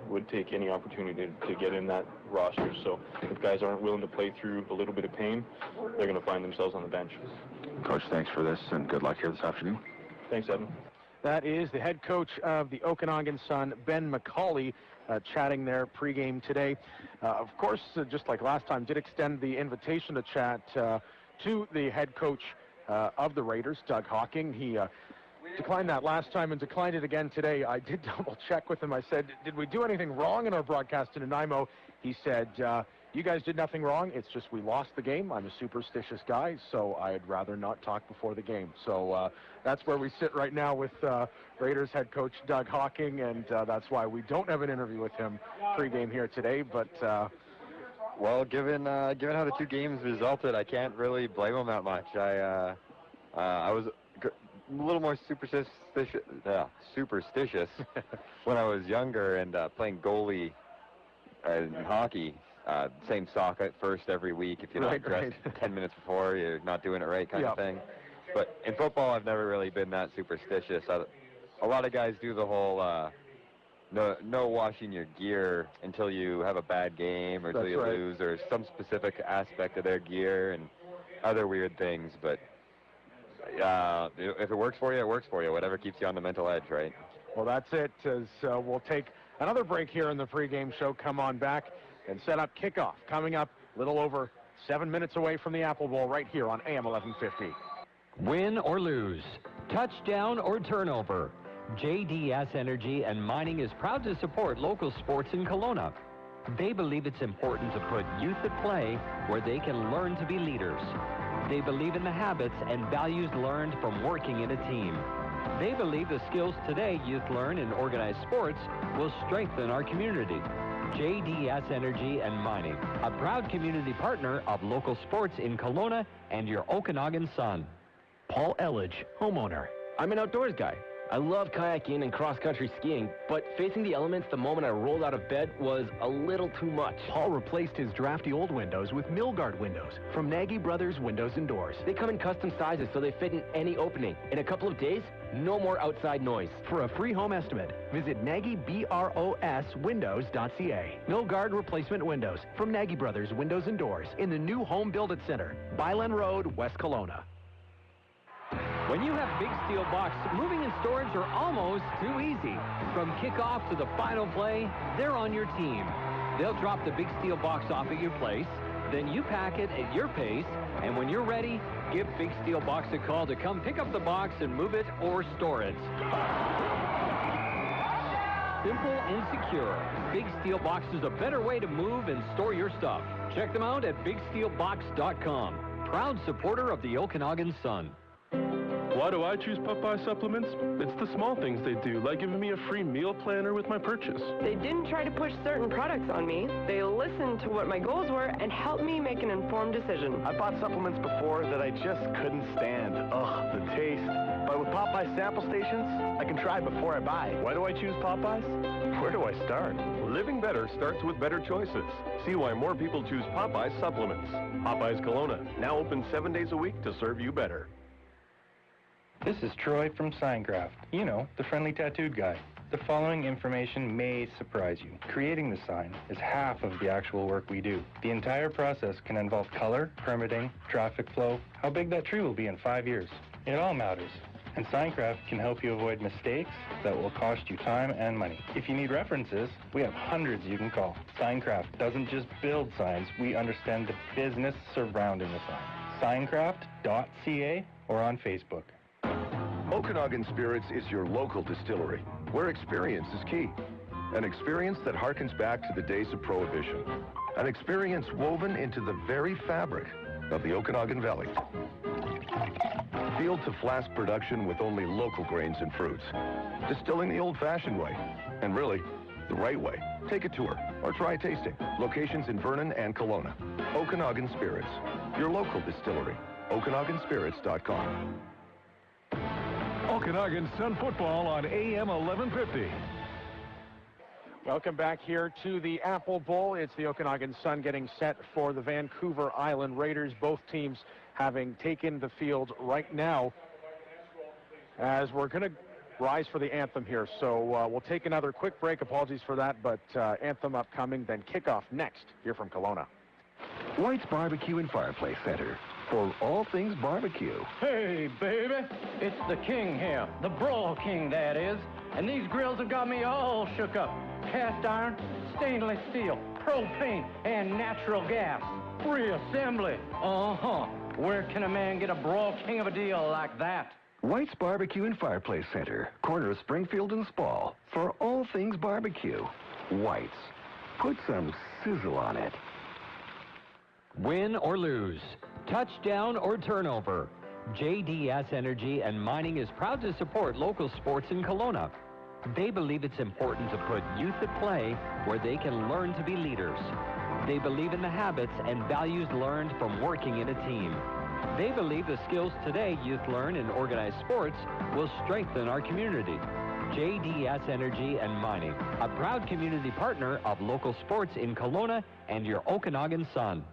would take any opportunity to get in that roster. So if guys aren't willing to play through a little bit of pain, they're going to find themselves on the bench. Coach, thanks for this, and good luck here this afternoon. Thanks, Evan. That is the head coach of the Okanagan Sun, Ben McCauley, chatting there pregame today. Of course, just like last time, did extend the invitation to chat to the head coach of the Raiders, Doug Hawking. He declined that last time and declined it again today. I did double check with him. I said, did we do anything wrong in our broadcast in Nanaimo? He said, you guys did nothing wrong. It's just we lost the game. I'm a superstitious guy, so I'd rather not talk before the game. So that's where we sit right now with Raiders head coach Doug Hawking, and that's why we don't have an interview with him pregame here today. But well, given how the two games resulted, I can't really blame him that much. I was a little more superstitious when I was younger and playing goalie in hockey. Same sock at first every week. If you're not dressed 10 minutes before, you're not doing it right kind of thing. But in football, I've never really been that superstitious. A lot of guys do the whole no washing your gear until you have a bad game or until you lose, or some specific aspect of their gear and other weird things. But if it works for you, it works for you. Whatever keeps you on the mental edge, right? Well, that's it. As we'll take another break here in the pregame show. Come on back and set up kickoff. Coming up a little over 7 minutes away from the Apple Bowl right here on AM 1150. Win or lose, touchdown or turnover, JDS Energy and Mining is proud to support local sports in Kelowna. They believe it's important to put youth at play where they can learn to be leaders. They believe in the habits and values learned from working in a team. They believe the skills today youth learn in organized sports will strengthen our community. JDS Energy and Mining, a proud community partner of local sports in Kelowna and your Okanagan Sun. Paul Elledge, homeowner. I'm an outdoors guy. I love kayaking and cross-country skiing, but facing the elements the moment I rolled out of bed was a little too much. Paul replaced his drafty old windows with Milgard windows from Nagy Brothers Windows and Doors. They come in custom sizes so they fit in any opening. In a couple of days, no more outside noise. For a free home estimate, visit NagyBrosWindows.ca. Milgard replacement windows from Nagy Brothers Windows and Doors in the new Home Build It Center, Byland Road, West Kelowna. When you have Big Steel Box, moving and storage are almost too easy. From kickoff to the final play, they're on your team. They'll drop the Big Steel Box off at your place, then you pack it at your pace, and when you're ready, give Big Steel Box a call to come pick up the box and move it or store it. Simple and secure. Big Steel Box is a better way to move and store your stuff. Check them out at BigSteelBox.com. Proud supporter of the Okanagan Sun. Why do I choose Popeye supplements? It's the small things they do, like giving me a free meal planner with my purchase. They didn't try to push certain products on me. They listened to what my goals were and helped me make an informed decision. I bought supplements before that I just couldn't stand. Ugh, the taste. But with Popeye sample stations, I can try before I buy. Why do I choose Popeyes? Where do I start? Living better starts with better choices. See why more people choose Popeye supplements. Popeyes Kelowna, now open 7 days a week to serve you better. This is Troy from Signcraft. You know, the friendly tattooed guy. The following information may surprise you. Creating the sign is half of the actual work we do. The entire process can involve color, permitting, traffic flow, how big that tree will be in 5 years. It all matters. And Signcraft can help you avoid mistakes that will cost you time and money. If you need references, we have hundreds you can call. Signcraft doesn't just build signs, we understand the business surrounding the sign. Signcraft.ca or on Facebook. Okanagan Spirits is your local distillery, where experience is key. An experience that harkens back to the days of Prohibition. An experience woven into the very fabric of the Okanagan Valley. Field to flask production with only local grains and fruits. Distilling the old-fashioned way, and really, the right way. Take a tour or try tasting. Locations in Vernon and Kelowna. Okanagan Spirits, your local distillery. OkanaganSpirits.com. Okanagan Sun football on AM 1150. Welcome back here to the Apple Bowl. It's the Okanagan Sun getting set for the Vancouver Island Raiders. Both teams having taken the field right now. As we're going to rise for the anthem here. So we'll take another quick break. Apologies for that, but anthem upcoming, then kickoff next here from Kelowna. White's Barbecue and Fireplace Center for all things barbecue. Hey, baby, it's the king here, the Brawl King, that is. And these grills have got me all shook up. Cast iron, stainless steel, propane, and natural gas. Reassembly. Uh-huh. Where can a man get a Brawl King of a deal like that? White's Barbecue and Fireplace Center, corner of Springfield and Spall, for all things barbecue. White's. Put some sizzle on it. Win or lose, touchdown or turnover, JDS Energy and Mining is proud to support local sports in Kelowna. They believe it's important to put youth at play where they can learn to be leaders. They believe in the habits and values learned from working in a team. They believe the skills today youth learn in organized sports will strengthen our community. JDS Energy and Mining, a proud community partner of local sports in Kelowna and your Okanagan Sun.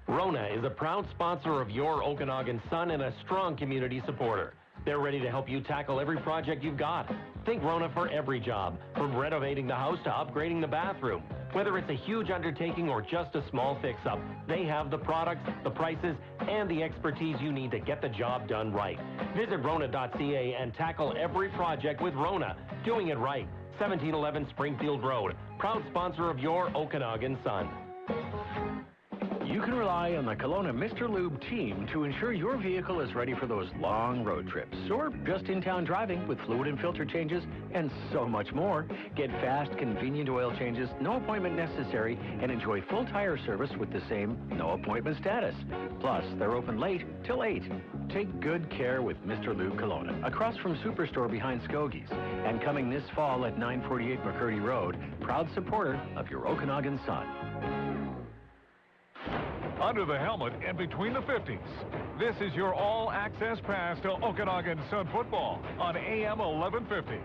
Rona is a proud sponsor of your Okanagan Sun and a strong community supporter. They're ready to help you tackle every project you've got. Think Rona for every job, from renovating the house to upgrading the bathroom. Whether it's a huge undertaking or just a small fix-up, they have the products, the prices, and the expertise you need to get the job done right. Visit Rona.ca and tackle every project with Rona. Doing it right. 1711 Springfield Road. Proud sponsor of your Okanagan Sun. You can rely on the Kelowna Mr. Lube team to ensure your vehicle is ready for those long road trips or just in-town driving with fluid and filter changes and so much more. Get fast, convenient oil changes, no appointment necessary, and enjoy full tire service with the same no appointment status. Plus, they're open late till 8. Take good care with Mr. Lube Kelowna, across from Superstore behind Skogie's, and coming this fall at 948 McCurdy Road, proud supporter of your Okanagan Sun. Under the helmet and between the 50s. This is your all-access pass to Okanagan Sun football on AM 1150.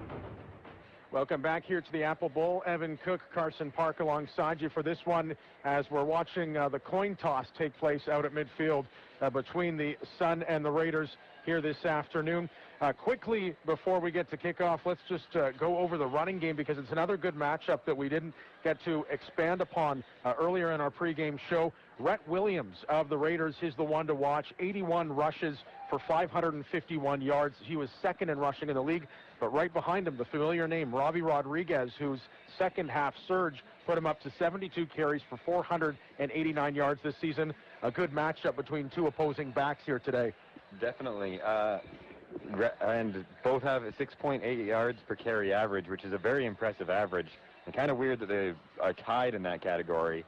Welcome back here to the Apple Bowl. Evan Cook, Carson Park alongside you for this one as we're watching the coin toss take place out at midfield between the Sun and the Raiders here this afternoon. Quickly, before we get to kickoff, let's just go over the running game because it's another good matchup that we didn't get to expand upon earlier in our pregame show. Rhett Williams of the Raiders is the one to watch. 81 rushes for 551 yards. He was second in rushing in the league, but right behind him, the familiar name, Robbie Rodriguez, whose second half surge put him up to 72 carries for 489 yards this season. A good matchup between two opposing backs here today. Definitely. And both have a 6.8 yards per carry average, which is a very impressive average. And kind of weird that they are tied in that category.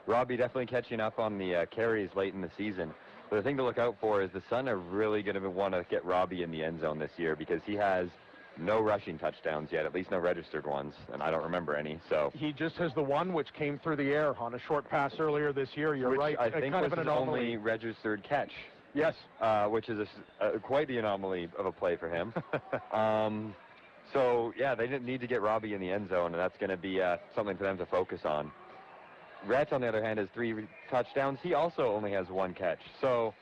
Robbie definitely catching up on the carries late in the season. But the thing to look out for is the Sun are really going to want to get Robbie in the end zone this year because he has no rushing touchdowns yet, at least no registered ones, and I don't remember any. So he just has the one which came through the air on a short pass earlier this year. You're right. I think kind of an anomaly. Only registered catch. Yes. Which is quite the anomaly of a play for him. So, yeah, they didn't need to get Robbie in the end zone, and that's going to be something for them to focus on. Rhett, on the other hand, has 3 touchdowns. He also only has 1 catch. So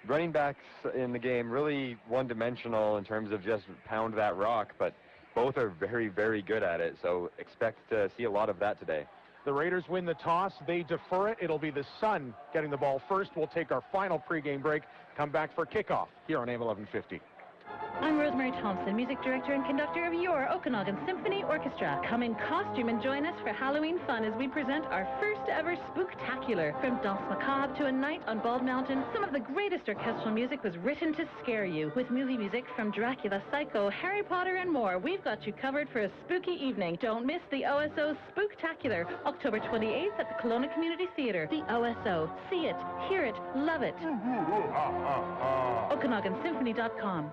running backs in the game really one-dimensional in terms of just pound that rock, but both are very, very good at it. So expect to see a lot of that today. The Raiders win the toss. They defer it. It'll be the Sun getting the ball first. We'll take our final pregame break. Come back for kickoff here on AM 1150. I'm Rosemary Thompson, music director and conductor of your Okanagan Symphony Orchestra. Come in costume and join us for Halloween fun as we present our first ever spooktacular. From Danse Macabre to A Night on Bald Mountain, some of the greatest orchestral music was written to scare you. With movie music from Dracula, Psycho, Harry Potter, and more, we've got you covered for a spooky evening. Don't miss the OSO Spooktacular, October 28th at the Kelowna Community Theatre. The OSO. See it, hear it, love it. OkanaganSymphony.com.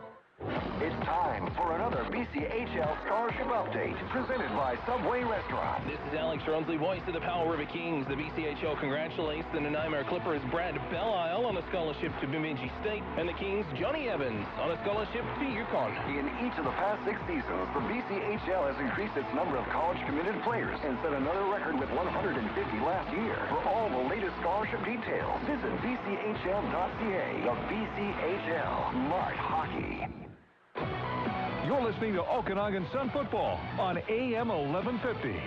It's time for another BCHL Scholarship Update, presented by Subway Restaurant. This is Alex Runsley, voice of the Powell River Kings. The BCHL congratulates the Nanaimo Clippers' Brad Belisle on a scholarship to Bemidji State, and the Kings' Johnny Evans on a scholarship to Yukon. In each of the past 6 seasons, the BCHL has increased its number of college-committed players and set another record with 150 last year. For all the latest scholarship details, visit bchl.ca. The BCHL, Smart Hockey. You're listening to Okanagan Sun Football on AM 1150.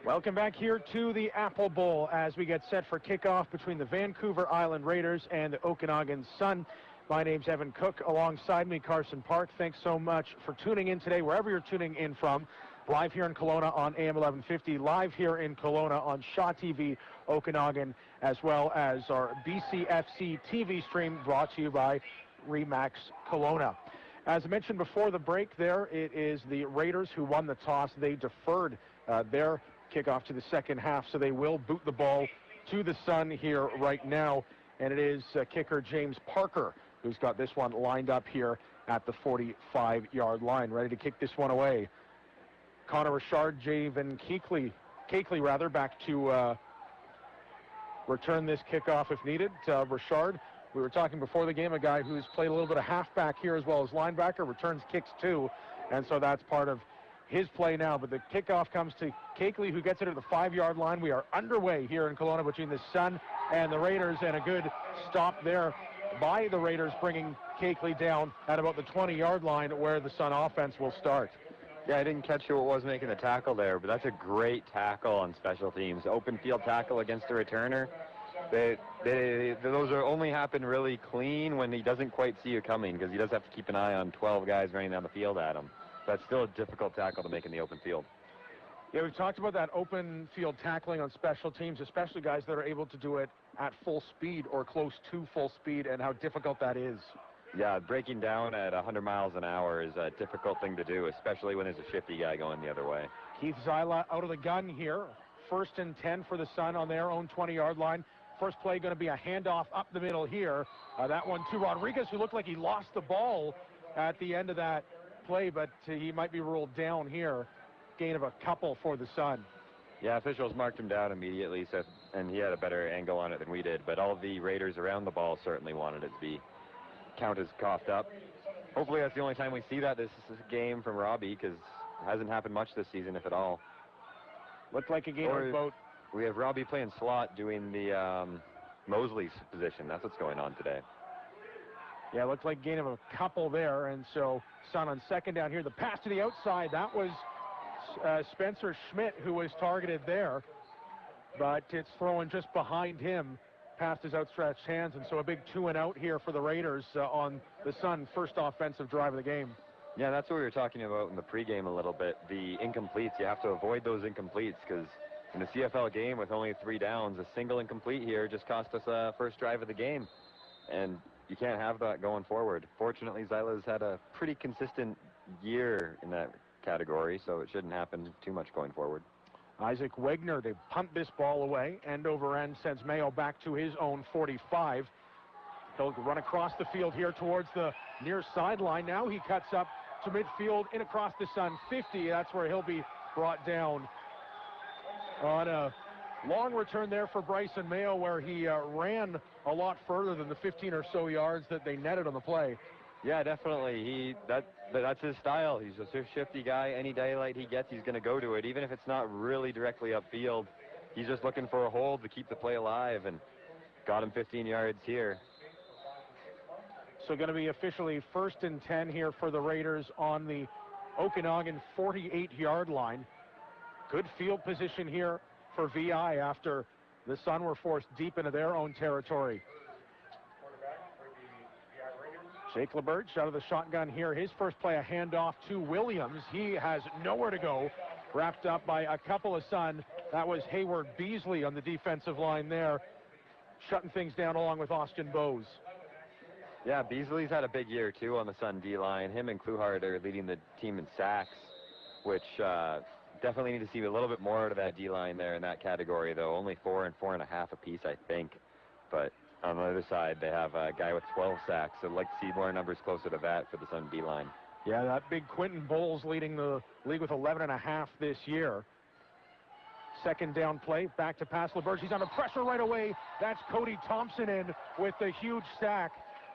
Welcome back here to the Apple Bowl as we get set for kickoff between the Vancouver Island Raiders and the Okanagan Sun. My name's Evan Cook. Alongside me, Carson Park. Thanks so much for tuning in today, wherever you're tuning in from. Live here in Kelowna on AM 1150, live here in Kelowna on Shaw TV Okanagan, as well as our BCFC TV stream brought to you by Remax Kelowna. As I mentioned before the break there, it is the Raiders who won the toss. They deferred their kickoff to the second half, so they will boot the ball to the Sun here right now. And it is kicker James Parker who's got this one lined up here at the 45-yard line, ready to kick this one away. Connor Richard, Javen Keakley back to return this kickoff if needed. Richard, we were talking before the game, a guy who's played a little bit of halfback here as well as linebacker, returns kicks too, and so that's part of his play now. But the kickoff comes to Keakley, who gets it at the 5-yard line. We are underway here in Kelowna between the Sun and the Raiders, and a good stop there by the Raiders, bringing Keakley down at about the 20-yard line where the Sun offense will start. Yeah, I didn't catch who it was making the tackle there, but that's a great tackle on special teams. Open field tackle against the returner. Those are only happen really clean when he doesn't quite see you coming, because he does have to keep an eye on 12 guys running down the field at him. That's still a difficult tackle to make in the open field. Yeah, we've talked about that open field tackling on special teams, especially guys that are able to do it at full speed or close to full speed, and how difficult that is. Yeah, breaking down at 100 miles an hour is a difficult thing to do, especially when there's a shifty guy going the other way. Keith Zyla out of the gun here. 1st and 10 for the Sun on their own 20-yard line. First play going to be a handoff up the middle here. That one to Rodriguez, who looked like he lost the ball at the end of that play, but he might be ruled down here. Gain of a couple for the Sun. Yeah, officials marked him down immediately, and he had a better angle on it than we did, but all the Raiders around the ball certainly wanted it to be count as coughed up. Hopefully that's the only time we see that this game from Robbie, because it hasn't happened much this season, if at all. Looked like a game of both. We have Robbie playing slot doing the Mosley's position. That's what's going on today. Yeah, looked like gain of a couple there, and so Sun on 2nd down here. The pass to the outside, that was Spencer Schmidt who was targeted there, but it's thrown just behind him past his outstretched hands, and so a big 2-and-out here for the Raiders on the Sun first offensive drive of the game. Yeah, that's what we were talking about in the pregame a little bit. The incompletes, you have to avoid those incompletes, because in the CFL game with only 3 downs, a single incomplete here just cost us a first drive of the game, and you can't have that going forward. Fortunately, Zyla's had a pretty consistent year in that category, so it shouldn't happen too much going forward. Isaac Wegner, they punt this ball away, end over end, sends Mayo back to his own 45. He'll run across the field here towards the near sideline. Now he cuts up to midfield, in across the Sun 50. That's where he'll be brought down on a long return there for Bryson Mayo, where he ran a lot further than the 15 or so yards that they netted on the play. Yeah, definitely. That's his style. He's a shifty guy. Any daylight he gets, he's going to go to it, even if it's not really directly upfield. He's just looking for a hold to keep the play alive, and got him 15 yards here. So going to be officially 1st and 10 here for the Raiders on the Okanagan 48-yard line. Good field position here for VI after the Sun were forced deep into their own territory. Jake LaBerge out of the shotgun here. His first play, a handoff to Williams. He has nowhere to go. Wrapped up by a couple of Sun. That was Hayward Beasley on the defensive line there, shutting things down along with Austin Bowes. Yeah, Beasley's had a big year, too, on the Sun D-line. Him and Kluhart are leading the team in sacks, which definitely need to see a little bit more out of that D-line there in that category, though. Only 4 and 4.5 apiece, I think. But on the other side, they have a guy with 12 sacks, so I'd like to see more numbers closer to that for the Sun D-line. Yeah, that big Quentin Bowles leading the league with 11.5 this year. 2nd down play, back to pass LaBerge. He's under pressure right away. That's Cody Thompson in with the huge sack.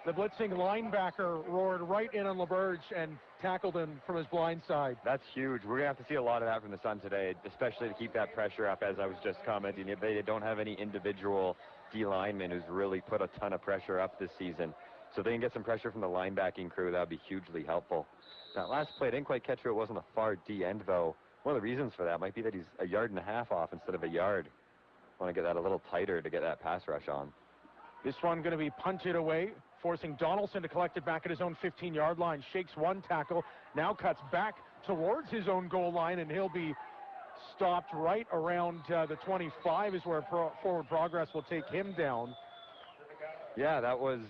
The blitzing linebacker roared right in on LaBerge and tackled him from his blind side. That's huge. We're going to have to see a lot of that from the Sun today, especially to keep that pressure up, as I was just commenting. They don't have any individual D lineman who's really put a ton of pressure up this season. So if they can get some pressure from the linebacking crew, that would be hugely helpful. That last play, I didn't quite catch who it was on the far D end, though. One of the reasons for that might be that he's a yard and a half off instead of a yard. Want to get that a little tighter to get that pass rush on. This one going to be punted away, forcing Donaldson to collect it back at his own 15-yard line. Shakes one tackle, now cuts back towards his own goal line, and he'll be stopped right around the 25 is where forward progress will take him down. Yeah, that was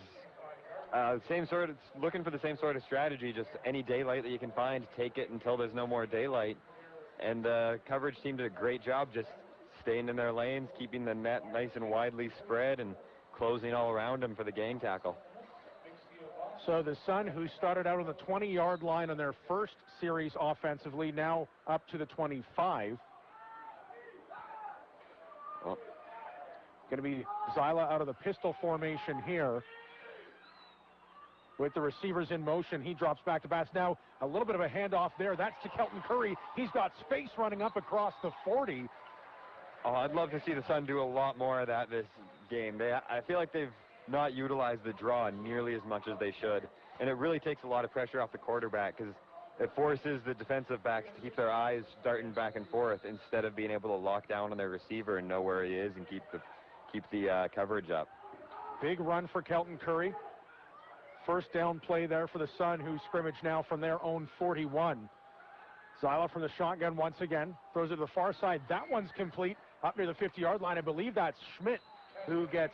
looking for the same sort of strategy, just any daylight that you can find, take it until there's no more daylight. And coverage team did a great job just staying in their lanes, keeping the net nice and widely spread, and closing all around them for the gang tackle. So the Sun, who started out on the 20-yard line on their first series offensively, now up to the 25. Well, going to be Zyla out of the pistol formation here. With the receivers in motion, he drops back to pass. Now a little bit of a handoff there. That's to Kelton Curry. He's got space running up across the 40. Oh, I'd love to see the Sun do a lot more of that this game. I feel like they've not utilized the draw nearly as much as they should. And it really takes a lot of pressure off the quarterback because it forces the defensive backs to keep their eyes darting back and forth instead of being able to lock down on their receiver and know where he is and keep the coverage up. Big run for Kelton Curry. First down play there for the Sun, who scrimmage now from their own 41. Zyla from the shotgun once again. Throws it to the far side. That one's complete up near the 50-yard line. I believe that's Schmidt who gets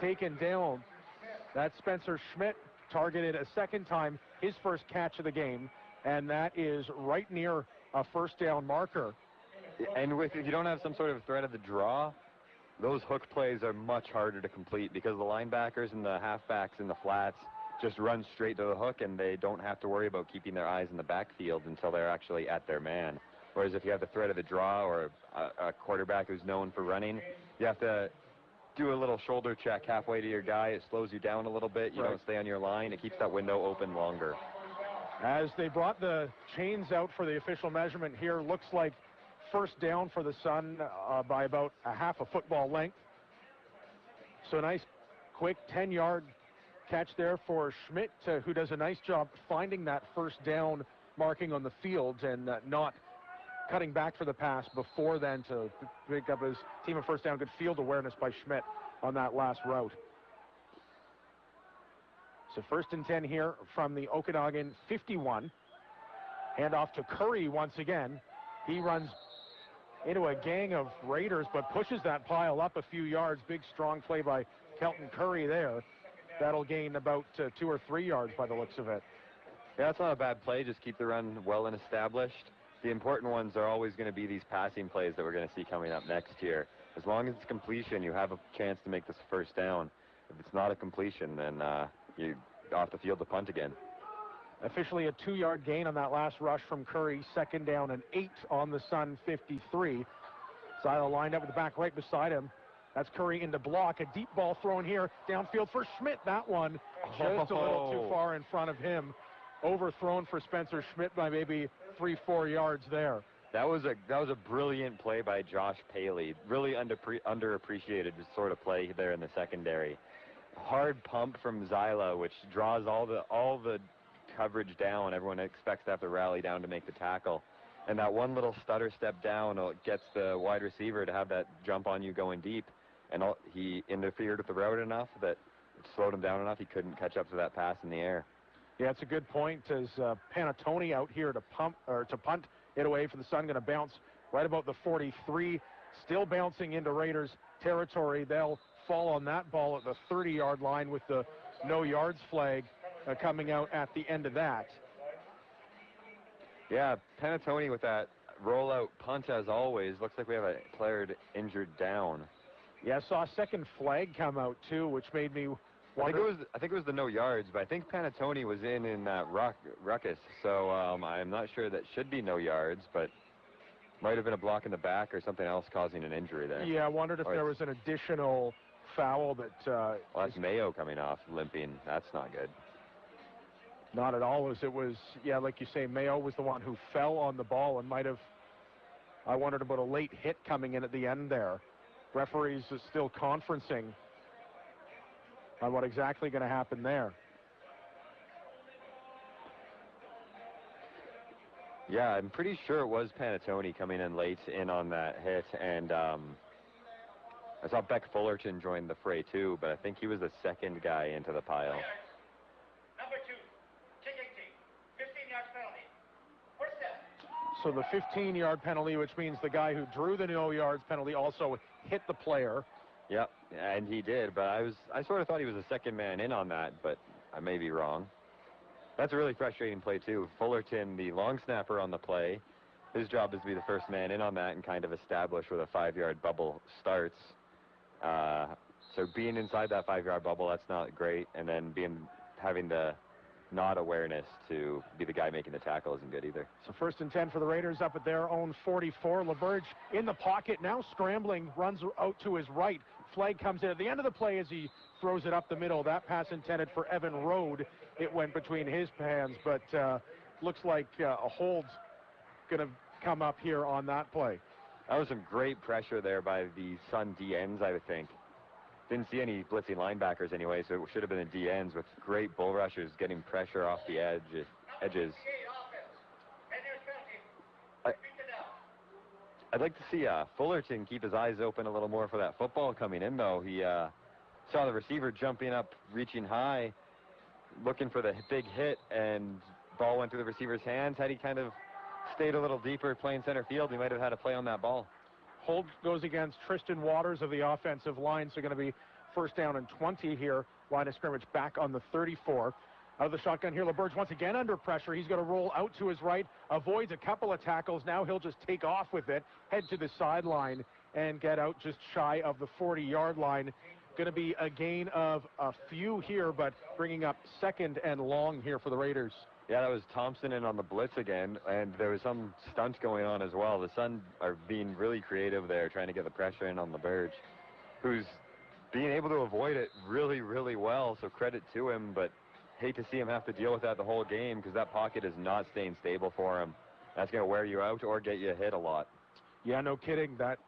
taken down. That's Spencer Schmidt, targeted a second time, his first catch of the game, and that is right near a first down marker. And if you don't have some sort of threat of the draw, those hook plays are much harder to complete because the linebackers and the halfbacks in the flats just run straight to the hook, and they don't have to worry about keeping their eyes in the backfield until they're actually at their man. Whereas if you have the threat of the draw or a quarterback who's known for running, you have to do a little shoulder check halfway to your guy. It slows you down a little bit. You don't stay on your line. It keeps that window open longer. As they brought the chains out for the official measurement here, looks like first down for the Sun by about a half a football length. So nice, quick 10-yard catch there for Schmidt, who does a nice job finding that first down marking on the field and not cutting back for the pass before then to pick up his team of first down. Good field awareness by Schmidt on that last route. So first and 10 here from the Okanagan 51. Hand off to Curry once again. He runs into a gang of Raiders, but pushes that pile up a few yards. Big, strong play by Kelton Curry there. That'll gain about 2 or 3 yards by the looks of it. Yeah, that's not a bad play. Just keep the run well and established. The important ones are always going to be these passing plays that we're going to see coming up next year. As long as it's completion, you have a chance to make this first down. If it's not a completion, then you're off the field to punt again. Officially a 2-yard gain on that last rush from Curry. Second down and 8 on the Sun 53. Zyla lined up with the back right beside him. That's Curry into block. A deep ball thrown here downfield for Schmidt. That one just a little too far in front of him. Overthrown for Spencer Schmidt by maybe 3-4 yards there. That was a brilliant play by Josh Paley. Really underappreciated sort of play there in the secondary. Hard pump from Zyla, which draws all the coverage down. Everyone expects to have to rally down to make the tackle. And that one little stutter step down gets the wide receiver to have that jump on you going deep. And he interfered with the route enough that it slowed him down enough he couldn't catch up to that pass in the air. Yeah, it's a good point. As Panatoni out here to punt it away for the Sun, going to bounce right about the 43. Still bouncing into Raiders territory. They'll fall on that ball at the 30-yard line with the no yards flag coming out at the end of that. Yeah, Panatoni with that rollout punt as always. Looks like we have a player injured down. Yeah, I saw a second flag come out too, which made me wonder. I think it was the no yards, but I think Panatoni was in that ruckus. So I'm not sure that should be no yards, but might have been a block in the back or something else causing an injury there. Yeah, I wondered if there was an additional foul that... well, that's Mayo coming off, limping. That's not good. Not at all. It was, yeah, like you say, Mayo was the one who fell on the ball and might have... I wondered about a late hit coming in at the end there. Referees are still conferencing on what exactly going to happen there. Yeah, I'm pretty sure it was Panettone coming in late in on that hit, and I saw Beck Fullerton join the fray too, but I think he was the second guy into the pile. Number 2, kicking team, 15 yards penalty. First step. So the 15-yard penalty, which means the guy who drew the no yards penalty also hit the player. Yep, and he did, but I sort of thought he was the second man in on that, but I may be wrong. That's a really frustrating play, too. Fullerton, the long snapper on the play, his job is to be the first man in on that and kind of establish where the 5-yard bubble starts. So being inside that 5-yard bubble, that's not great, and then having the not awareness to be the guy making the tackle isn't good either. So 1st and 10 for the Raiders up at their own 44. LaBerge in the pocket, now scrambling, runs out to his right. Flag comes in at the end of the play as he throws it up the middle. That pass intended for Evan Rode. It went between his hands, but looks like a hold's going to come up here on that play. That was some great pressure there by the Sun DNs, I would think. Didn't see any blitzing linebackers anyway, so it should have been the DNs with great bull rushers getting pressure off the edges. I'd like to see Fullerton keep his eyes open a little more for that football coming in, though. He saw the receiver jumping up, reaching high, looking for the big hit, and ball went through the receiver's hands. Had he kind of stayed a little deeper playing center field, he might have had a play on that ball. Hold goes against Tristan Waters of the offensive line, so going to be 1st down and 20 here. Line of scrimmage back on the 34. Out of the shotgun here, LaBerge once again under pressure. He's going to roll out to his right, avoids a couple of tackles. Now he'll just take off with it, head to the sideline, and get out just shy of the 40-yard line. Going to be a gain of a few here, but bringing up 2nd and long here for the Raiders. Yeah, that was Thompson in on the blitz again, and there was some stunts going on as well. The Sun are being really creative there, trying to get the pressure in on LaBerge, who's being able to avoid it really, really well, so credit to him, but hate to see him have to deal with that the whole game because that pocket is not staying stable for him. That's going to wear you out or get you hit a lot. Yeah, no kidding. That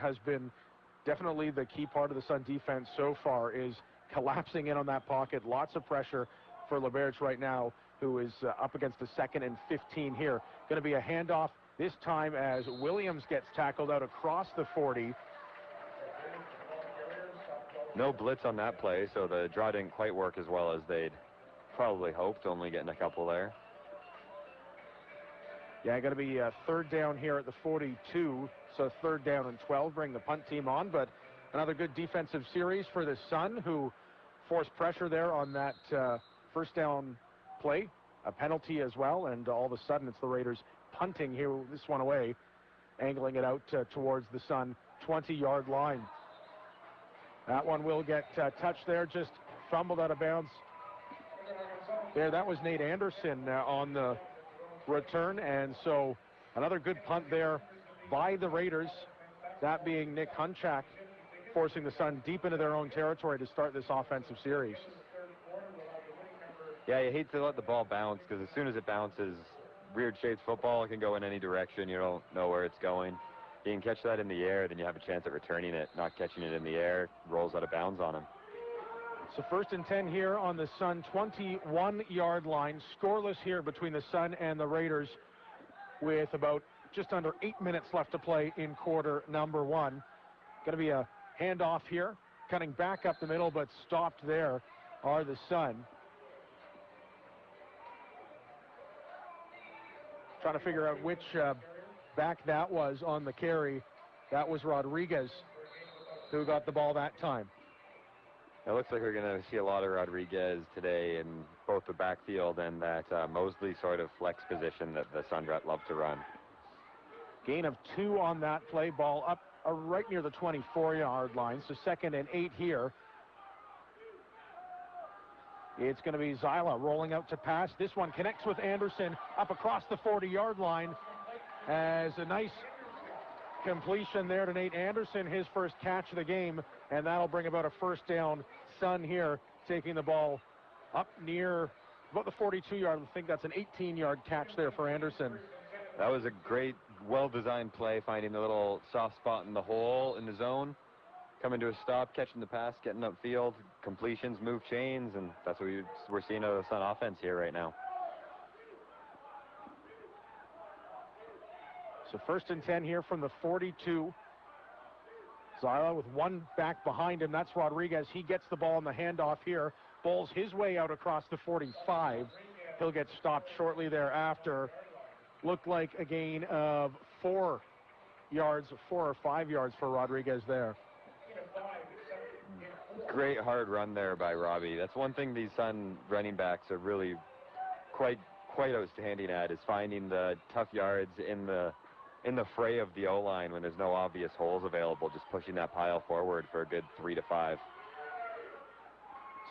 has been definitely the key part of the Sun defense so far is collapsing in on that pocket. Lots of pressure for LaBerge right now, who is up against the 2nd and 15 here. Going to be a handoff this time as Williams gets tackled out across the 40. No blitz on that play, so the draw didn't quite work as well as they'd probably hoped, only getting a couple there. Yeah, going to be a 3rd down here at the 42, so 3rd down and 12. Bring the punt team on, but another good defensive series for the Sun, who forced pressure there on that 1st down play, a penalty as well, and all of a sudden it's the Raiders punting here, this one away, angling it out towards the Sun 20-yard line. That one will get touched there, just fumbled out of bounds. There, that was Nate Anderson on the return, and so another good punt there by the Raiders, that being Nick Hunchak, forcing the Sun deep into their own territory to start this offensive series. Yeah, you hate to let the ball bounce because as soon as it bounces, weird shaped football, it can go in any direction. You don't know where it's going. You can catch that in the air, then you have a chance at returning it. Not catching it in the air, rolls out of bounds on him. So 1st and 10 here on the Sun 21-yard line. Scoreless here between the Sun and the Raiders with about just under 8 minutes left to play in quarter number 1. Going to be a handoff here, cutting back up the middle, but stopped there are the Sun. Trying to figure out which back that was on the carry. That was Rodriguez who got the ball that time. It looks like we're going to see a lot of Rodriguez today in both the backfield and that Mosley sort of flex position that the Sun love to run. Gain of 2 on that play. Ball up right near the 24-yard line. So 2nd and 8 here. It's going to be Zyla rolling out to pass. This one connects with Anderson up across the 40-yard line as a nice completion there to Nate Anderson, his first catch of the game, and that'll bring about a 1st down. Sun here taking the ball up near about the 42-yard. I think that's an 18-yard catch there for Anderson. That was a great, well-designed play, finding the little soft spot in the hole in the zone, coming to a stop, catching the pass, getting upfield, completions, move chains, and that's what we're seeing out of the Sun offense here right now. So 1st and 10 here from the 42. Zyla with one back behind him. That's Rodriguez. He gets the ball on the handoff here. Bowls his way out across the 45. He'll get stopped shortly thereafter. Looked like a gain of 4 yards, 4 or 5 yards for Rodriguez there. Great hard run there by Robbie. That's one thing these Sun running backs are really quite outstanding at, is finding the tough yards in the fray of the O-line when there's no obvious holes available, just pushing that pile forward for a good 3 to 5.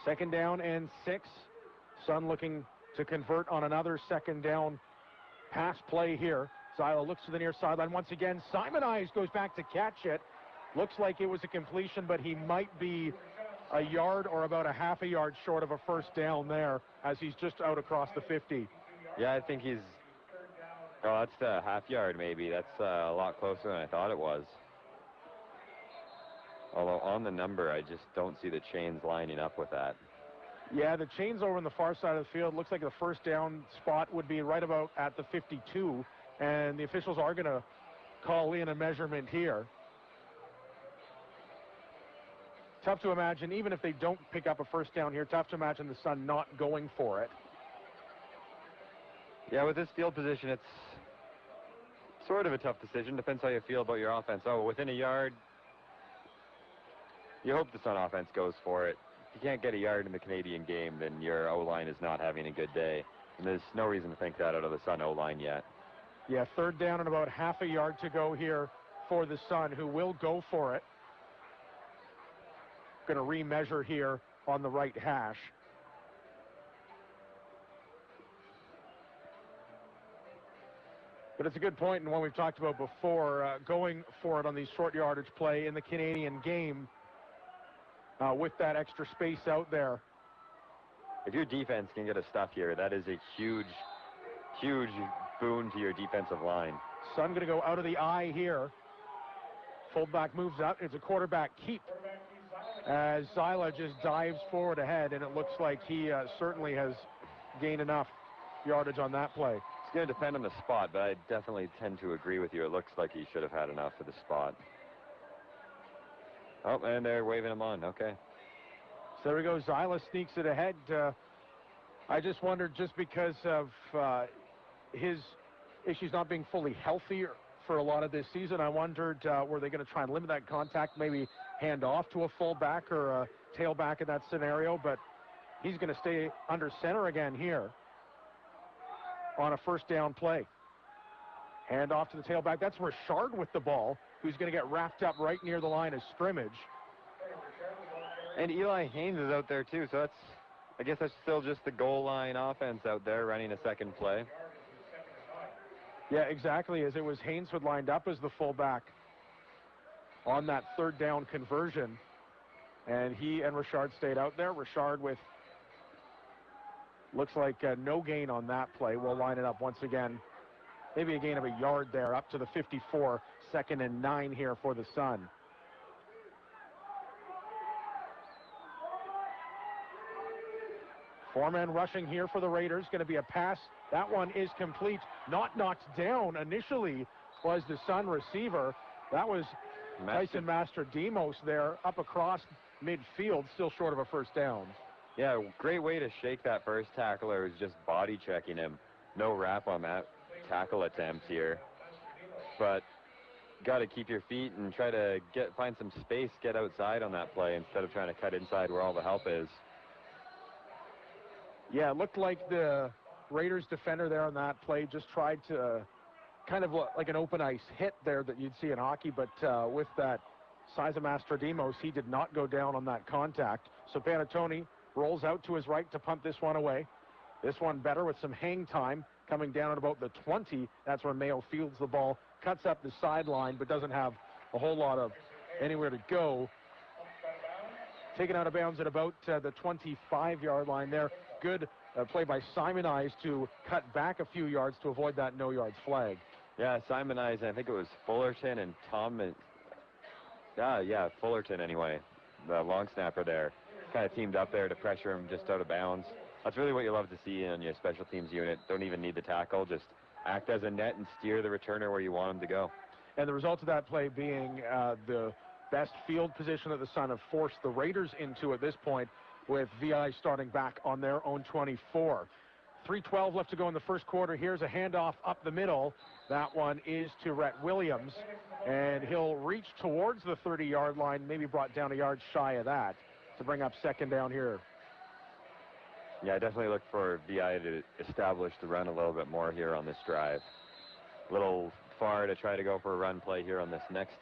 2nd down and 6. Sun looking to convert on another 2nd down pass play here. Zyla looks to the near sideline once again. Simonize goes back to catch it. Looks like it was a completion, but he might be a yard or about a half a yard short of a 1st down there, as he's just out across the 50. Yeah, I think he's... Oh, that's a half yard maybe. That's a lot closer than I thought it was. Although on the number, I just don't see the chains lining up with that. Yeah, the chains over on the far side of the field. Looks like the 1st down spot would be right about at the 52, and the officials are going to call in a measurement here. Tough to imagine, even if they don't pick up a 1st down here, tough to imagine the Sun not going for it. Yeah, with this field position, it's sort of a tough decision. Depends how you feel about your offense. Oh, within a yard, you hope the Sun offense goes for it. If you can't get a yard in the Canadian game, then your O-line is not having a good day. And there's no reason to think that out of the Sun O-line yet. Yeah, 3rd down and about half a yard to go here for the Sun, who will go for it. Going to remeasure here on the right hash. But it's a good point, and one we've talked about before, going for it on these short yardage play in the Canadian game with that extra space out there. If your defense can get a stuff here, that is a huge, huge boon to your defensive line. Sun going to go out of the eye here. Fullback moves up. It's a quarterback keep as Zyla just dives forward ahead, and it looks like he certainly has gained enough yardage on that play. It's going to depend on the spot, but I definitely tend to agree with you. It looks like he should have had enough for the spot. Oh, and they're waving him on. Okay. So there we go. Zyla sneaks it ahead. I just wondered, just because of his issues not being fully healthy for a lot of this season, I wondered, were they going to try and limit that contact, maybe hand off to a fullback or a tailback in that scenario, but he's going to stay under center again here on a 1st down play. Hand off to the tailback. That's Richard with the ball, who's going to get wrapped up right near the line of scrimmage. And Eli Haynes is out there too, so I guess that's still just the goal line offense out there running a 2nd play. Yeah, exactly, as it was Haynes who lined up as the fullback on that 3rd down conversion. And he and Richard stayed out there. Richard with, looks like no gain on that play. We'll line it up once again. Maybe a gain of a yard there, up to the 54, 2nd and 9 here for the Sun. Four-man rushing here for the Raiders. Going to be a pass. That one is complete. Not knocked down initially was the Sun receiver. That was Tyson Mastrodimos there up across midfield, still short of a 1st down. Yeah, great way to shake that first tackler is just body checking him. No wrap on that tackle attempt here. But got to keep your feet and try to find some space, get outside on that play instead of trying to cut inside where all the help is. Yeah, it looked like the Raiders defender there on that play just tried to kind of like an open ice hit there that you'd see in hockey, but with that size of Mastrodimos, he did not go down on that contact. So Panatoni rolls out to his right to punt this one away. This one better with some hang time coming down at about the 20. That's where Mayo fields the ball, cuts up the sideline, but doesn't have a whole lot of anywhere to go. Taken out of bounds at about the 25-yard line there. Good play by Simonize to cut back a few yards to avoid that no-yards flag. Yeah, Simonize, I think it was Fullerton and Tom. Yeah, Fullerton anyway, the long snapper there. Kind of teamed up there to pressure him just out of bounds. That's really what you love to see in your special teams unit. Don't even need the tackle, just act as a net and steer the returner where you want him to go. And the result of that play being the best field position that the Sun have forced the Raiders into at this point, with VI starting back on their own 24. 3:12 left to go in the first quarter. Here's a handoff up the middle. That one is to Rhett Williams, and he'll reach towards the 30-yard line, maybe brought down a yard shy of that to bring up second down here. Yeah, I definitely look for VI to establish the run a little bit more here on this drive. A little far to try to go for a run play here on this next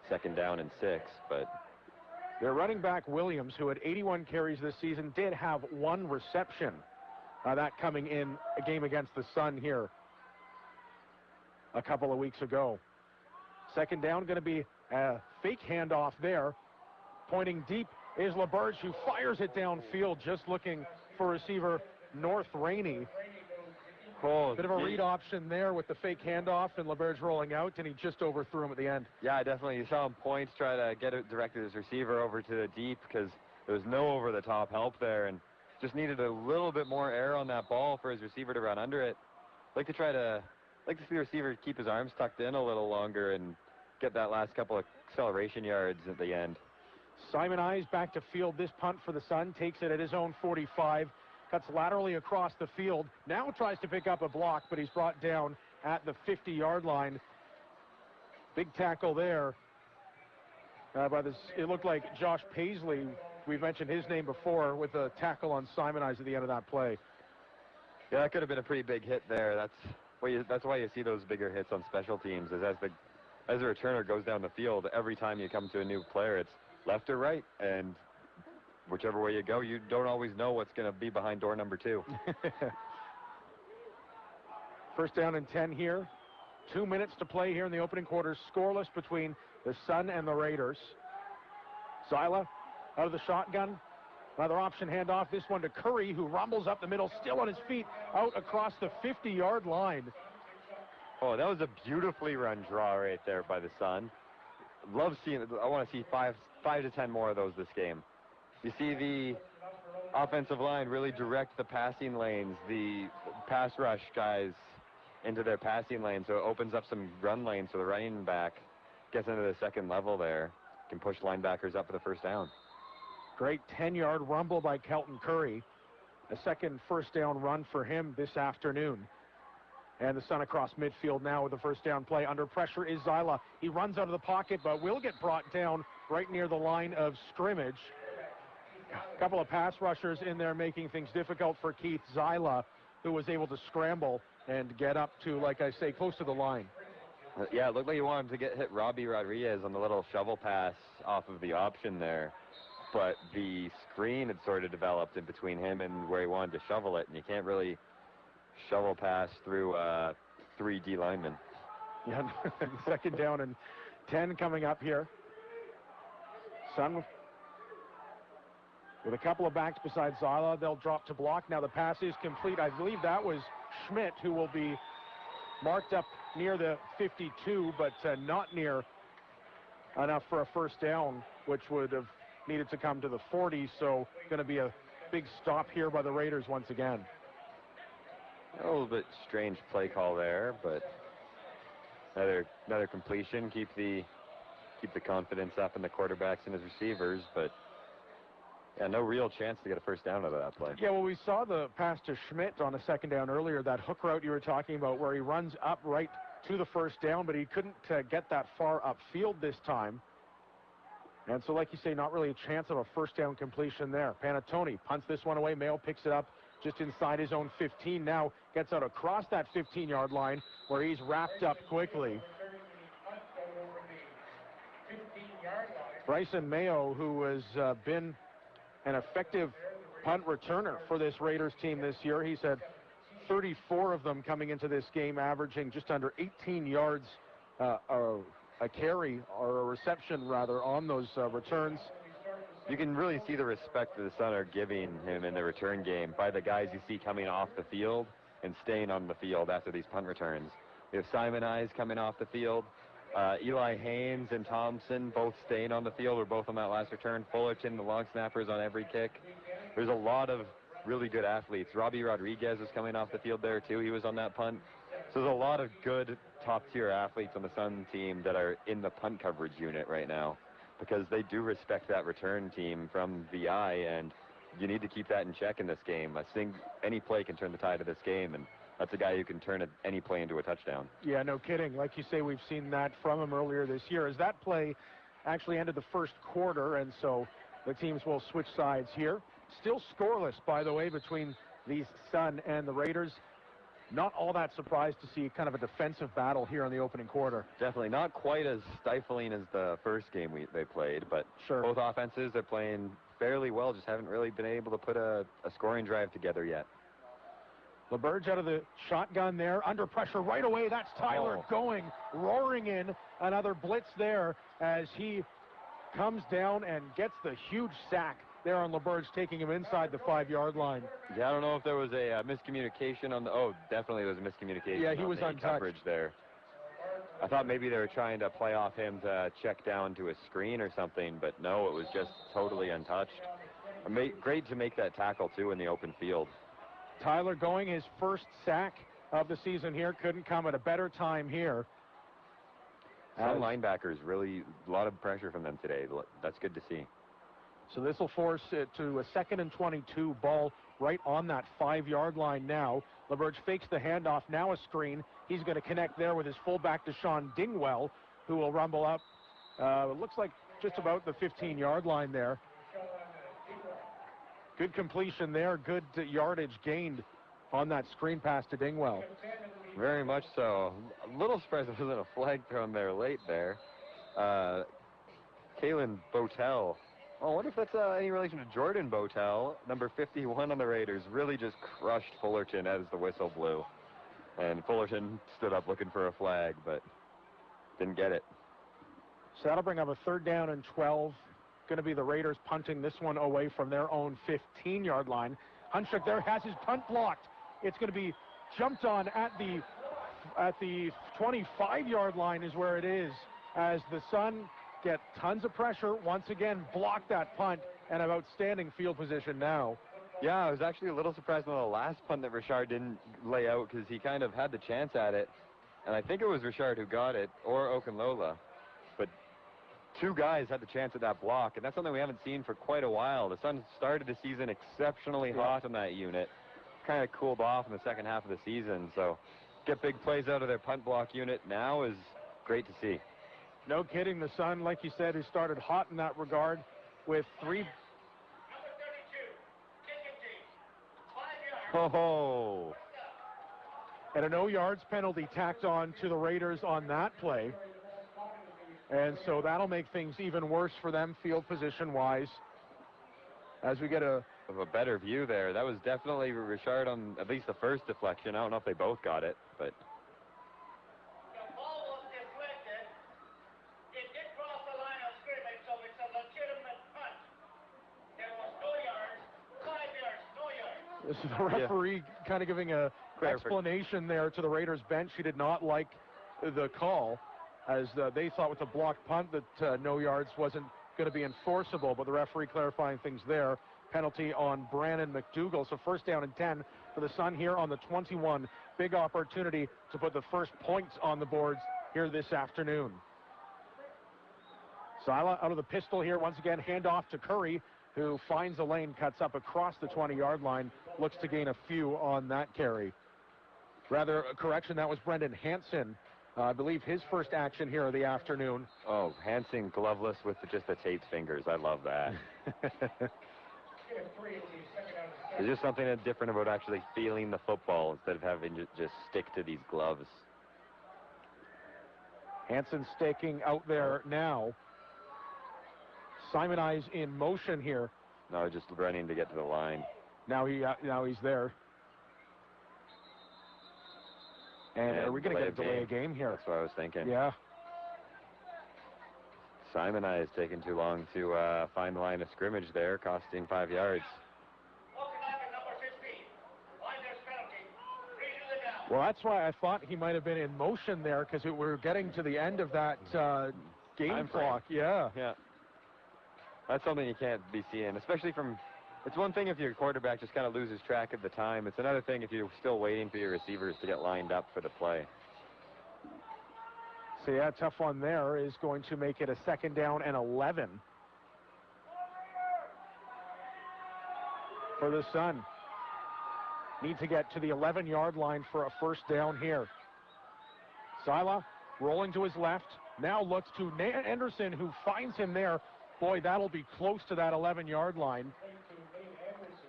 second down and 6, but their running back Williams, who had 81 carries this season, did have 1 reception. That coming in a game against the Sun here a couple of weeks ago. Second down, going to be a fake handoff there. Pointing deep is LaBerge, who fires it downfield, just looking for receiver North Rainey. Cool. Bit of a read option there with the fake handoff, and LaBerge rolling out, and he just overthrew him at the end. Yeah, definitely. You saw him points, try to get it directed his receiver over to the deep, because there was no over-the-top help there, and just needed a little bit more air on that ball for his receiver to run under it. Like to see the receiver keep his arms tucked in a little longer and get that last couple of acceleration yards at the end. Simon Eyes back to field this punt for the Sun, takes it at his own 45, cuts laterally across the field, now tries to pick up a block, but he's brought down at the 50-yard line. Big tackle there. It looked like Josh Paisley, we've mentioned his name before, with a tackle on Simon Eyes at the end of that play. Yeah, that could have been a pretty big hit there. That's why you see those bigger hits on special teams, is as the returner goes down the field, every time you come to a new player, it's left or right, and whichever way you go, you don't always know what's going to be behind door number 2. First down and 10 here. 2 minutes to play here in the opening quarter. Scoreless between the Sun and the Raiders. Zyla out of the shotgun. Another option handoff. This one to Curry, who rumbles up the middle, still on his feet, out across the 50-yard line. Oh, that was a beautifully run draw right there by the Sun. Love seeing it. I want to see 5 to 10 more of those this game. You see the offensive line really direct the passing lanes, the pass rush guys into their passing lane, so it opens up some run lanes so the running back gets into the second level there, can push linebackers up for the first down. Great 10-yard rumble by Kelton Curry. A second first down run for him this afternoon. And the Sun across midfield now with the first down play. Under pressure is Zyla. He runs out of the pocket, but will get brought down right near the line of scrimmage. A couple of pass rushers in there making things difficult for Keith Zyla, who was able to scramble and get up to, like I say, close to the line. Yeah, it looked like he wanted to hit Robbie Rodriguez on the little shovel pass off of the option there. But the screen had sort of developed in between him and where he wanted to shovel it, and you can't really shovel pass through 3 D linemen. Yeah, second down and 10 coming up here. Sun with a couple of backs besides Zyla. They'll drop to block. Now the pass is complete. I believe that was Schmidt, who will be marked up near the 52, but not near enough for a first down, which would have needed to come to the 40. So going to be a big stop here by the Raiders once again. A little bit strange play call there, but another completion. Keep the confidence up in the quarterbacks and his receivers, but yeah, no real chance to get a first down out of that play. Yeah, well, we saw the pass to Schmidt on a second down earlier, that hook route you were talking about, where he runs up right to the first down, but he couldn't get that far upfield this time. And so, like you say, not really a chance of a first down completion there. Panatoni punts this one away. Mayo picks it up just inside his own 15. Now gets out across that 15-yard line where he's wrapped up quickly. Bryson Mayo, who has been an effective punt returner for this Raiders team this year. He's had 34 of them coming into this game, averaging just under 18 yards a carry, or a reception rather, on those returns. You can really see the respect that the Sun are giving him in the return game by the guys you see coming off the field and staying on the field after these punt returns. We have Simon Eyes coming off the field. Eli Haynes and Thompson both staying on the field, or both on that last return. Fullerton, the long snappers, on every kick. There's a lot of really good athletes. Robbie Rodriguez is coming off the field there, too. He was on that punt. So there's a lot of good top-tier athletes on the Sun team that are in the punt coverage unit right now because they do respect that return team from VI, and you need to keep that in check in this game. I think any play can turn the tide of this game, and that's a guy who can turn any play into a touchdown. Yeah, no kidding. Like you say, we've seen that from him earlier this year. As that play actually ended the first quarter, and so the teams will switch sides here. Still scoreless, by the way, between the Sun and the Raiders. Not all that surprised to see kind of a defensive battle here in the opening quarter. Definitely not quite as stifling as the first game they played, but both offenses are playing fairly well, just haven't really been able to put a scoring drive together yet. LeBurge out of the shotgun there, under pressure right away. That's Tyler going, roaring in. Another blitz there as he comes down and gets the huge sack there on LeBurge, taking him inside the 5-yard line. Yeah, I don't know if there was a miscommunication on the... Oh, definitely there was a miscommunication. Yeah, he was the untouched. Coverage there. I thought maybe they were trying to play off him to check down to a screen or something, but no, it was just totally untouched. Great to make that tackle, too, in the open field. Tyler going, his first sack of the season here. Couldn't come at a better time here. Some linebackers, really, a lot of pressure from them today. That's good to see. So this will force it to a 2nd and 22, ball right on that 5-yard line now. LeBurge fakes the handoff, now a screen. He's going to connect there with his fullback, Deshaun Dingwell, who will rumble up. It looks like just about the 15-yard line there. Good completion there, good yardage gained on that screen pass to Dingwell. Very much so. A little surprised there wasn't a flag thrown there late there. Kalen Botel. Oh, I wonder if that's any relation to Jordan Botel, number 51 on the Raiders. Really just crushed Fullerton as the whistle blew. And Fullerton stood up looking for a flag, but didn't get it. So that'll bring up a 3rd down and 12. Going to be the Raiders punting this one away from their own 15-yard line. Hunchuk there has his punt blocked. It's going to be jumped on at the 25-yard line is where it is, as the Sun get tons of pressure. Once again, block that punt, and an outstanding field position now. Yeah, I was actually a little surprised on the last punt that Richard didn't lay out because he kind of had the chance at it. And I think it was Richard who got it, or Okunlola. But 2 guys had the chance at that block, and that's something we haven't seen for quite a while. The Sun started the season exceptionally hot on that unit. Kind of cooled off in the second half of the season, so get big plays out of their punt block unit now is great to see. No kidding, the Sun, like you said, who started hot in that regard with 3. Oh! And a no yards penalty tacked on to the Raiders on that play. And so that'll make things even worse for them field position-wise. As we get a better view there. That was definitely Richard on at least the first deflection. I don't know if they both got it, but... The ball was deflected. It did cross the line of scrimmage, so it's a legitimate punt. There was no yards, 5 yards, no yards. This is the referee kind of giving a explanation there to the Raiders bench. He did not like the call, as they thought with the blocked punt that no yards wasn't going to be enforceable, but the referee clarifying things there. Penalty on Brandon McDougall. So 1st down and 10 for the Sun here on the 21. Big opportunity to put the first points on the boards here this afternoon. Sila out of the pistol here once again. Handoff to Curry, who finds a lane, cuts up across the 20-yard line, looks to gain a few on that carry. Rather, a correction, that was Brendan Hansen. I believe his first action here of the afternoon. Oh, Hansen gloveless with just the taped fingers. I love that. There's just something different about actually feeling the football instead of having to just stick to these gloves. Hansen staking out there now. Simon Eyes in motion here. No, just running to get to the line. Now he's there. And are we going to get a delay a game here? That's what I was thinking. Yeah. Simon Eyes taking too long to find the line of scrimmage there, costing 5 yards. Well, that's why I thought he might have been in motion there, because we're getting to the end of that game clock. Yeah. Yeah. That's something you can't be seeing, especially from It's one thing if your quarterback just kind of loses track of the time. It's another thing if you're still waiting for your receivers to get lined up for the play. So, yeah, tough one there is going to make it a 2nd down and 11 for the Sun. Need to get to the 11-yard line for a 1st down here. Sila rolling to his left. Now looks to Anderson, who finds him there. Boy, that'll be close to that 11-yard line.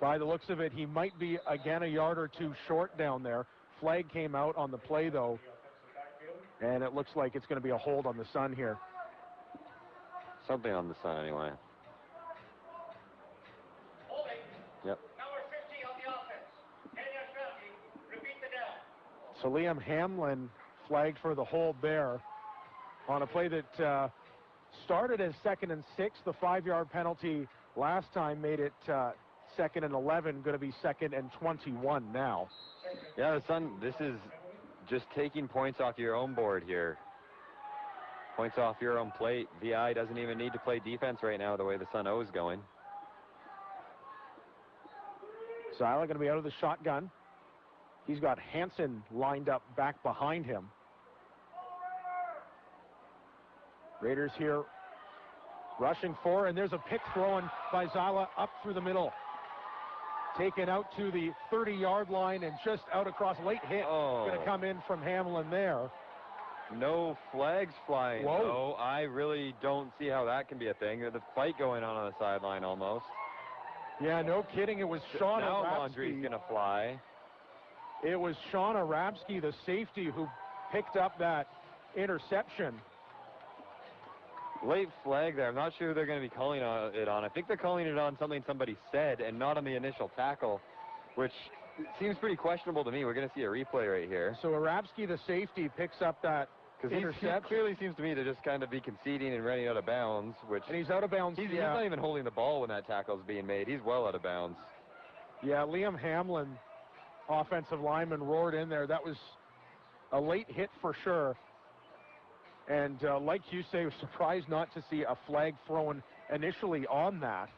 By the looks of it, he might be, again, a yard or two short down there. Flag came out on the play, though. And it looks like it's going to be a hold on the Sun here. Something on the Sun, anyway. Yep. Number 50 on the offense. 10 yards grounding. Repeat the down. So Liam Hamlin flagged for the hold there on a play that started as 2nd and 6. The 5-yard penalty last time made it 2nd and 11, going to be 2nd and 21 now. Yeah, the Sun, this is just taking points off your own board here. Points off your own plate. VI doesn't even need to play defense right now the way the Sun O is going. Sila going to be out of the shotgun. He's got Hansen lined up back behind him. Raiders here rushing for, and there's a pick thrown by Sila up through the middle. Taken out to the 30-yard line and just out across. Late hit. Going to come in from Hamlin there. No flags flying. Whoa. No, I really don't see how that can be a thing. There's a fight going on the sideline almost. Yeah, no kidding. It was Sean Now Arabsky. Laundry's going to fly. It was Sean Arabsky, the safety, who picked up that interception. Late flag there. I'm not sure who they're going to be calling it on. I think they're calling it on something somebody said and not on the initial tackle, which seems pretty questionable to me. We're going to see a replay right here. So Arabsky, the safety, picks up that interception. He clearly seems to me to just kind of be conceding and running out of bounds, which... And he's out of bounds. He's not even holding the ball when that tackle is being made. He's well out of bounds. Yeah, Liam Hamlin, offensive lineman, roared in there. That was a late hit for sure. And like you say, was surprised not to see a flag thrown initially on that.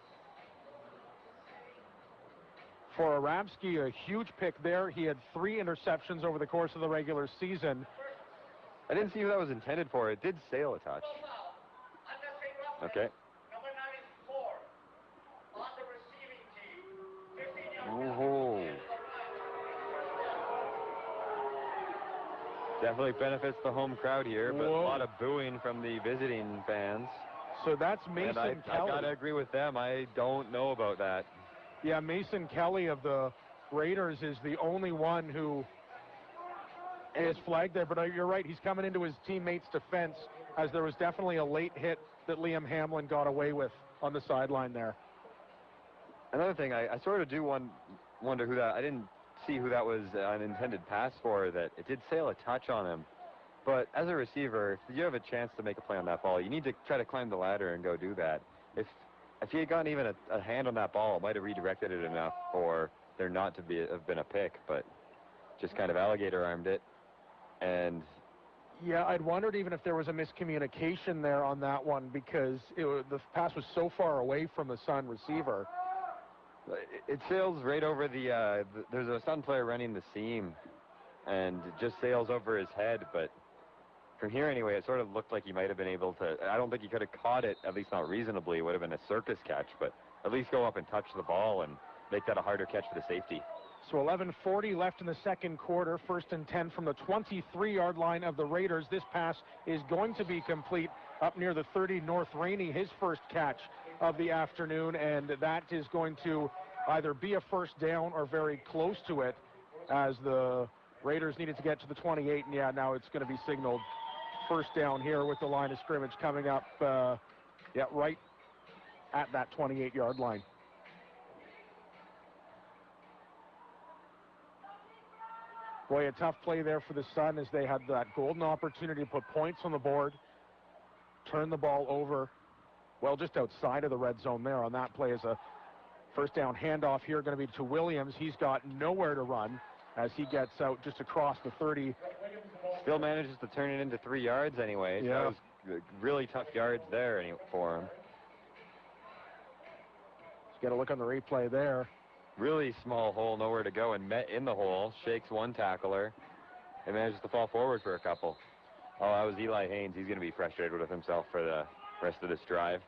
For Arabsky, a huge pick there. He had 3 interceptions over the course of the regular season. I didn't see who that was intended for. It did sail a touch. Okay. Number 94 on the receiving team. 15 yards. Ooh. Definitely benefits the home crowd here, but a lot of booing from the visiting fans. So that's Mason and Kelly. I gotta agree with them. I don't know about that. Yeah, Mason Kelly of the Raiders is the only one who is flagged there. But you're right, he's coming into his teammates' defense, as there was definitely a late hit that Liam Hamlin got away with on the sideline there. Another thing, I sort of do wonder who that... I didn't see who that was an intended pass for, that it did sail a touch on him. But as a receiver, if you have a chance to make a play on that ball, you need to try to climb the ladder and go do that. If he had gotten even a hand on that ball, it might have redirected it enough for there not to have been a pick, but just kind of alligator armed it. And yeah, I'd wondered even if there was a miscommunication there on that one, because the pass was so far away from the Sun receiver. It sails right over there's a Sun player running the seam, and it just sails over his head. But from here anyway, it sort of looked like he might have been able to... I don't think he could have caught it, at least not reasonably. It would have been a circus catch, but at least go up and touch the ball and make that a harder catch for the safety. So 11:40 left in the second quarter. 1st and 10 from the 23-yard line of the Raiders. This pass is going to be complete up near the 30. North Rainey, his first catch of the afternoon, and that is going to either be a 1st down or very close to it, as the Raiders needed to get to the 28. And yeah, now it's going to be signaled 1st down here with the line of scrimmage coming up, right at that 28-yard line. Boy, a tough play there for the Sun, as they had that golden opportunity to put points on the board, turn the ball over, well, just outside of the red zone there on that play. As a 1st down handoff here, going to be to Williams. He's got nowhere to run as he gets out just across the 30. Still manages to turn it into 3 yards anyway. Yeah. So that was really tough yards there for him. Let's get a look on the replay there. Really small hole, nowhere to go, and met in the hole, shakes one tackler, and manages to fall forward for a couple. Oh, that was Eli Haynes. He's going to be frustrated with himself for the rest of this drive.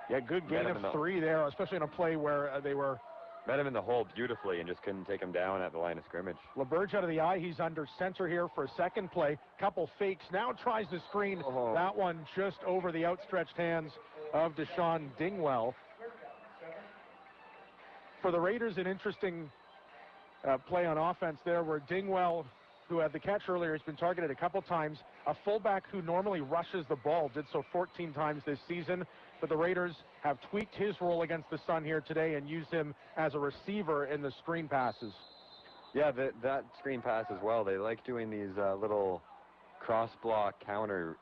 Yeah, good gain of 3 there, especially in a play where they were... Met him in the hole beautifully and just couldn't take him down at the line of scrimmage. LaBerge out of the eye. He's under center here for a second play. Couple fakes. Now tries the screen. Oh. That one just over the outstretched hands of Deshaun Dingwell. For the Raiders, an interesting play on offense there where Dingwell, who had the catch earlier, has been targeted a couple times. A fullback who normally rushes the ball, did so 14 times this season. But the Raiders have tweaked his role against the Sun here today and used him as a receiver in the screen passes. Yeah, that screen pass as well. They like doing these little cross-block counters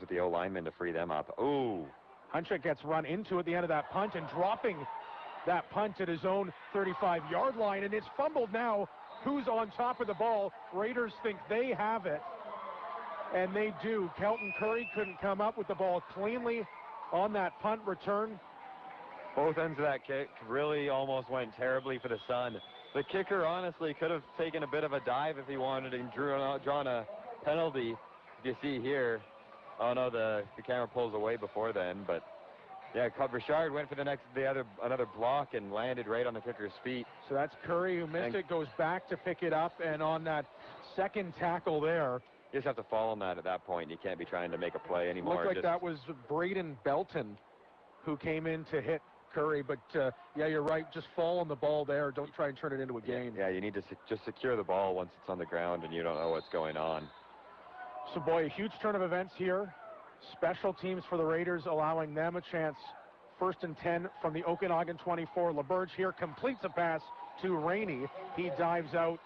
with the O-lineman to free them up. Ooh. Hunchak gets run into at the end of that punt and dropping that punt at his own 35-yard line. And it's fumbled now. Who's on top of the ball? Raiders think they have it. And they do. Kelton Curry couldn't come up with the ball cleanly on that punt return. Both ends of that kick really almost went terribly for the Sun. The kicker honestly could have taken a bit of a dive if he wanted and drawn a penalty. You see here, oh no, the camera pulls away before then, but yeah, Richard went for another block and landed right on the kicker's feet. So that's Curry who missed it, goes back to pick it up, and on that second tackle there, you just have to fall on that at that point. You can't be trying to make a play anymore. Looked like that was Braden Belton who came in to hit Curry, but yeah, you're right. Just fall on the ball there. Don't try and turn it into a gain. Yeah, you need to just secure the ball once it's on the ground and you don't know what's going on. So, boy, a huge turn of events here. Special teams for the Raiders, allowing them a chance. 1st and 10 from the Okanagan 24. LaBerge here completes a pass to Rainey. He dives out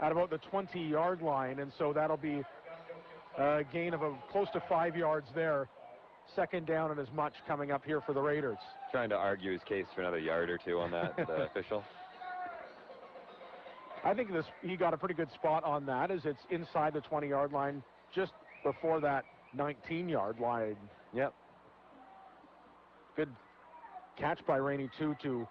at about the 20-yard line, and so that'll be a gain of close to 5 yards there. 2nd down and as much coming up here for the Raiders. Trying to argue his case for another yard or two on that, the official. I think he got a pretty good spot on that, as it's inside the 20-yard line, just before that 19-yard line. Yep. Good catch by Rainey, too, to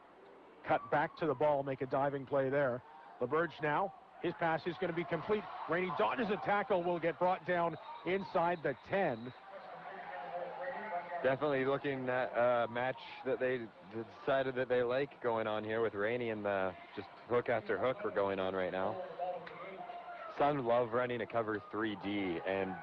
cut back to the ball, make a diving play there. LaBerge now. His pass is going to be complete. Rainey dodges a tackle, will get brought down inside the 10. Definitely looking at a match that they decided that they like going on here with Rainey, and just hook after hook are going on right now. Sun love running a cover 3D, and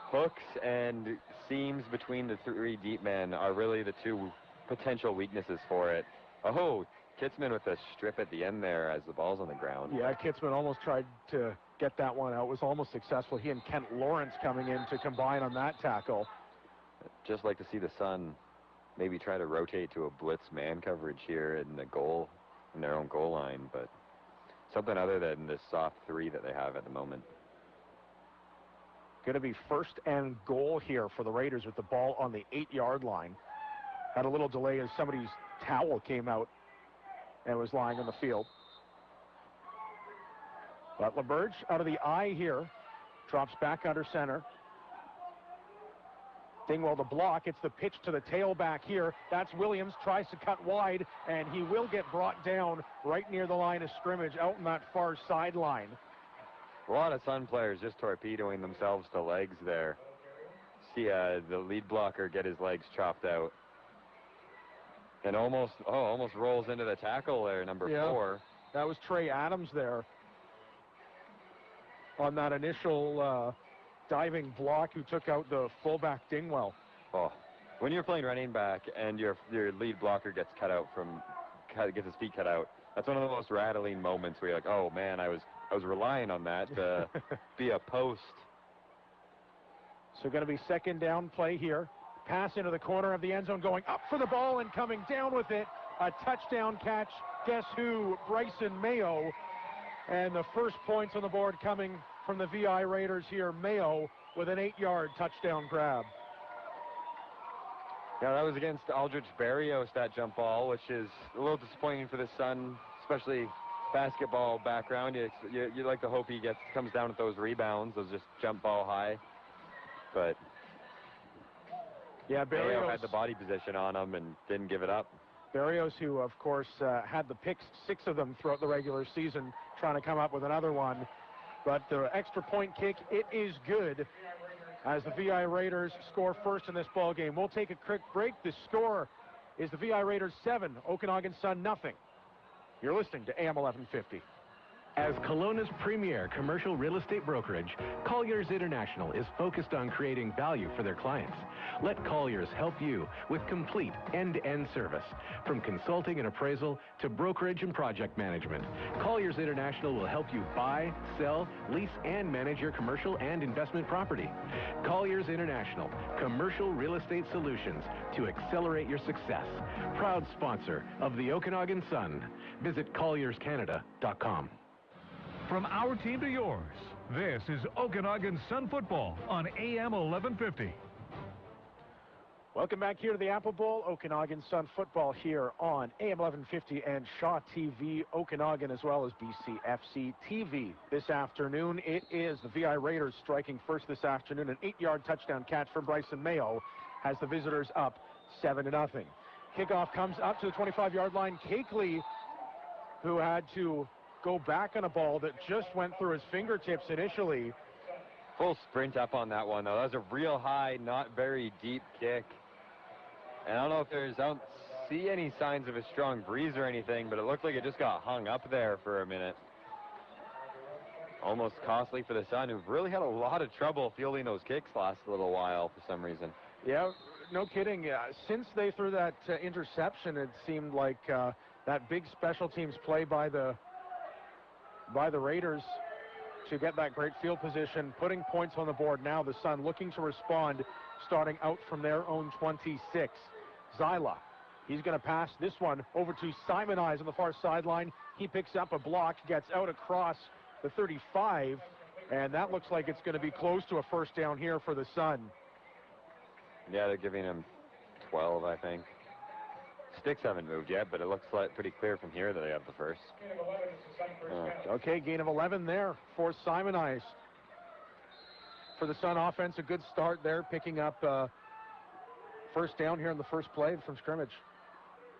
hooks and seams between the 3 deep men are really the 2 potential weaknesses for it. Oh, Kitzman with a strip at the end there as the ball's on the ground. Yeah, Kitzman almost tried to get that one out. Was almost successful. He and Kent Lawrence coming in to combine on that tackle. Just like to see the Sun maybe try to rotate to a blitz man coverage here in their own goal line, but something other than this soft 3 that they have at the moment. Going to be 1st and goal here for the Raiders with the ball on the 8-yard line. Had a little delay as somebody's towel came out and was lying on the field. But LaBerge out of the eye here, drops back under center. Dingwell the block. It's the pitch to the tailback here. That's Williams, tries to cut wide, and he will get brought down right near the line of scrimmage out in that far sideline. A lot of Sun players just torpedoing themselves to legs there. See the lead blocker get his legs chopped out. And almost rolls into the tackle there, number 4. That was Trey Adams there on that initial diving block who took out the fullback Dingwell. Oh, when you're playing running back and your lead blocker gets gets his feet cut out, that's one of the most rattling moments where you're like, oh man, I was relying on that to be a post. So going to be 2nd down play here. Pass into the corner of the end zone, going up for the ball and coming down with it. A touchdown catch. Guess who? Bryson Mayo. And the first points on the board coming from the VI Raiders here. Mayo with an 8-yard touchdown grab. Yeah, that was against Aldrich Barrios, that jump ball, which is a little disappointing for the Sun, especially basketball background. You like to hope he comes down with those rebounds, those just jump ball high. But Yeah, Barrios had the body position on him and didn't give it up. Barrios, who, of course, had the picks, 6 of them throughout the regular season, trying to come up with another one. But the extra point kick, it is good as the VI Raiders score first in this ball game. We'll take a quick break. The score is the VI Raiders 7, Okanagan Sun nothing. You're listening to AM 1150. As Kelowna's premier commercial real estate brokerage, Colliers International is focused on creating value for their clients. Let Colliers help you with complete end-to-end service, from consulting and appraisal to brokerage and project management. Colliers International will help you buy, sell, lease, and manage your commercial and investment property. Colliers International, commercial real estate solutions to accelerate your success. Proud sponsor of the Okanagan Sun. Visit collierscanada.com. From our team to yours, this is Okanagan Sun Football on AM 1150. Welcome back here to the Apple Bowl. Okanagan Sun Football here on AM 1150 and Shaw TV Okanagan, as well as BCFC TV. This afternoon, it is the VI Raiders striking first this afternoon. An 8-yard touchdown catch from Bryson Mayo has the visitors up 7-0. Kickoff comes up to the 25-yard line. Cakeley, who had to go back on a ball that just went through his fingertips initially. Full sprint up on that one, though. That was a real high, not very deep kick. And I don't know if I don't see any signs of a strong breeze or anything, but it looked like it just got hung up there for a minute. Almost costly for the Sun, who've really had a lot of trouble fielding those kicks last little while for some reason. Yeah, no kidding. Since they threw that interception, it seemed like that big special teams play by the Raiders to get that great field position, putting points on the board. Now the Sun looking to respond, starting out from their own 26. Zyla, he's going to pass this one over to Simon Eyes on the far sideline. He picks up a block, gets out across the 35, and that looks like it's going to be close to a first down here for the Sun. Yeah, they're giving him 12, I think. Sticks haven't moved yet, but it looks like pretty clear from here that they have the first. Okay, gain of 11 there for Simon Eyes. For the Sun offense, a good start there, picking up first down here in the first play from scrimmage.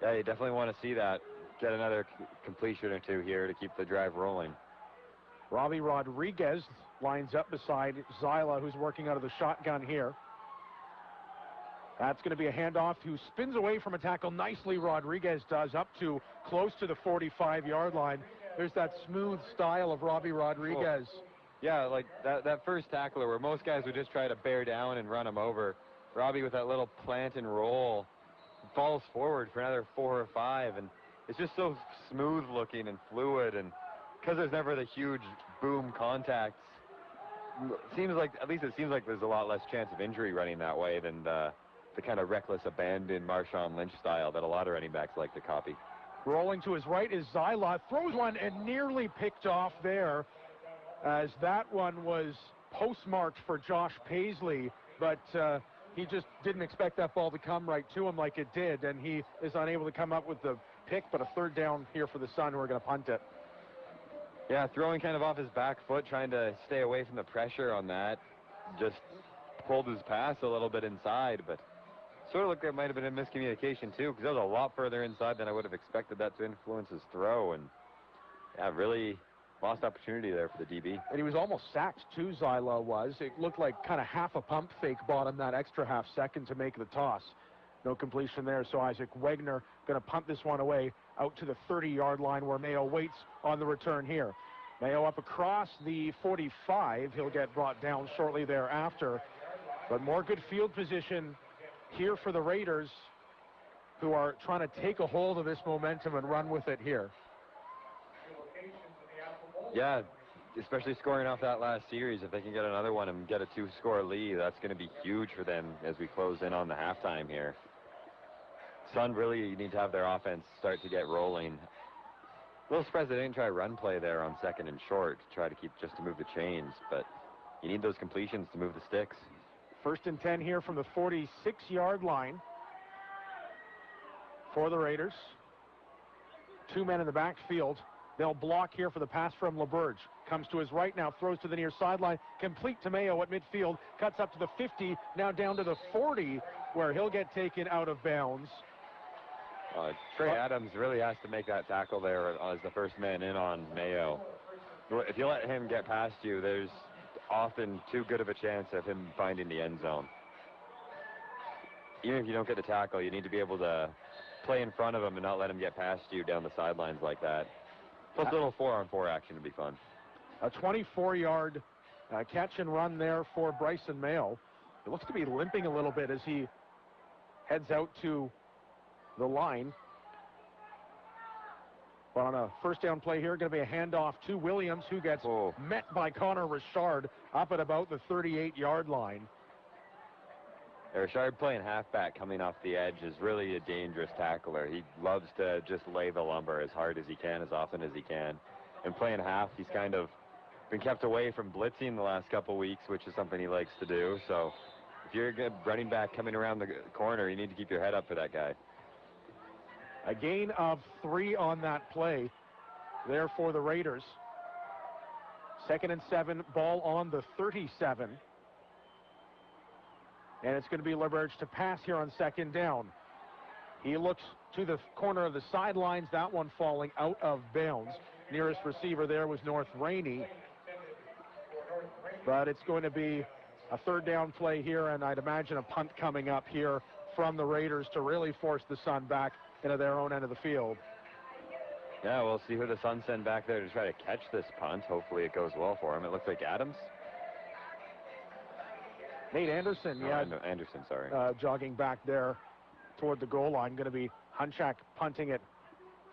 Yeah, you definitely want to see that. Get another completion or two here to keep the drive rolling. Robbie Rodriguez lines up beside Zyla, who's working out of the shotgun here. That's going to be a handoff, who spins away from a tackle nicely. Rodriguez does, up to close to the 45-yard line. There's that smooth style of Robbie Rodriguez. Cool. Yeah, like that first tackler where most guys would just try to bear down and run him over. Robbie with that little plant and roll falls forward for another 4 or 5, and it's just so smooth looking and fluid, and because there's never the huge boom contacts, at least it seems like there's a lot less chance of injury running that way than the kind of reckless abandon Marshawn Lynch style that a lot of running backs like to copy. Rolling to his right is Zyla, throws one and nearly picked off there, as that one was postmarked for Josh Paisley, but he just didn't expect that ball to come right to him like it did, and he is unable to come up with the pick, but a third down here for the Sun, who are going to punt it. Yeah, throwing kind of off his back foot, trying to stay away from the pressure on that. Just pulled his pass a little bit inside, but sort of looked like it might have been a miscommunication too, because it was a lot further inside than I would have expected that to influence his throw, and yeah, really lost opportunity there for the DB. And he was almost sacked too, Zyla was. It looked like kind of half a pump fake bottom that extra half second to make the toss. No completion there, so Isaac Wegner going to punt this one away out to the 30-yard line, where Mayo waits on the return here. Mayo up across the 45. He'll get brought down shortly thereafter. But more good field position here for the Raiders, who are trying to take a hold of this momentum and run with it here. Yeah, especially scoring off that last series. If they can get another one and get a 2-score lead, that's going to be huge for them as we close in on the halftime here. Sun really need to have their offense start to get rolling. A little surprised they didn't try run play there on 2nd and short to try to move the chains, but you need those completions to move the sticks. 1st and 10 here from the 46-yard line for the Raiders. 2 men in the backfield They'll block here for the pass from LaBerge. Comes to his right now, throws to the near sideline, complete to Mayo at midfield, cuts up to the 50, now down to the 40, where he'll get taken out of bounds. Trey Adams really has to make that tackle there as the first man in on Mayo. If you let him get past you, there's often too good of a chance of him finding the end zone. Even if you don't get the tackle, you need to be able to play in front of him and not let him get past you down the sidelines like that. Plus a little 4-on-4 action would be fun. A 24-yard catch and run there for Bryson Mayo. It looks to be limping a little bit as he heads out to the line. But on a first down play here, going to be a handoff to Williams, who gets met by Connor Richard up at about the 38-yard line. Richard playing halfback coming off the edge is really a dangerous tackler. He loves to just lay the lumber as hard as he can, as often as he can. And playing half, he's kind of been kept away from blitzing the last couple weeks, which is something he likes to do. So if you're a good running back coming around the corner, you need to keep your head up for that guy. A gain of 3 on that play there for the Raiders. 2nd and 7, ball on the 37. And it's going to be LaBerge to pass here on 2nd down. He looks to the corner of the sidelines, that one falling out of bounds. Nearest receiver there was North Rainey. But it's going to be a 3rd down play here, and I'd imagine a punt coming up here from the Raiders to really force the Sun back into their own end of the field. Yeah, we'll see who the Sun send back there to try to catch this punt. Hopefully it goes well for him. It looks like Adams. Nate Anderson, Anderson, sorry. Jogging back there toward the goal line. Going to be Hunchak punting it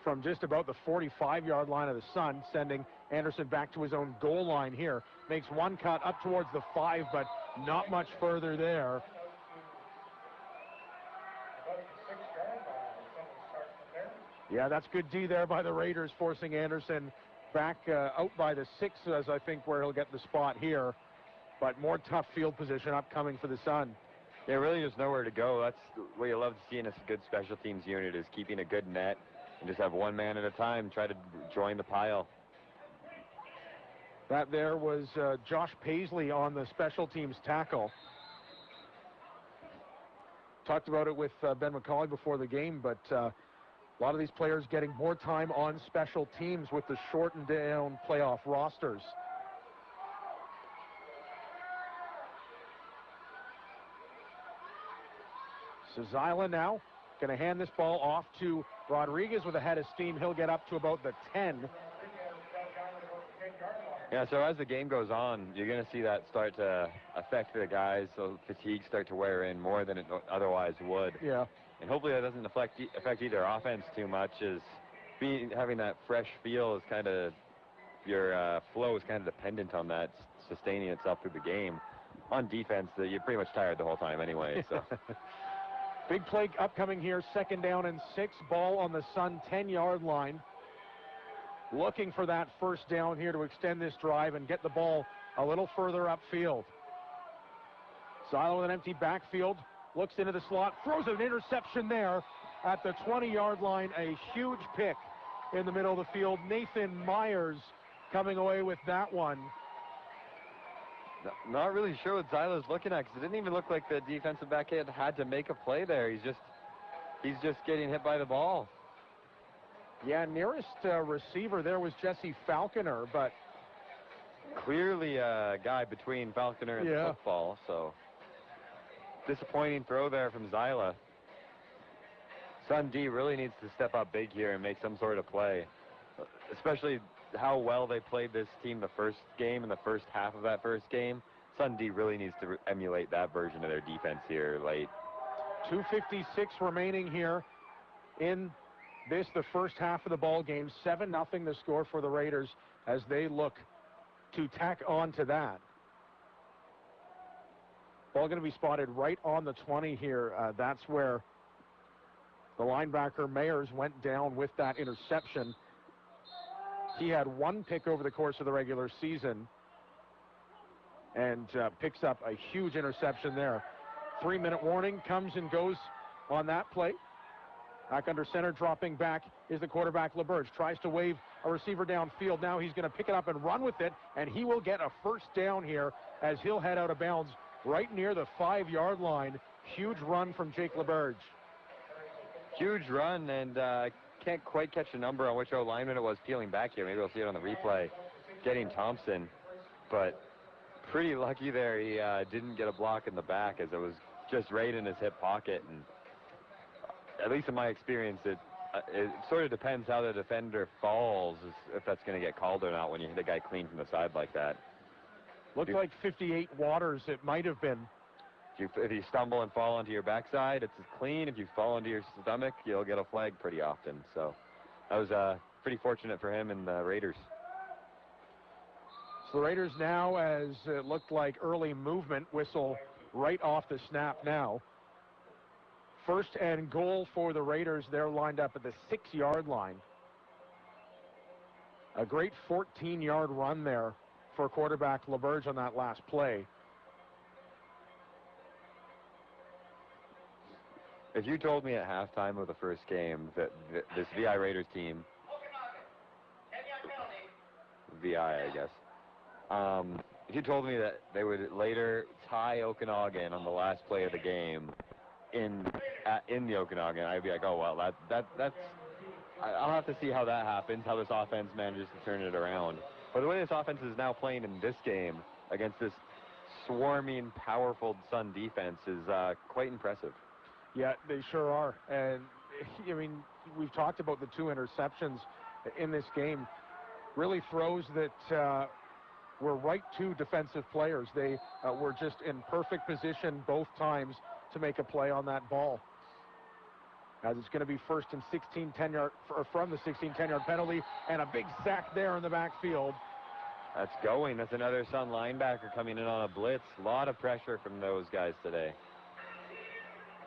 from just about the 45-yard line of the Sun, sending Anderson back to his own goal line here. Makes one cut up towards the 5, but not much further there. Yeah, that's good D there by the Raiders, forcing Anderson back out by the 6, as I think where he'll get the spot here. But more tough field position upcoming for the Sun. Yeah, really there's nowhere to go. That's what you love to see in a good special teams unit, is keeping a good net and just have one man at a time try to join the pile. That there was Josh Paisley on the special teams tackle. Talked about it with Ben McCauley before the game, but a lot of these players getting more time on special teams with the shortened down playoff rosters. So Zyla now going to hand this ball off to Rodriguez with a head of steam. He'll get up to about the 10. Yeah, so as the game goes on, you're going to see that start to affect the guys, so fatigue start to wear in more than it otherwise would. Yeah. And hopefully that doesn't affect either offense too much, as having that fresh feel is kind of, your flow is kind of dependent on that sustaining itself through the game. On defense, you're pretty much tired the whole time anyway, so... Big play upcoming here, 2nd down and 6, ball on the Sun 10-yard line. Looking for that first down here to extend this drive and get the ball a little further upfield. Silo with an empty backfield, looks into the slot, throws an interception there at the 20-yard line. A huge pick in the middle of the field. Nathan Myers coming away with that one. Not really sure what Zyla's looking at, because it didn't even look like the defensive back had to make a play there. He's just getting hit by the ball. Yeah, nearest receiver there was Jesse Falconer, but clearly a guy between Falconer and the football. So disappointing throw there from Zyla. Sun D really needs to step up big here and make some sort of play, especially how well they played this team the first game and the first half of that first game. Sun D really needs to emulate that version of their defense here late. 2:56 remaining here in this, the first half of the ball game. 7-0 the score for the Raiders as they look to tack on to that. Ball going to be spotted right on the 20 here. That's where the linebacker Mayers went down with that interception. He had one pick over the course of the regular season and picks up a huge interception there. 3-minute warning comes and goes on that play. Back under center, dropping back is the quarterback, LeBurge. Tries to wave a receiver downfield. Now he's going to pick it up and run with it, and he will get a first down here as he'll head out of bounds right near the 5-yard line. Huge run from Jake LeBurge. Huge run, and can't quite catch the number on which O-lineman it was peeling back here. Maybe we'll see it on the replay. Getting Thompson, but pretty lucky there. He didn't get a block in the back as it was just right in his hip pocket, and at least in my experience, it sort of depends how the defender falls, if that's going to get called or not when you hit a guy clean from the side like that. Looked like 58 Waters, it might have been. If you stumble and fall onto your backside, it's clean. If you fall onto your stomach, you'll get a flag pretty often. So that was pretty fortunate for him and the Raiders. So the Raiders now, as it looked like early movement, whistle right off the snap now. First and goal for the Raiders. They're lined up at the 6-yard line. A great 14-yard run there for quarterback LeBurge on that last play. If you told me at halftime of the first game that this VI Raiders team, VI, I guess, if you told me that they would later tie Okanagan on the last play of the game in the Okanagan, I'd be like, oh, well, that's I'll have to see how that happens, how this offense manages to turn it around. But the way this offense is now playing in this game against this swarming, powerful Sun defense is quite impressive. Yeah, they sure are. And, I mean, we've talked about the 2 interceptions in this game. Really throws that were right to defensive players. They were just in perfect position both times to make a play on that ball. As it's going to be first and 16, 10-yard, from the 16, 10-yard penalty, and a big sack there in the backfield. That's going. That's another Sun linebacker coming in on a blitz. A lot of pressure from those guys today.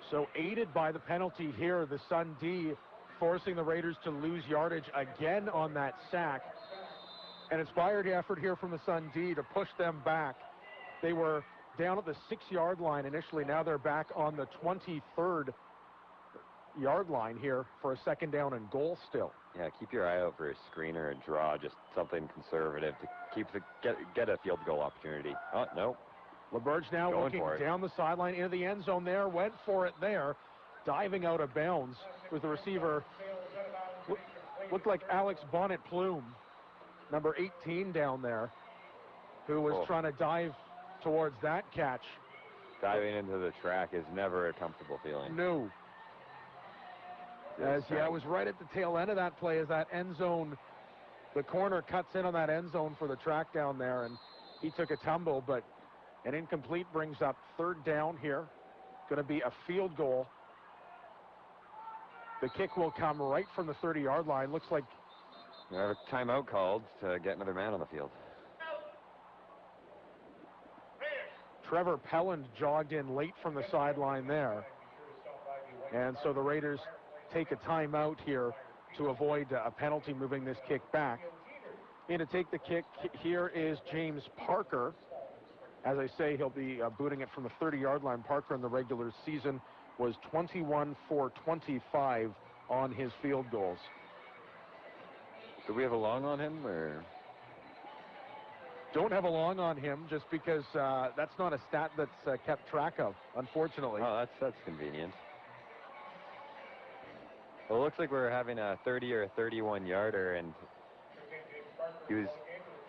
So aided by the penalty here, the Sun D forcing the Raiders to lose yardage again on that sack. An inspired effort here from the Sun D to push them back. They were down at the 6-yard line initially. Now they're back on the 23rd yard line here for a second down and goal still. Yeah, keep your eye out for a screener, a draw, just something conservative to keep get a field goal opportunity. Oh, no. LeBurge now looking down the sideline into the end zone there, went for it there, diving out of bounds with the receiver. Looked like Alex Bonnet-Plume, number 18 down there, who was trying to dive towards that catch. Diving into the track is never a comfortable feeling. No. It was right at the tail end of that play as that end zone, the corner cuts in on that end zone for the track down there, and he took a tumble, but an incomplete brings up third down here. Going to be a field goal. The kick will come right from the 30-yard line. Looks like we have a timeout called to get another man on the field. Trevor Pelland jogged in late from the sideline there. And so the Raiders take a timeout here to avoid a penalty moving this kick back. And to take the kick here is James Parker. As I say, he'll be booting it from the 30-yard line. Parker in the regular season was 21 for 25 on his field goals. Do we have a long on him, or? Don't have a long on him just because that's not a stat that's kept track of, unfortunately. Oh, that's convenient. Well, it looks like we're having a 30 or a 31-yarder, and he was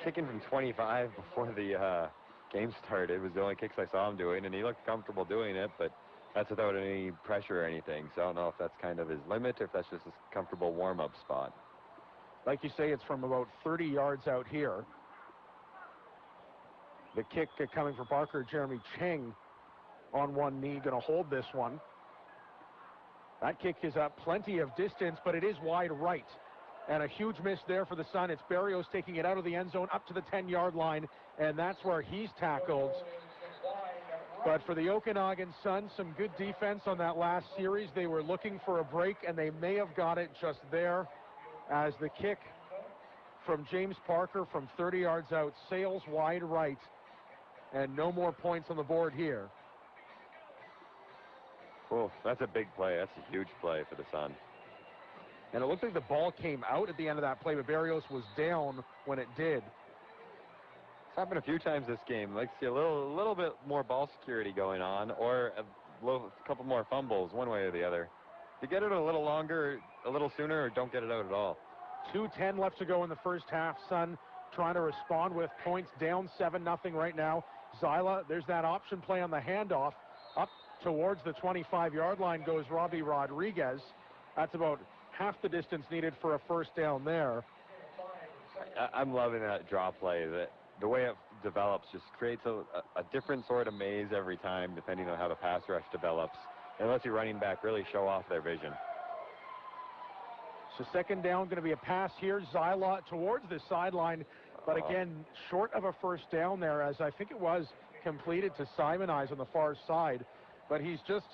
kicking from 25 before the game started. It was the only kicks I saw him doing, and he looked comfortable doing it, but that's without any pressure or anything. So I don't know if that's kind of his limit or if that's just a comfortable warm-up spot. Like you say, it's from about 30 yards out here. The kick coming from Parker. Jeremy Cheng on one knee, going to hold this one. That kick is up plenty of distance, but it is wide right. And a huge miss there for the Sun. It's Berrios taking it out of the end zone up to the 10-yard line, and that's where he's tackled. But for the Okanagan Sun, some good defense on that last series. They were looking for a break, and they may have got it just there as the kick from James Parker from 30 yards out sails wide right, and no more points on the board here. Oh, that's a big play. That's a huge play for the Sun. And it looked like the ball came out at the end of that play, but Barrios was down when it did. It's happened a few times this game. I'd like to see a little bit more ball security going on, or a couple more fumbles, one way or the other. You get it a little longer, a little sooner, or don't get it out at all. 2:10 left to go in the first half. Sun trying to respond with points, down 7-0 right now. Zyla, there's that option play on the handoff. Up towards the 25-yard line goes Robbie Rodriguez. That's about half the distance needed for a first down there. I'm loving that draw play. The way it develops just creates a different sort of maze every time, depending on how the pass rush develops. And lets your running back really show off their vision. So second down, going to be a pass here. Zyla towards the sideline, but again, short of a first down there, as I think it was completed to Simon Eyes on the far side. But he's just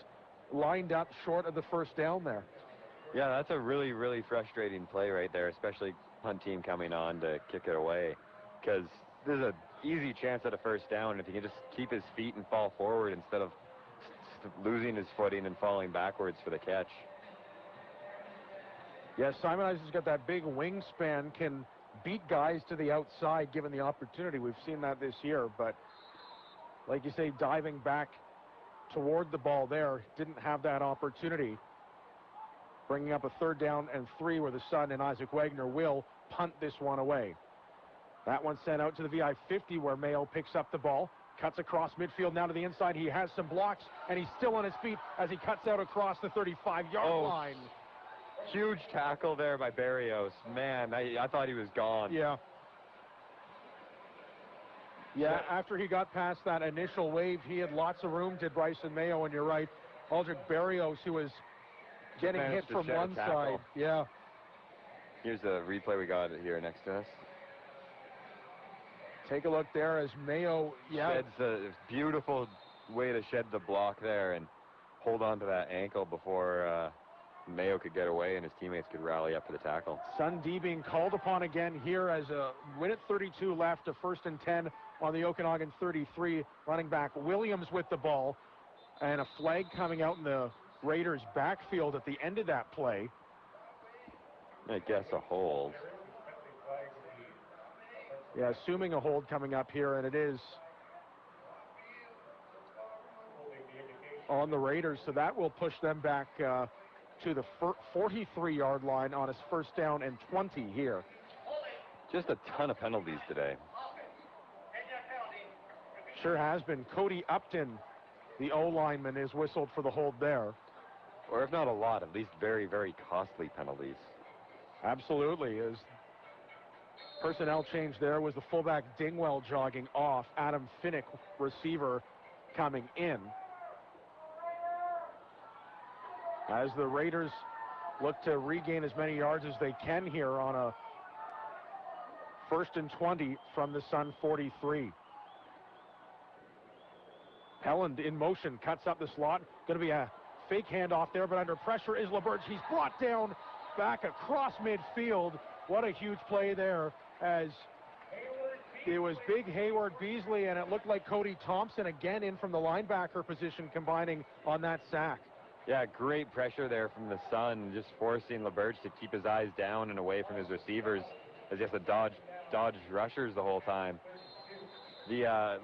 lined up short of the first down there. Yeah, that's a really, really frustrating play right there, especially punt team coming on to kick it away. Because there's an easy chance at a first down if he can just keep his feet and fall forward instead of losing his footing and falling backwards for the catch. Yeah, Simon Eyes has got that big wingspan, can beat guys to the outside given the opportunity. We've seen that this year, but like you say, diving back toward the ball there, didn't have that opportunity. Bringing up a 3rd down and 3 where the Sun and Isaac Wagner will punt this one away. That one sent out to the VI 50 where Mayo picks up the ball, cuts across midfield now to the inside. He has some blocks, and he's still on his feet as he cuts out across the 35-yard line. Huge tackle there by Barrios. Man, I thought he was gone. Yeah. Yeah, after he got past that initial wave, he had lots of room, did Bryson Mayo, and you're right. Aldrich Barrios, who was getting hit from one side. Yeah. Here's the replay we got here next to us. Take a look there as Mayo, sheds a beautiful way to shed the block there and hold on to that ankle before Mayo could get away and his teammates could rally up for the tackle. Sun D being called upon again here as a minute 32 left, a 1st and 10 on the Okanagan 33. Running back Williams with the ball, and a flag coming out in the Raiders backfield at the end of that play. I guess a hold. Yeah, assuming a hold coming up here, and it is on the Raiders, so that will push them back to the 43-yard line on his 1st down and 20 here. Just a ton of penalties today. Sure has been. Cody Upton, the O-lineman, is whistled for the hold there. Or if not a lot, at least very, very costly penalties. Absolutely. As personnel change there was the fullback Dingwell jogging off. Adam Finnick, receiver, coming in. As the Raiders look to regain as many yards as they can here on a 1st and 20 from the Sun 43. Helland in motion, cuts up the slot. Going to be a fake handoff there, but under pressure is LaBerge. He's brought down back across midfield. What a huge play there, as it was big Hayward Beasley, and it looked like Cody Thompson again in from the linebacker position, combining on that sack. Yeah, great pressure there from the Sun, just forcing LaBerge to keep his eyes down and away from his receivers, as he has to dodge rushers the whole time.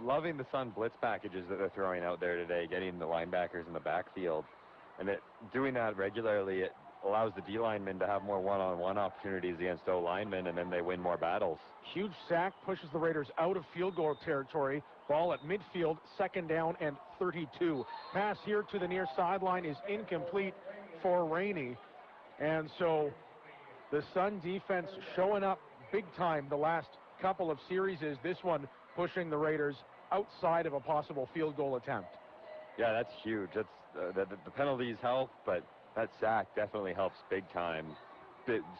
Loving the Sun blitz packages that they're throwing out there today, getting the linebackers in the backfield. And doing that regularly, it allows the D-linemen to have more one-on-one opportunities against O-linemen, and then they win more battles. Huge sack pushes the Raiders out of field goal territory. Ball at midfield, 2nd down and 32. Pass here to the near sideline is incomplete for Rainey. And so the Sun defense showing up big time the last couple of series, is this one pushing the Raiders outside of a possible field goal attempt. Yeah, that's huge. That's the penalties help, but that sack definitely helps big time,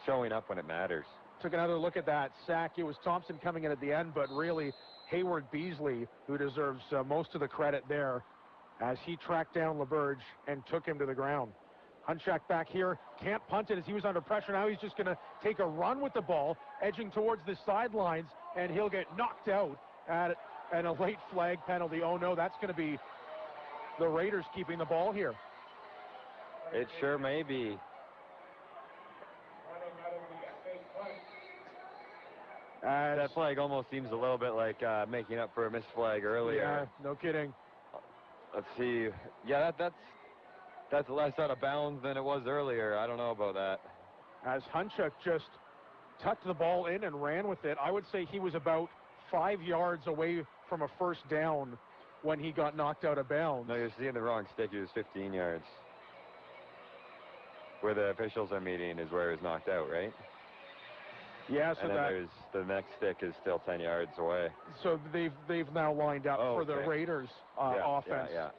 showing up when it matters. Took another look at that sack. It was Thompson coming in at the end, but really Hayward Beasley who deserves most of the credit there, as he tracked down LaBerge and took him to the ground. Hunchak back here, can't punt it as he was under pressure. Now he's just going to take a run with the ball, edging towards the sidelines, and he'll get knocked out at a late flag penalty. Oh no, that's going to be the Raiders keeping the ball here. It sure may be. That flag almost seems a little bit like making up for a missed flag earlier. Yeah, no kidding. Let's see. Yeah, that's less out of bounds than it was earlier. I don't know about that. As Hunchuk just tucked the ball in and ran with it, I would say he was about 5 yards away from a first down when he got knocked out of bounds. No, you're seeing the wrong stick. He was 15 yards. Where the officials are meeting is where he was knocked out, right? Yeah, so and then there's the next stick is still 10 yards away. So they've now lined up for the Raiders offense. Yeah.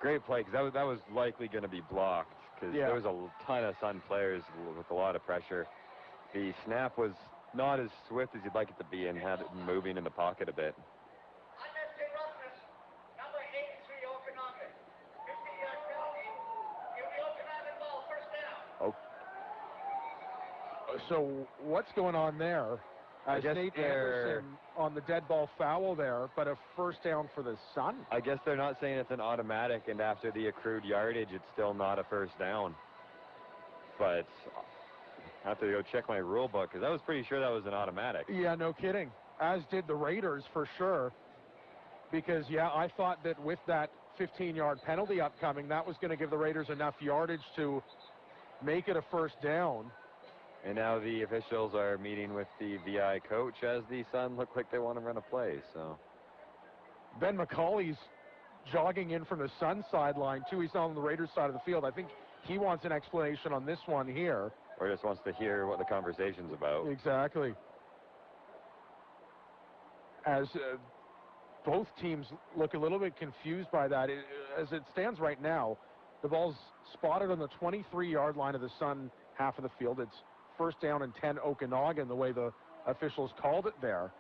Great play, because that was likely going to be blocked, because there was a ton of Sun players with a lot of pressure. The snap was not as swift as you'd like it to be and had it moving in the pocket a bit. Unnecessary roughness, number 83, Okanagan. 50-yard penalty. Give the Okanagan ball first down. So what's going on there? I guess Nate Anderson on the dead ball foul there, but a first down for the Sun. I guess they're not saying it's an automatic, and after the accrued yardage, it's still not a first down. But I have to go check my rule book, because I was pretty sure that was an automatic. Yeah, no kidding. As did the Raiders for sure. Because, I thought that with that 15-yard penalty upcoming, that was going to give the Raiders enough yardage to make it a first down. And now the officials are meeting with the VI coach as the Sun look like they want to run a play. So Ben McCauley's jogging in from the Sun sideline, too. He's on the Raiders side of the field. I think he wants an explanation on this one here. Or just wants to hear what the conversation's about. Exactly. As both teams look a little bit confused by that. As it stands right now, the ball's spotted on the 23-yard line of the Sun half of the field. It's first down and 10 Okanagan, the way the officials called it there.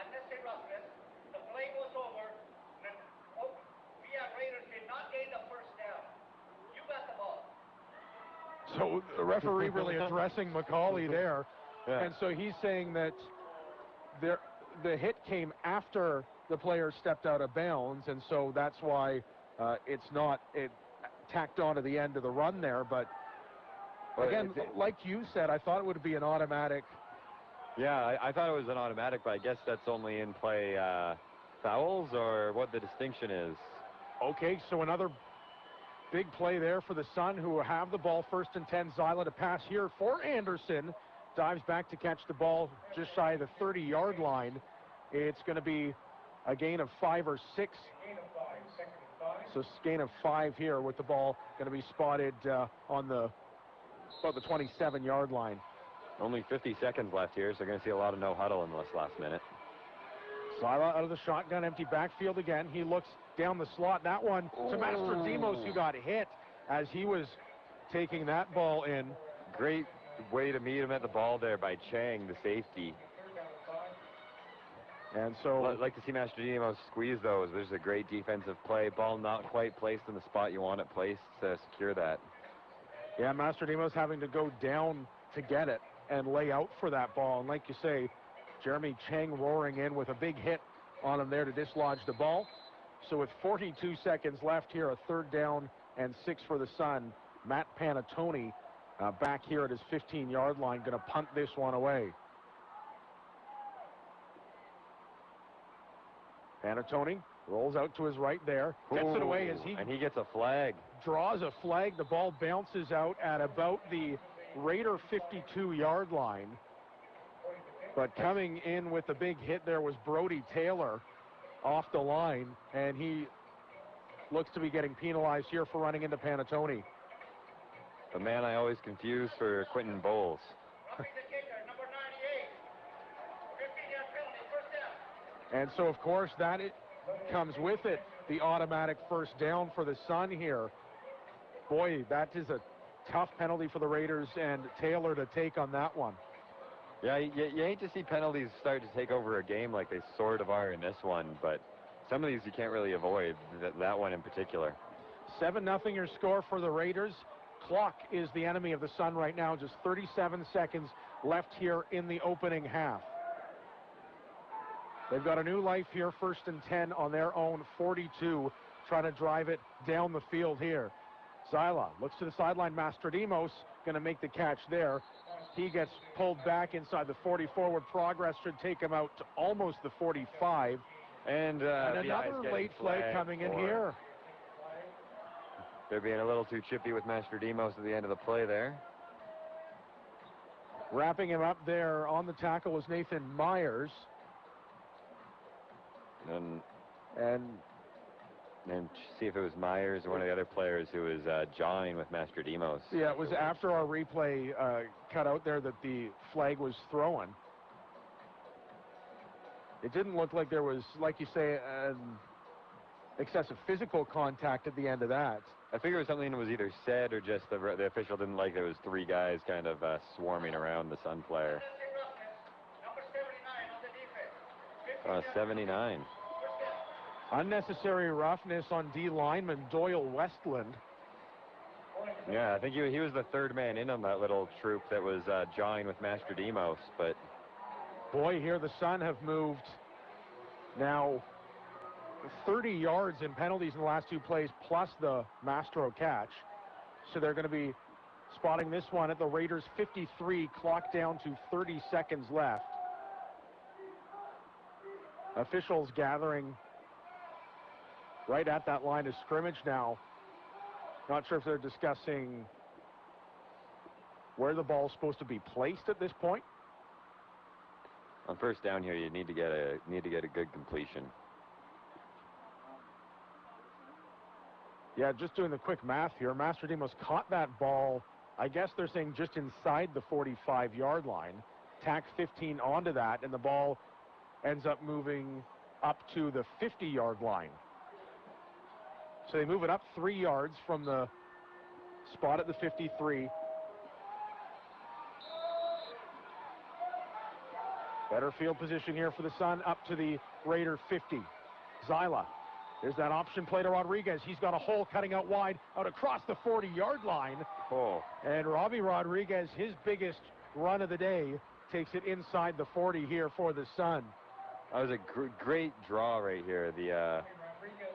Unnecessary roughness. The play was over. VI Raiders did not gain the first down. You got the ball. So the referee really addressing McCauley there. Yeah. And so he's saying that the hit came after the player stepped out of bounds, and so that's why it's not tacked on to the end of the run there. But again, like you said, I thought it would be an automatic. Yeah, I thought it was an automatic, but I guess that's only in play fouls, or what the distinction is. Okay, so another big play there for the Sun, who have the ball first and 10. Zyla to pass here for Anderson. Dives back to catch the ball just shy of the 30-yard line. It's going to be a gain of 5 or 6. So gain of 5 here with the ball going to be spotted on about the 27-yard line. Only 50 seconds left here, so you're going to see a lot of no huddle in this last minute. Zyla out of the shotgun, empty backfield again. He looks down the slot. That one to Mastrodimos, who got hit as he was taking that ball in. Great way to meet him at the ball there by Chang, the safety. And so I'd like to see Mastrodimos squeeze those. There's a great defensive play. Ball not quite placed in the spot you want it placed to secure that. Yeah, Mastrodimos having to go down to get it and lay out for that ball. And like you say, Jeremy Chang roaring in with a big hit on him there to dislodge the ball. So with 42 seconds left here, a third down and 6 for the Sun. Matt Panatoni back here at his 15-yard line, going to punt this one away. Panatoni rolls out to his right there, gets it away as he gets a flag. Draws a flag. The ball bounces out at about the Raider 52-yard line. But coming in with the big hit there was Brody Taylor off the line, and he looks to be getting penalized here for running into Panatoni. The man I always confuse for Quentin Bowles. And so, of course, that comes with it, the automatic first down for the Sun here. Boy, that is a tough penalty for the Raiders and Taylor to take on that one. Yeah, you hate to see penalties start to take over a game like they sort of are in this one, but some of these you can't really avoid, that one in particular. 7-0 your score for the Raiders. Clock is the enemy of the Sun right now. Just 37 seconds left here in the opening half. They've got a new life here, first and 10 on their own 42 trying to drive it down the field here. Zyla looks to the sideline. Mastrodimos going to make the catch there. He gets pulled back inside the 40. Forward progress should take him out to almost the 45. And another late flag coming in here. They're being a little too chippy with Mastrodimos at the end of the play there. Wrapping him up there on the tackle was Nathan Myers. And see if it was Myers or one of the other players who was jawing with Mastrodimos. Yeah, it was after our replay cut out there that the flag was thrown. It didn't look like there was, like you say, excessive physical contact at the end of that. I figure it was something that was either said or just the official didn't like there was three guys kind of swarming around the Sun player. 79. Unnecessary roughness on D lineman Doyle Westland. Yeah, I think he was the third man in on that little troop that was jawing with Mastrodimos, but... Boy, here the Sun have moved now 30 yards in penalties in the last two plays, plus the Mastro catch. So they're going to be spotting this one at the Raiders 53, clock down to 30 seconds left. Officials gathering right at that line of scrimmage now. Not sure if they're discussing where the ball's supposed to be placed at this point. On first down here, you need to get a good completion. Yeah, just doing the quick math here. Mastrodimos caught that ball, I guess they're saying just inside the 45-yard line. Tack 15 onto that, and the ball ends up moving up to the 50-yard line. So they move it up 3 yards from the spot at the 53. Better field position here for the Sun, up to the Raider 50. Zyla. There's that option play to Rodriguez. He's got a hole cutting out wide, out across the 40-yard line. Oh. And Robbie Rodriguez, his biggest run of the day, takes it inside the 40 here for the Sun. That was a great draw right here. The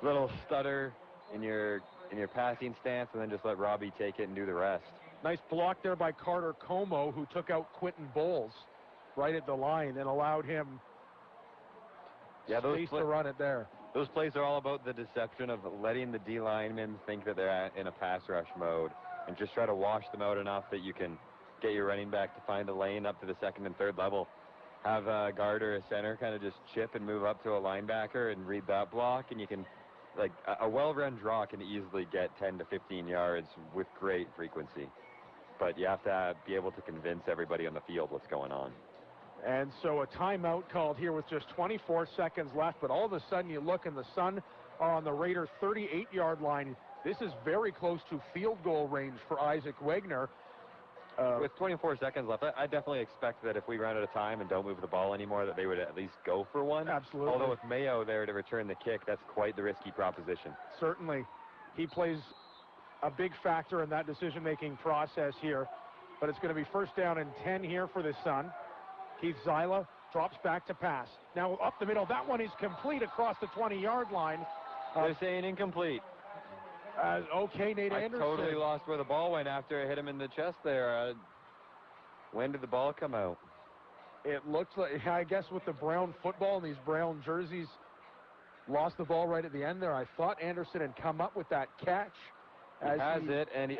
little stutter in your passing stance, and then just let Robbie take it and do the rest. Nice block there by Carter Como, who took out Quentin Bowles right at the line and allowed him space to run it there. Those plays are all about the deception of letting the D linemen think that they're in a pass rush mode and just try to wash them out enough that you can get your running back to find a lane up to the second and third level. Have a guard or a center kind of just chip and move up to a linebacker and read that block, and you can, like, a well-run draw can easily get 10 to 15 yards with great frequency. But you have to be able to convince everybody on the field what's going on. And so a timeout called here with just 24 seconds left, but all of a sudden you look and the Sun are on the Raider 38-yard line. This is very close to field goal range for Isaac Wegner. With 24 seconds left, I definitely expect that if we run out of time and don't move the ball anymore, that they would at least go for one. Absolutely. Although with Mayo there to return the kick, that's quite the risky proposition. Certainly. He plays a big factor in that decision-making process here. But it's going to be first down and 10 here for the Sun. Keith Zyla drops back to pass. Now up the middle. That one is complete across the 20-yard line. They're saying incomplete. Okay, Nate Anderson. I totally lost where the ball went after I hit him in the chest there. When did the ball come out? It looks like, I guess with the brown football and these brown jerseys, lost the ball right at the end there. I thought Anderson had come up with that catch. He has it, and it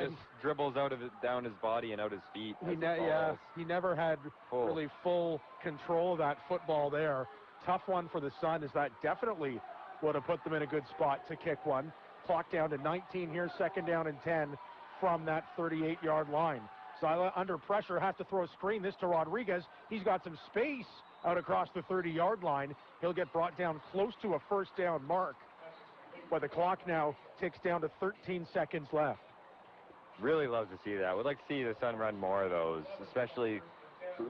just dribbles out of it, down his body and out his feet. He never had really full control of that football there. Tough one for the Sun, as that definitely would have put them in a good spot to kick one. Clock down to 19 here, second down and 10 from that 38-yard line. Zyla under pressure, has to throw a screen. This to Rodriguez. He's got some space out across the 30-yard line. He'll get brought down close to a first down mark. But the clock now ticks down to 13 seconds left. Really love to see that. Would like to see the Sun run more of those, especially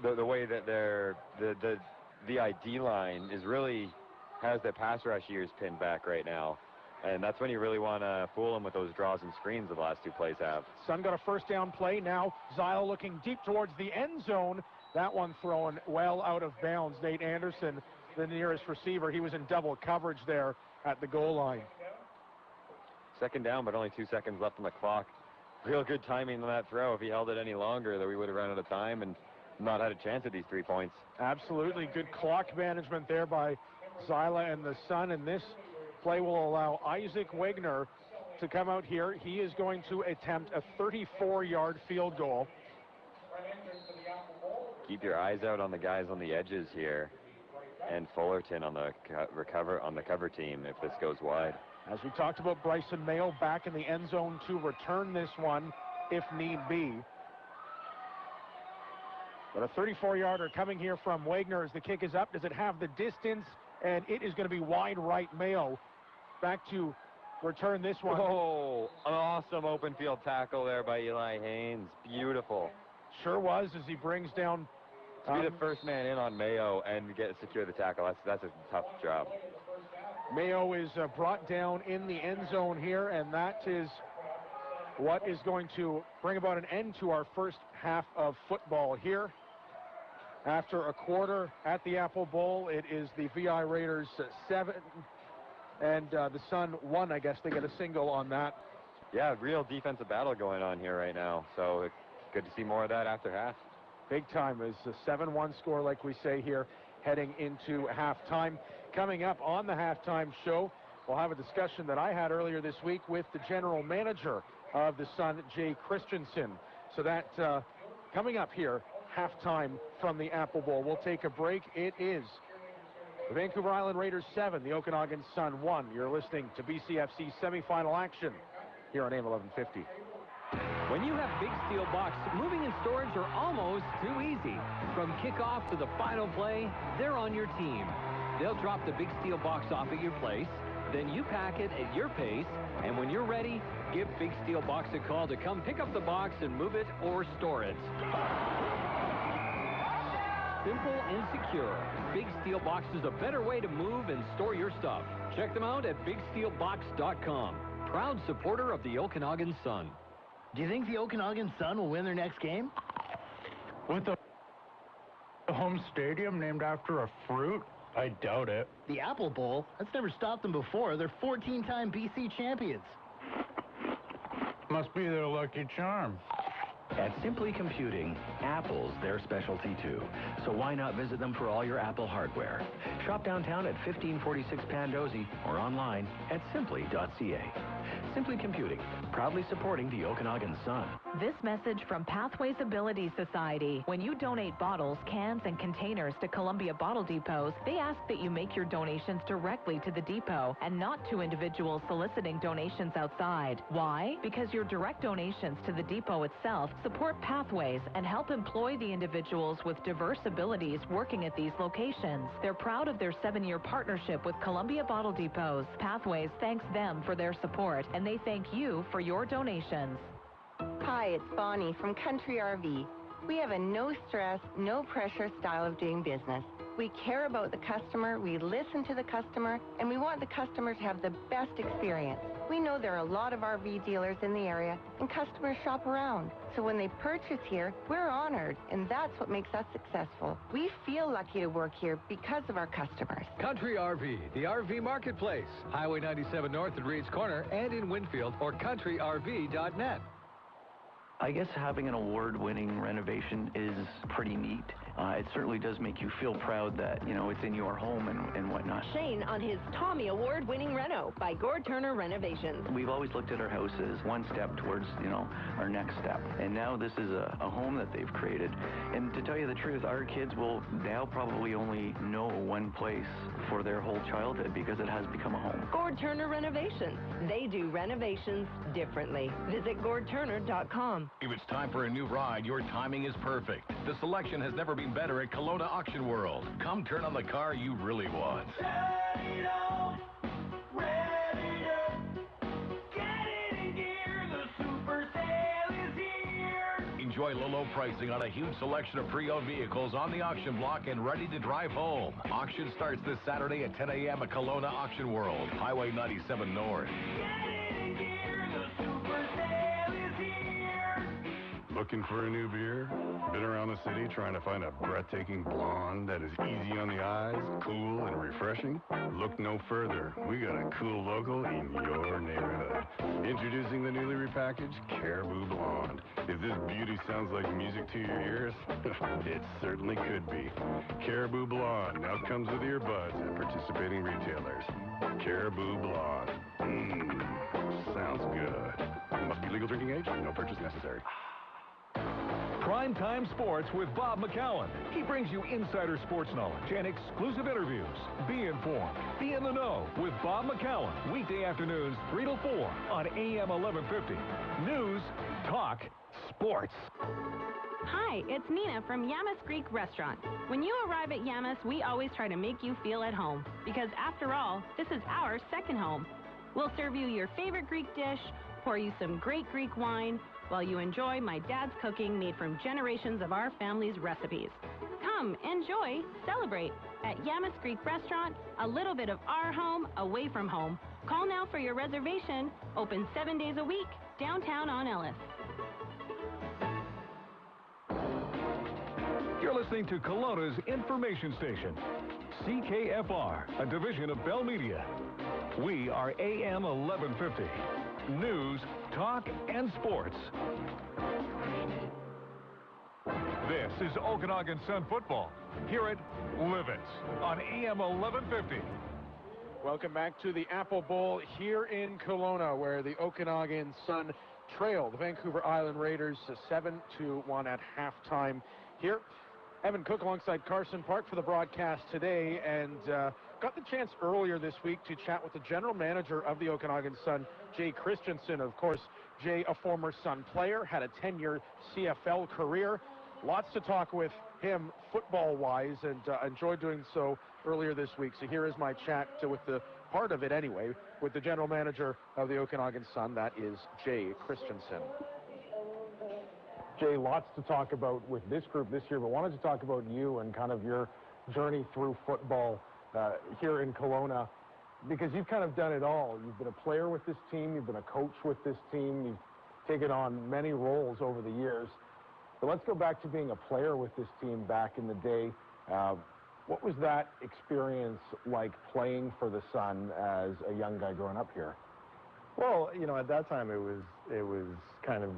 the way that the ID line is really has their pass rush ears pinned back right now. And that's when you really want to fool them with those draws and screens the last two plays have. Sun got a first down play. Now Zyla looking deep towards the end zone. That one thrown well out of bounds. Nate Anderson, the nearest receiver, he was in double coverage there at the goal line. Second down, but only 2 seconds left on the clock. Real good timing on that throw. If he held it any longer, that we would have run out of time and not had a chance at these 3 points. Absolutely good clock management there by Zyla and the Sun, and this play will allow Isaac Wagner to come out here. He is going to attempt a 34-yard field goal. Keep your eyes out on the guys on the edges here, and Fullerton on the cover team if this goes wide. As we talked about, Bryson Mayo back in the end zone to return this one if need be. But a 34-yarder coming here from Wagner as the kick is up. Does it have the distance? And it is going to be wide right. Mayo back to return this one. Oh, an awesome open field tackle there by Eli Haynes. Beautiful. Sure was, as he brings down. To be the first man in on Mayo and secure the tackle, that's a tough job. Mayo is brought down in the end zone here, and that is what is going to bring about an end to our first half of football here. After a quarter at the Apple Bowl, it is the VI Raiders 7 and the Sun 1. I guess they get a single on that. Yeah, real defensive battle going on here right now. So good to see more of that after half. Big time is a 7-1 score, like we say here, heading into halftime. Coming up on the halftime show, we'll have a discussion that I had earlier this week with the general manager of the Sun, Jay Christensen. So that coming up here, halftime from the Apple Bowl. We'll take a break. It is the Vancouver Island Raiders 7, the Okanagan Sun 1. You're listening to BCFC semifinal action here on AM 1150. When you have Big Steel Box, moving and storage are almost too easy. From kickoff to the final play, they're on your team. They'll drop the Big Steel Box off at your place, then you pack it at your pace, and when you're ready, give Big Steel Box a call to come pick up the box and move it or store it. Simple and secure. Big Steel Box is a better way to move and store your stuff. Check them out at BigSteelBox.com. Proud supporter of the Okanagan Sun. Do you think the Okanagan Sun will win their next game? With a home stadium named after a fruit? I doubt it. The Apple Bowl? That's never stopped them before. They're 14-time BC champions. Must be their lucky charm. At Simply Computing, Apple's their specialty too. So why not visit them for all your Apple hardware? Shop downtown at 1546 Pandosy or online at simply.ca. Simply Computing, proudly supporting the Okanagan Sun. This message from Pathways Ability Society. When you donate bottles, cans, and containers to Columbia Bottle Depots, they ask that you make your donations directly to the depot and not to individuals soliciting donations outside. Why? Because your direct donations to the depot itself support Pathways and help employ the individuals with diverse abilities working at these locations. They're proud of their 7-year partnership with Columbia Bottle Depots. Pathways thanks them for their support, and they thank you for your donations. Hi, it's Bonnie from Country RV. We have a no-stress, no-pressure style of doing business. We care about the customer, we listen to the customer, and we want the customer to have the best experience. We know there are a lot of RV dealers in the area, and customers shop around. So when they purchase here, we're honored, and that's what makes us successful. We feel lucky to work here because of our customers. Country RV, the RV marketplace. Highway 97 North at Reed's Corner and in Winfield, or countryrv.net. I guess having an award-winning renovation is pretty neat. It certainly does make you feel proud that, you know, it's in your home and whatnot. Shane on his Tommy Award-winning reno by Gord Turner Renovations. We've always looked at our house as one step towards, you know, our next step. And now this is a home that they've created. And to tell you the truth, our kids will now probably only know one place for their whole childhood because it has become a home. Gord Turner Renovations. They do renovations differently. Visit GordTurner.com. If it's time for a new ride, your timing is perfect. The selection has never been better at Kelowna Auction World. Come turn on the car you really want. Enjoy low pricing on a huge selection of pre-owned vehicles on the auction block and ready to drive home. Auction starts this Saturday at 10 a.m. at Kelowna Auction World, Highway 97 North. Looking for a new beer? Been around the Kelowna City trying to find a breathtaking blonde that is easy on the eyes, cool, and refreshing? Look no further. We got a cool local in your neighborhood. Introducing the newly repackaged Caribou Blonde. If this beauty sounds like music to your ears, it certainly could be. Caribou Blonde now comes with earbuds at participating retailers. Caribou Blonde. Sounds good. Must be legal drinking age. No purchase necessary. Primetime Sports with Bob McCowan. He brings you insider sports knowledge and exclusive interviews. Be informed. Be in the know with Bob McCowan. Weekday afternoons, 3 to 4 on AM 1150. News, talk, sports. Hi, it's Nina from Yamas Greek Restaurant. When you arrive at Yamas, we always try to make you feel at home. Because after all, this is our second home. We'll serve you your favorite Greek dish, pour you some great Greek wine, while you enjoy my dad's cooking made from generations of our family's recipes. Come, enjoy, celebrate. At Yamas Greek Restaurant, a little bit of our home away from home. Call now for your reservation. Open 7 days a week, downtown on Ellis. You're listening to Kelowna's information station, CKFR, a division of Bell Media. We are AM 1150. News, talk, and sports. This is Okanagan Sun football. Hear it, live it, on AM 1150. Welcome back to the Apple Bowl here in Kelowna, where the Okanagan Sun trailed the Vancouver Island Raiders 7-1 at halftime here. Evan Cook alongside Carson Park for the broadcast today, and got the chance earlier this week to chat with the general manager of the Okanagan Sun, Jay Christensen. Of course, Jay, a former Sun player, had a 10-year CFL career. Lots to talk with him football-wise, and enjoyed doing so earlier this week. So here is my chat with the part of it anyway, with the general manager of the Okanagan Sun. That is Jay Christensen. Jay, lots to talk about with this group this year, but wanted to talk about you and kind of your journey through football here in Kelowna, because you've kind of done it all. You've been a player with this team, you've been a coach with this team, you've taken on many roles over the years. But let's go back to being a player with this team back in the day. What was that experience like, playing for the Sun as a young guy growing up here? Well, you know, at that time it was kind of,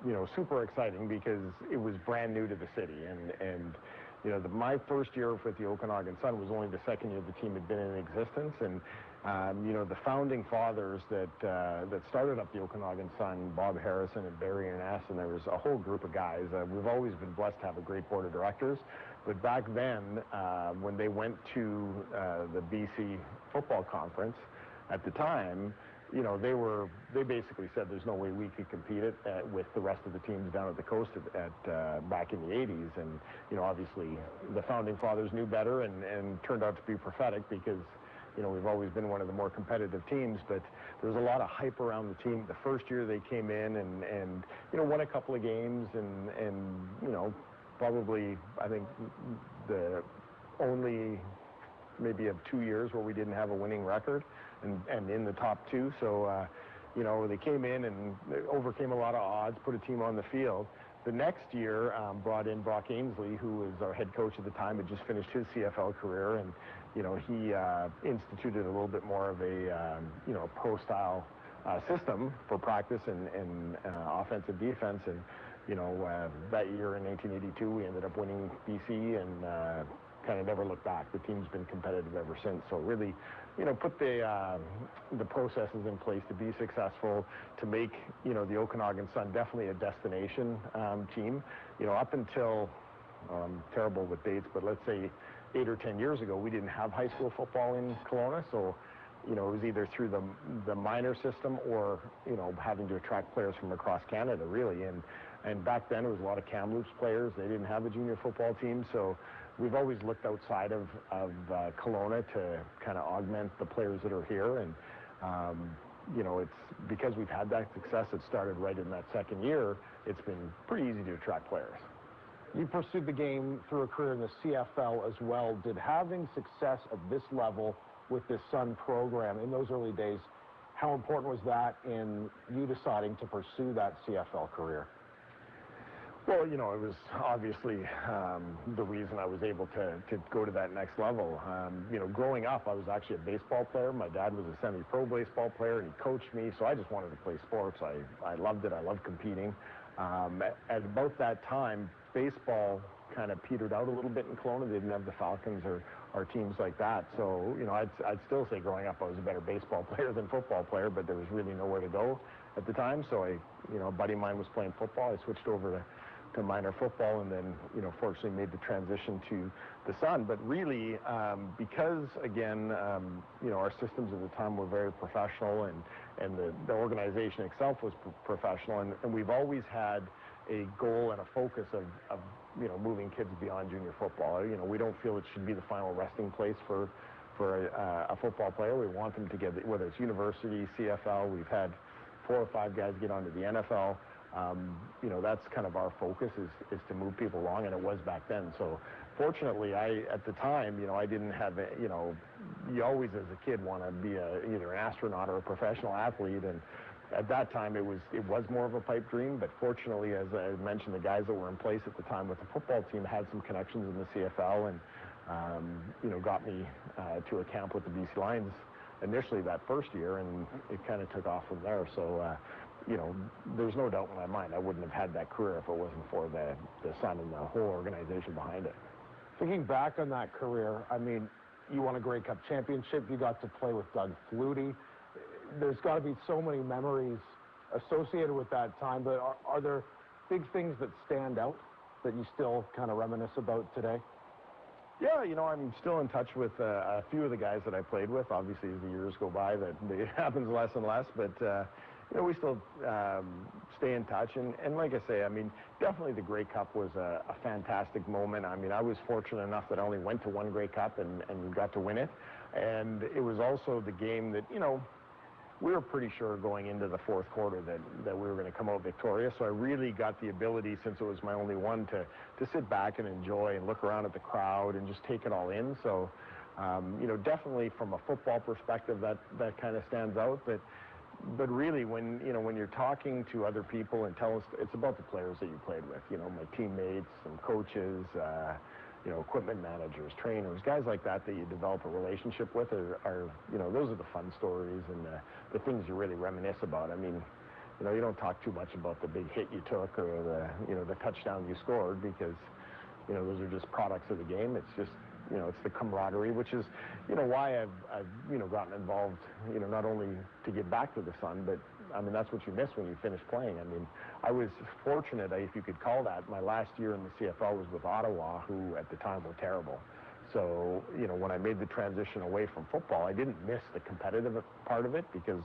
you know, super exciting because it was brand new to the city, and you know, my first year with the Okanagan Sun was only the second year the team had been in existence, and you know, the founding fathers that started up the Okanagan Sun, Bob Harrison and Barry Ness, and there was a whole group of guys. We've always been blessed to have a great board of directors, but back then, when they went to the BC football conference at the time, you know, they basically said there's no way we could compete with the rest of the teams down at the coast back in the 80s. And, you know, obviously the founding fathers knew better and turned out to be prophetic, because, you know, we've always been one of the more competitive teams, but there was a lot of hype around the team. The first year they came in and you know, won a couple of games, and you know, probably, I think, the only maybe of 2 years where we didn't have a winning record, and in the top two. So, you know, they came in and overcame a lot of odds, put a team on the field. The next year, brought in Brock Ainsley, who was our head coach at the time, had just finished his CFL career, and, you know, he instituted a little bit more of a, you know, pro-style system for practice and offensive defense. And, you know, that year in 1982, we ended up winning BC and kind of never looked back. The team's been competitive ever since. So really, you know, put the processes in place to be successful, to make, you know, the Okanagan Sun definitely a destination team. You know, up until, terrible with dates, but let's say 8 or 10 years ago, we didn't have high school football in Kelowna. So, you know, it was either through the minor system or, you know, having to attract players from across Canada, really. And back then, it was a lot of Kamloops players. They didn't have a junior football team. So we've always looked outside of Kelowna to kind of augment the players that are here. And, you know, it's because we've had that success, it started right in that second year, it's been pretty easy to attract players. You pursued the game through a career in the CFL as well. Did having success at this level with this Sun program in those early days, how important was that in you deciding to pursue that CFL career? Well, you know, it was obviously the reason I was able to go to that next level. You know, growing up, I was actually a baseball player. My dad was a semi-pro baseball player, and he coached me, so I just wanted to play sports. I loved it. I loved competing. At about that time, baseball kind of petered out a little bit in Kelowna. They didn't have the Falcons or teams like that. So, you know, I'd still say growing up I was a better baseball player than football player, but there was really nowhere to go at the time. So you know, a buddy of mine was playing football. I switched over to minor football, and then, you know, fortunately made the transition to the Sun. But really, because again, you know, our systems at the time were very professional, and the organization itself was professional, and we've always had a goal and a focus of you know, moving kids beyond junior football. You know, we don't feel it should be the final resting place for a football player. We want them to get, whether it's university, CFL. We've had 4 or 5 guys get onto the NFL. You know, that's kind of our focus, is to move people along, and it was back then. So fortunately, at the time, you know, I didn't have, you know, you always as a kid want to be either an astronaut or a professional athlete, and at that time it was more of a pipe dream. But fortunately, as I mentioned, the guys that were in place at the time with the football team had some connections in the CFL, and you know, got me to a camp with the BC Lions initially that first year, and it kind of took off from there. So you know, there's no doubt in my mind I wouldn't have had that career if it wasn't for the Sun and the whole organization behind it. Thinking back on that career, I mean, you won a Grey Cup championship. You got to play with Doug Flutie. There's got to be so many memories associated with that time, but are there big things that stand out that you still kind of reminisce about today? Yeah, you know, I'm still in touch with a few of the guys that I played with. Obviously, as the years go by, that it happens less and less, but you know, we still stay in touch. And like I say, I mean, definitely the Grey Cup was a fantastic moment. I mean, I was fortunate enough that I only went to one Grey Cup and got to win it. And it was also the game that, you know, we were pretty sure going into the fourth quarter that we were going to come out victorious. So I really got the ability, since it was my only one, to sit back and enjoy and look around at the crowd and just take it all in. So, you know, definitely from a football perspective, that kind of stands out. But really, when you're talking to other people and tell us, it's about the players that you played with. You know, my teammates, some coaches, you know, equipment managers, trainers, guys like that you develop a relationship with are you know, those are the fun stories and the things you really reminisce about. I mean, you know, you don't talk too much about the big hit you took or the touchdown you scored, because, you know, those are just products of the game. It's just, you know, it's the camaraderie, which is, you know, why I've you know, gotten involved, you know, not only to give back to the Sun, but I mean, that's what you miss when you finish playing. I mean, I was fortunate, if you could call that. My last year in the CFL was with Ottawa, who at the time were terrible. So, you know, when I made the transition away from football, I didn't miss the competitive part of it, because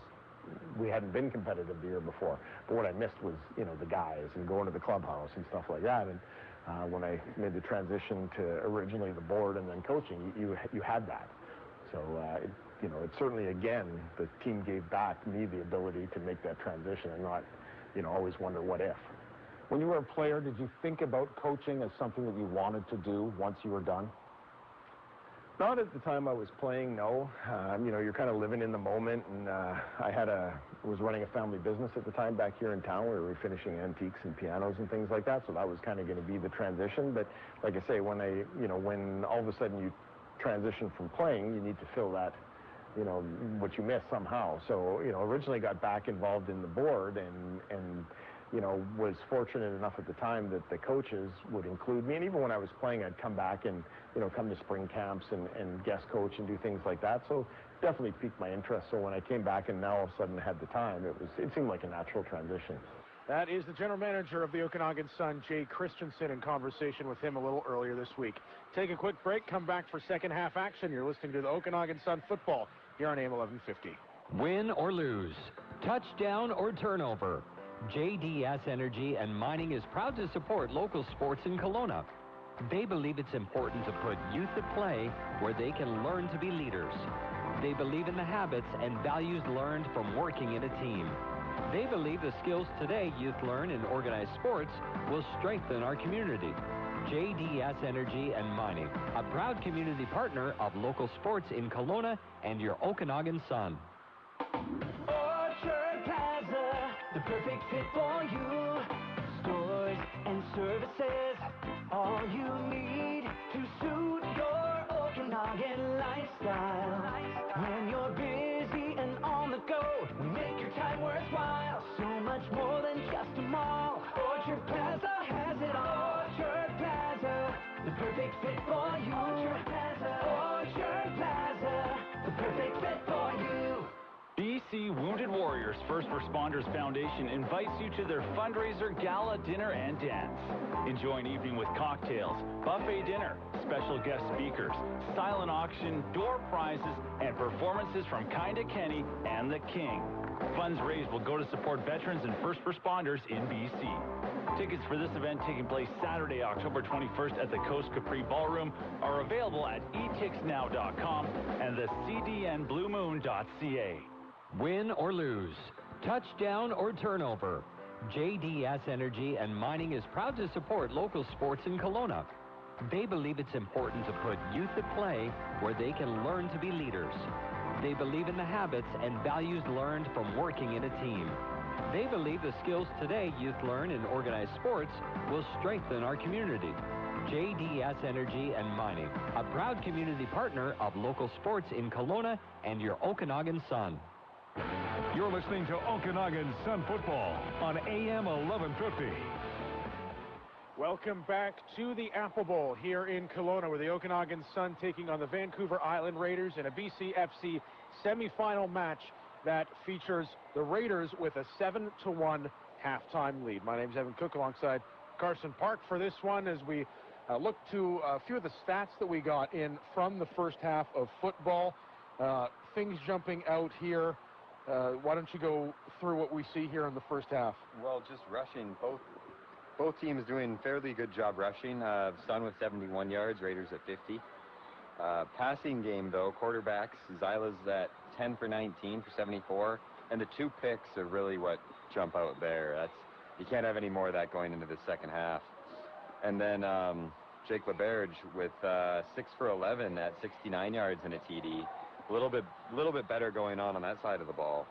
we hadn't been competitive the year before. But what I missed was, you know, the guys and going to the clubhouse and stuff like that. And when I made the transition to originally the board and then coaching, you had that. So, you know, it certainly, again, the team gave back me the ability to make that transition and not, you know, always wonder what if. When you were a player, did you think about coaching as something that you wanted to do once you were done? Not at the time I was playing, no. You know, you're kind of living in the moment, and I was running a family business at the time back here in town. We were refinishing antiques and pianos and things like that, so that was kind of going to be the transition. But like I say, when all of a sudden you transition from playing, you need to fill that, you know, what you missed somehow. So, you know, originally got back involved in the board and you know, was fortunate enough at the time that the coaches would include me. And even when I was playing, I'd come back and, you know, come to spring camps and guest coach and do things like that. So definitely piqued my interest. So when I came back and now all of a sudden had the time, it seemed like a natural transition. That is the general manager of the Okanagan Sun, Jay Christensen, in conversation with him a little earlier this week. Take a quick break, come back for second half action. You're listening to the Okanagan Sun football here on AM 1150. Win or lose, touchdown or turnover, JDS Energy and Mining is proud to support local sports in Kelowna. They believe it's important to put youth at play where they can learn to be leaders. They believe in the habits and values learned from working in a team. They believe the skills today youth learn in organized sports will strengthen our community. JDS Energy and Mining, a proud community partner of local sports in Kelowna and your Okanagan Sun. Orchard Plaza, the perfect fit for you. Stores and services, all you need to suit your Okanagan lifestyle. When you're busy and on the go, we make your time worthwhile. So much more than just a mall. Orchard Plaza has it all. Orchard Plaza, the perfect fit for you. Orchard Plaza, the perfect fit for you. BC Wounded Warriors First Responders Foundation invites you to their fundraiser, gala, dinner, and dance. Enjoy an evening with cocktails, buffet dinner, special guest speakers, silent auction, door prizes, and performances from Kinda Kenny and the King. Funds raised will go to support veterans and first responders in BC. Tickets for this event taking place Saturday, October 21st at the Coast Capri Ballroom are available at etixnow.com and the cdnbluemoon.ca. Win or lose, touchdown or turnover, JDS Energy and Mining is proud to support local sports in Kelowna. They believe it's important to put youth at play where they can learn to be leaders. They believe in the habits and values learned from working in a team. They believe the skills today youth learn in organized sports will strengthen our community. JDS Energy and Mining, a proud community partner of local sports in Kelowna and your Okanagan Sun. You're listening to Okanagan Sun football on AM 1150. Welcome back to the Apple Bowl here in Kelowna, where the Okanagan Sun taking on the Vancouver Island Raiders in a BCFC semifinal match that features the Raiders with a 7-1 halftime lead. My name is Evan Cook alongside Carson Park for this one as we look to a few of the stats that we got in from the first half of football. Things jumping out here. Why don't you go through what we see here in the first half? Well, just rushing. Both teams doing fairly good job rushing. Sun with 71 yards, Raiders at 50. Passing game, though, quarterbacks, Zyla's at 10 for 19 for 74. And the two picks are really what jump out there. You can't have any more of that going into the second half. And then Jake LeBerge with 6 for 11 at 69 yards and a TD. A little bit better going on that side of the ball.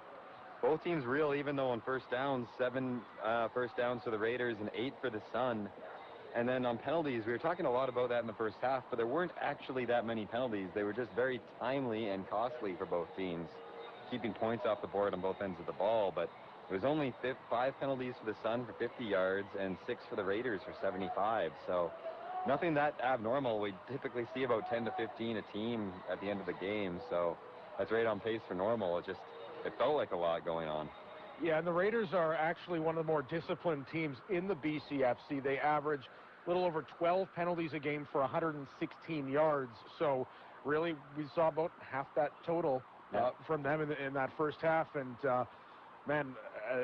Both teams real, even though on first downs, 7 first downs for the Raiders and 8 for the Sun. And then on penalties, we were talking a lot about that in the first half, but there weren't actually that many penalties. They were just very timely and costly for both teams, keeping points off the board on both ends of the ball. But it was only 5 penalties for the Sun for 50 yards and 6 for the Raiders for 75. So nothing that abnormal. We typically see about 10 to 15 a team at the end of the game. So that's right on pace for normal. It felt like a lot going on. Yeah, and the Raiders are actually one of the more disciplined teams in the BCFC. They average a little over 12 penalties a game for 116 yards. So really, we saw about half that total from them in that first half. And, man,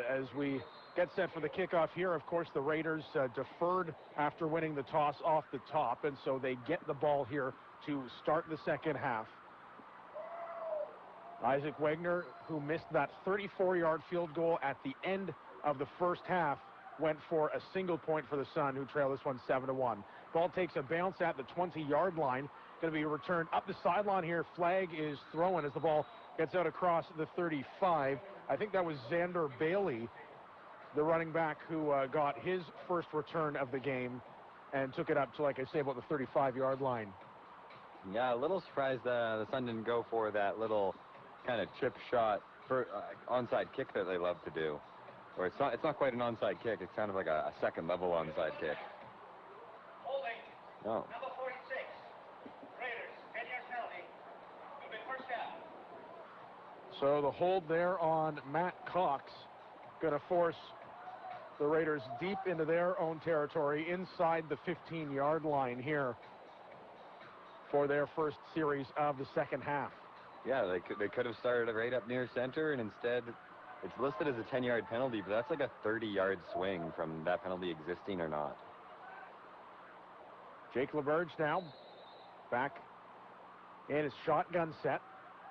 as we get set for the kickoff here, of course, the Raiders deferred after winning the toss off the top. And so they get the ball here to start the second half. Isaac Wagner, who missed that 34-yard field goal at the end of the first half, went for a single point for the Sun, who trail this one 7-1. Ball takes a bounce at the 20-yard line. Going to be returned up the sideline here. Flag is thrown as the ball gets out across the 35. I think that was Xander Bailey, the running back, who got his first return of the game and took it up to, like I say, about the 35-yard line. Yeah, a little surprised the Sun didn't go for that little kind of chip shot for onside kick that they love to do. Or it's not quite an onside kick. It's kind of like a second level onside kick. Holding. Oh. Number 46. Raiders, 10-yard penalty. Moving first down. So the hold there on Matt Cox going to force the Raiders deep into their own territory inside the 15-yard line here for their first series of the second half. Yeah, they could have started right up near center, and instead it's listed as a 10-yard penalty, but that's like a 30-yard swing from that penalty existing or not. Jake LeBerge now back in his shotgun set.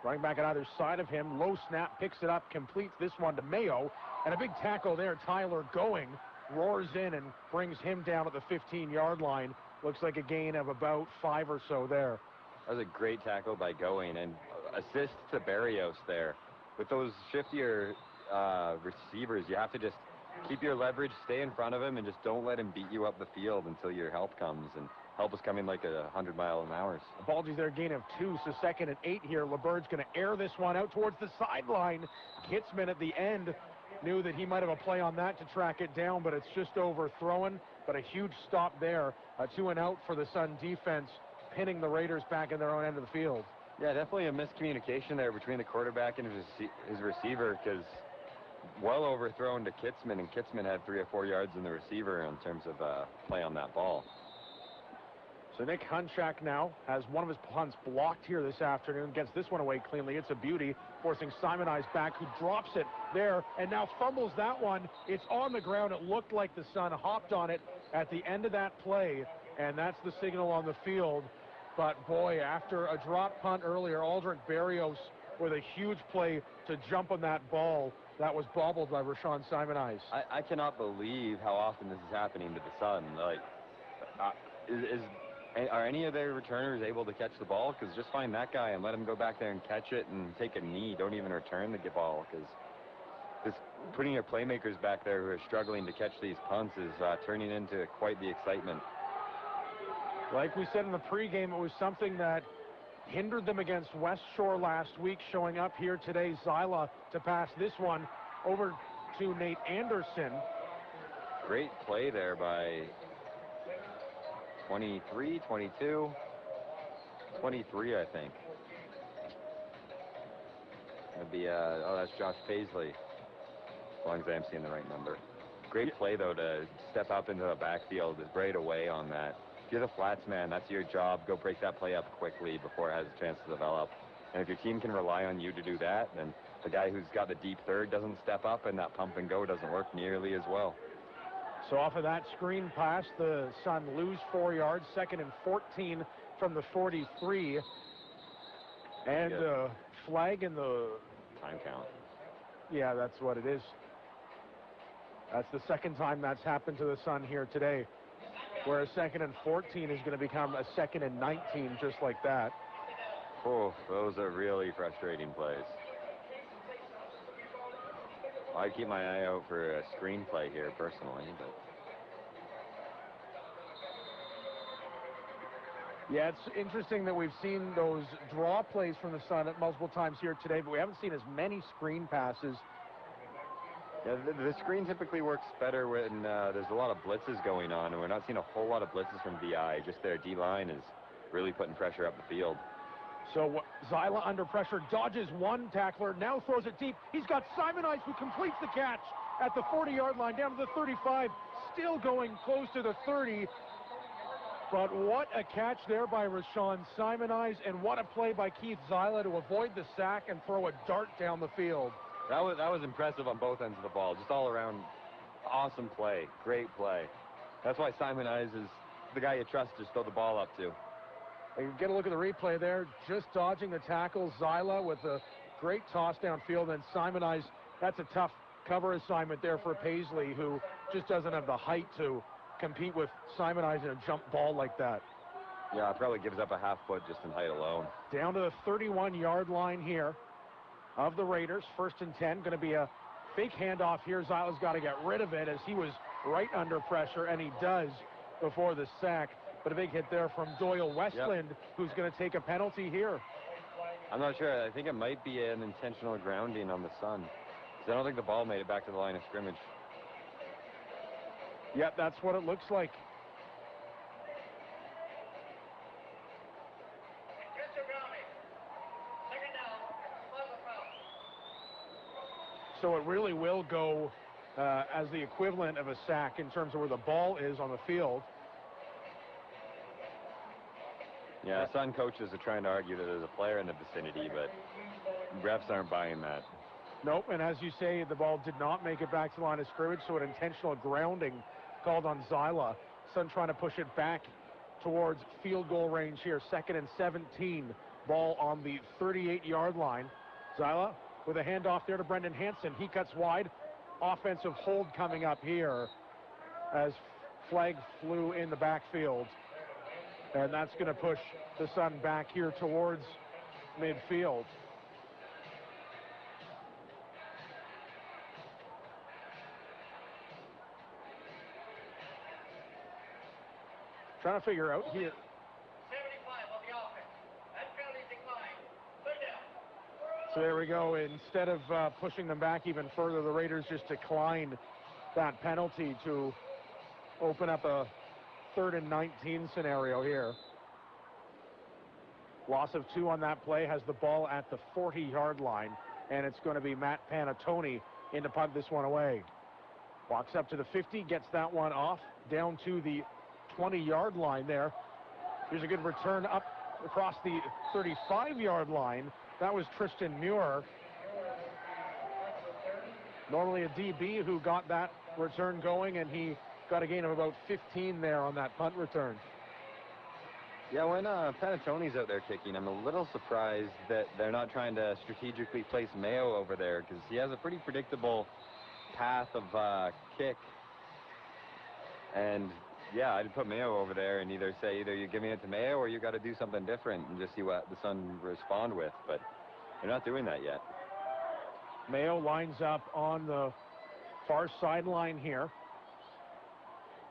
Running back on either side of him. Low snap, picks it up, completes this one to Mayo. And a big tackle there. Tyler Going roars in and brings him down at the 15-yard line. Looks like a gain of about 5 or so there. That was a great tackle by Going, and assist to Barrios there. With those shiftier receivers, you have to just keep your leverage, stay in front of him, and just don't let him beat you up the field until your help comes. And help is coming like 100 miles an hour. Apologies there, gain of 2, so 2nd and 8 here. LeBird's going to air this one out towards the sideline. Kitzman at the end knew that he might have a play on that to track it down, but it's just overthrown. But a huge stop there. 2 and out for the Sun defense, pinning the Raiders back in their own end of the field. Yeah, definitely a miscommunication there between the quarterback and his receiver, because well overthrown to Kitzman, and Kitzman had 3 or 4 yards in the receiver in terms of play on that ball. So Nick Hunchak now has one of his punts blocked here this afternoon, gets this one away cleanly. It's a beauty, forcing Simon Eyes back, who drops it there and now fumbles that one. It's on the ground. It looked like the Sun hopped on it at the end of that play, and that's the signal on the field. But boy, after a drop punt earlier, Aldrich Barrios with a huge play to jump on that ball that was bobbled by Rashawn Simon Eyes. I cannot believe how often this is happening to the Sun. Like, are any of their returners able to catch the ball? Because just find that guy and let him go back there and catch it and take a knee. Don't even return the ball, because putting your playmakers back there who are struggling to catch these punts is turning into quite the excitement. Like we said in the pregame, it was something that hindered them against West Shore last week. Showing up here today, Zyla to pass this one over to Nate Anderson. Great play there by 23, 22, 23, I think. That'd be, oh, that's Josh Paisley, as long as I'm seeing the right number. Great play, though, to step up into the backfield right away on that. If you're the flats man, that's your job. Go break that play up quickly before it has a chance to develop. And if your team can rely on you to do that, then the guy who's got the deep third doesn't step up, and that pump and go doesn't work nearly as well. So off of that screen pass, the Sun lose 4 yards, 2nd and 14 from the 43. And flag in the time count. Yeah, that's what it is. That's the second time that's happened to the Sun here today, where a 2nd and 14 is going to become a 2nd and 19 just like that. Oh, those are really frustrating plays. I'd keep my eye out for a screenplay here personally, but yeah, it's interesting that we've seen those draw plays from the Sun at multiple times here today, but we haven't seen as many screen passes. Yeah, the screen typically works better when there's a lot of blitzes going on, and we're not seeing a whole lot of blitzes from VI. Just their D-line is really putting pressure up the field. So Zyla under pressure, dodges one tackler, now throws it deep. He's got Simon Ice, who completes the catch at the 40-yard line, down to the 35, still going close to the 30. But what a catch there by Rashawn Simon Eyes, and what a play by Keith Zyla to avoid the sack and throw a dart down the field. That was impressive on both ends of the ball. Just all around, awesome play, great play. That's why Simon Eyes is the guy you trust to throw the ball up to. And get a look at the replay there, just dodging the tackle. Zyla with a great toss downfield, and Simon Eyes, that's a tough cover assignment there for Paisley, who just doesn't have the height to compete with Simon Eyes in a jump ball like that. Yeah, it probably gives up a half foot just in height alone. Down to the 31-yard line here of the Raiders. 1st and 10, going to be a fake handoff here. Zyla's got to get rid of it as he was right under pressure, and he does before the sack. But a big hit there from Doyle Westland, who's going to take a penalty here. I'm not sure. I think it might be an intentional grounding on the Sun, because I don't think the ball made it back to the line of scrimmage. Yep, that's what it looks like. So it really will go as the equivalent of a sack in terms of where the ball is on the field. Yeah, Sun coaches are trying to argue that there's a player in the vicinity, but refs aren't buying that. Nope, and as you say, the ball did not make it back to the line of scrimmage, so an intentional grounding called on Zyla. Sun trying to push it back towards field goal range here. 2nd and 17, ball on the 38-yard line. Zyla with a handoff there to Brendan Hansen. He cuts wide. Offensive hold coming up here as flag flew in the backfield. And that's going to push the Sun back here towards midfield. Trying to figure out here. 75 on the offense. That penalty declined. Third down. So there we go. Instead of pushing them back even further, the Raiders just declined that penalty to open up a 3rd and 19 scenario here. Loss of 2 on that play, has the ball at the 40-yard line, and it's going to be Matt Panatoni in to punt this one away. Walks up to the 50, gets that one off, down to the 20-yard line there. Here's a good return up across the 35-yard line. That was Tristan Muir. Normally a DB who got that return going, and he got a gain of about 15 there on that punt return. Yeah, when Panatoni's out there kicking, I'm a little surprised that they're not trying to strategically place Mayo over there, because he has a pretty predictable path of kick. And yeah, I'd put Mayo over there and either you're giving it to Mayo or you got to do something different and just see what the Sun respond with. But they're not doing that yet. Mayo lines up on the far sideline here.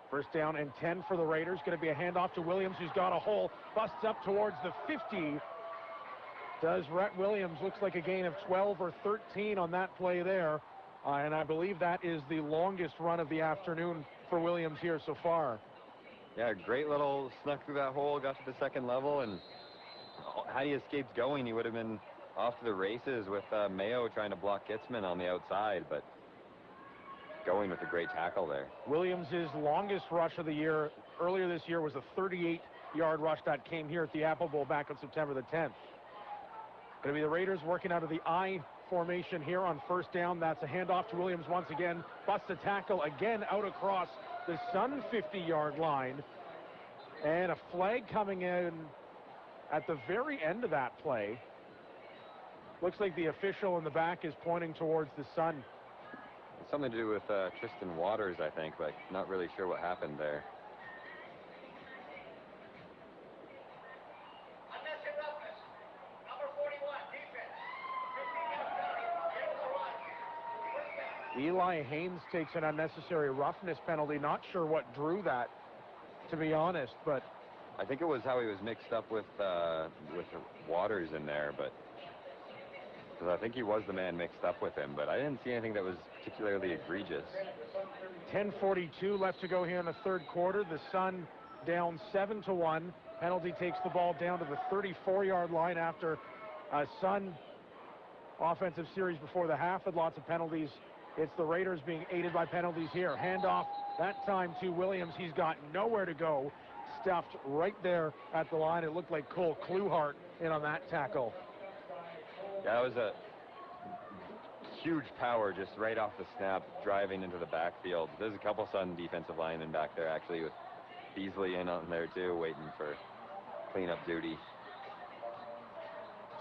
First down and 10 for the Raiders. Going to be a handoff to Williams, who's got a hole. Busts up towards the 50. Does Rhett Williams. Looks like a gain of 12 or 13 on that play there. And I believe that is the longest run of the afternoon for Williams here so far. Yeah, great little snuck through that hole, got to the second level, and had he escaped going, he would have been off to the races with Mayo trying to block Gitzman on the outside, but going with a great tackle there. Williams' longest rush of the year earlier this year was a 38-yard rush that came here at the Apple Bowl back on September the 10th. Going to be the Raiders working out of the I formation here on first down. That's a handoff to Williams once again. Busts a tackle again out across the Sun 50-yard line. And a flag coming in at the very end of that play. Looks like the official in the back is pointing towards the Sun. Something to do with Tristan Waters, I think, but not really sure what happened there. Unnecessary roughness. Number 41, defense. Eli Haynes takes an unnecessary roughness penalty. Not sure what drew that, to be honest, but I think it was how he was mixed up with Waters in there, but I think he was the man mixed up with him, but I didn't see anything that was particularly egregious. 10:42 left to go here in the third quarter. The Sun down 7-1. Penalty takes the ball down to the 34-yard line after a Sun offensive series before the half had lots of penalties. It's the Raiders being aided by penalties here. Handoff that time to Williams. He's got nowhere to go. Stuffed right there at the line. It looked like Cole Kluhart in on that tackle. Yeah, that was a huge power just right off the snap, driving into the backfield. There's a couple Sun defensive linemen back there, actually, with Beasley in on there, too, waiting for cleanup duty.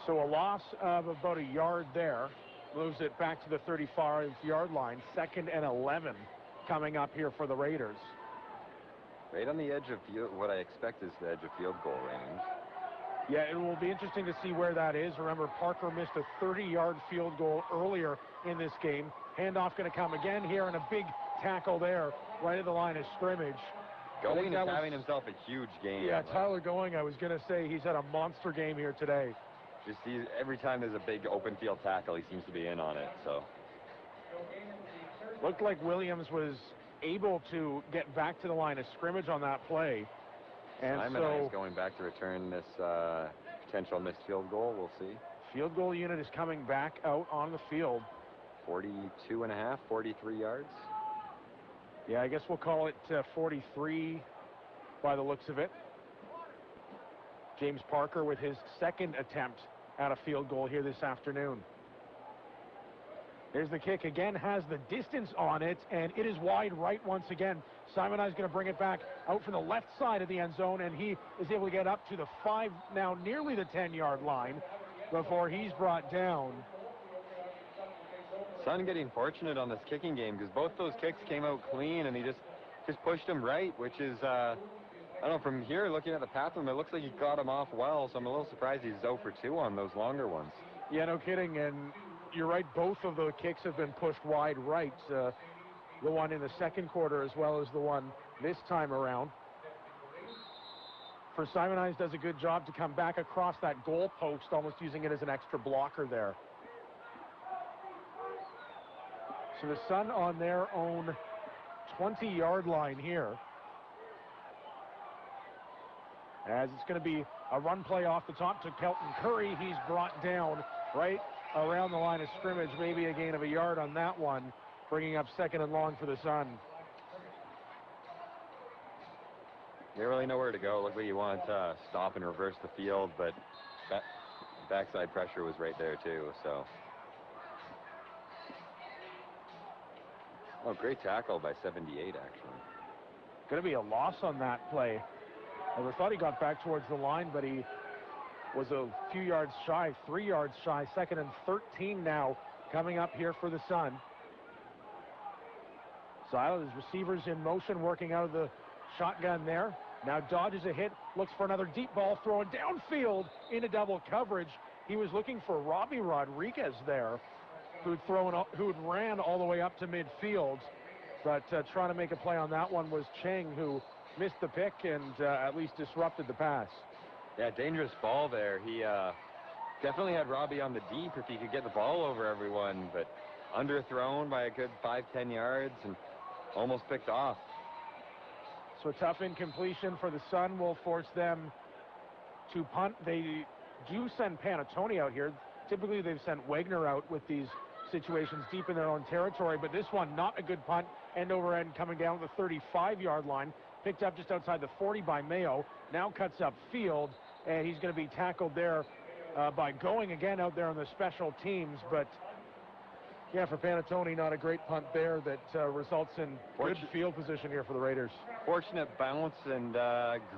So a loss of about a yard there. Moves it back to the 35-yard line. 2nd and 11 coming up here for the Raiders. Right on the edge of what I expect is the edge of field goal range. Yeah, it will be interesting to see where that is. Remember, Parker missed a 30-yard field goal earlier in this game. Handoff going to come again here, and a big tackle there right at the line of scrimmage. Going is having himself a huge game. Yeah, Tyler Going, I was going to say, he's had a monster game here today. Just every time there's a big open field tackle, he seems to be in on it. So looked like Williams was able to get back to the line of scrimmage on that play. And Simon is going back to return this potential missed field goal. We'll see. Field goal unit is coming back out on the field. 42.5, 43 yards. Yeah, I guess we'll call it 43 by the looks of it. James Parker with his second attempt at a field goal here this afternoon. There's the kick again, has the distance on it, and it is wide right once again. Simon is going to bring it back out from the left side of the end zone, and he is able to get up to the 5, now nearly the 10-yard line before he's brought down. Sun getting fortunate on this kicking game because both those kicks came out clean, and he just pushed him right, which is, I don't know, from here looking at the path of him, it looks like he got him off well, so I'm a little surprised he's 0 for 2 on those longer ones. Yeah, no kidding, and you're right, both of the kicks have been pushed wide right. The one in the second quarter as well as the one this time around. for Simonides does a good job to come back across that goal post, almost using it as an extra blocker there. So the Sun on their own 20-yard line here. As it's going to be a run play off the top to Kelton Curry. He's brought down right around the line of scrimmage, maybe a gain of a yard on that one, bringing up 2nd and long for the Sun. You don't really know where to go. Look like you want to stop and reverse the field, but backside pressure was right there too, so. Oh, great tackle by 78, actually. Going to be a loss on that play. I thought he got back towards the line, but he was a few yards shy, 3 yards shy. 2nd and 13 now coming up here for the Sun. Silas, receivers in motion, working out of the shotgun there. Now dodges a hit, looks for another deep ball, throwing downfield into double coverage. He was looking for Robbie Rodriguez there, who'd ran all the way up to midfield. But trying to make a play on that one was Cheng, who missed the pick and at least disrupted the pass. Yeah, dangerous ball there. He definitely had Robbie on the deep if he could get the ball over everyone, but underthrown by a good 5-10 yards and almost picked off. So a tough incompletion for the Sun will force them to punt. They do send Panatoni out here. Typically they've sent Wagner out with these situations deep in their own territory, but this one not a good punt. End over end coming down the 35-yard line. Picked up just outside the 40 by Mayo. Now cuts up field, and he's going to be tackled there by going again out there on the special teams. But yeah, for Panatoni, not a great punt there that results in good field position here for the Raiders. Fortunate bounce and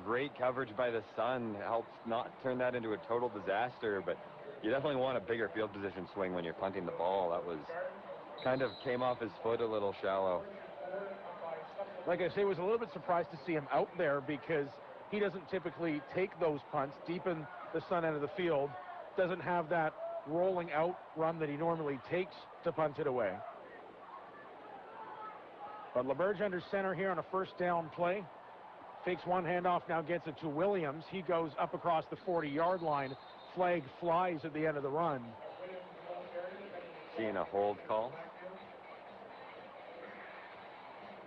great coverage by the Sun helps not turn that into a total disaster, but you definitely want a bigger field position swing when you're punting the ball. That was kind of came off his foot a little shallow. Like I say, was a little bit surprised to see him out there because he doesn't typically take those punts deep in the Sun end of the field. Doesn't have that rolling out run that he normally takes to punt it away. But LeBurge under center here on a first down play. Fakes one handoff, now gets it to Williams. He goes up across the 40-yard line. Flag flies at the end of the run. Seeing a hold call.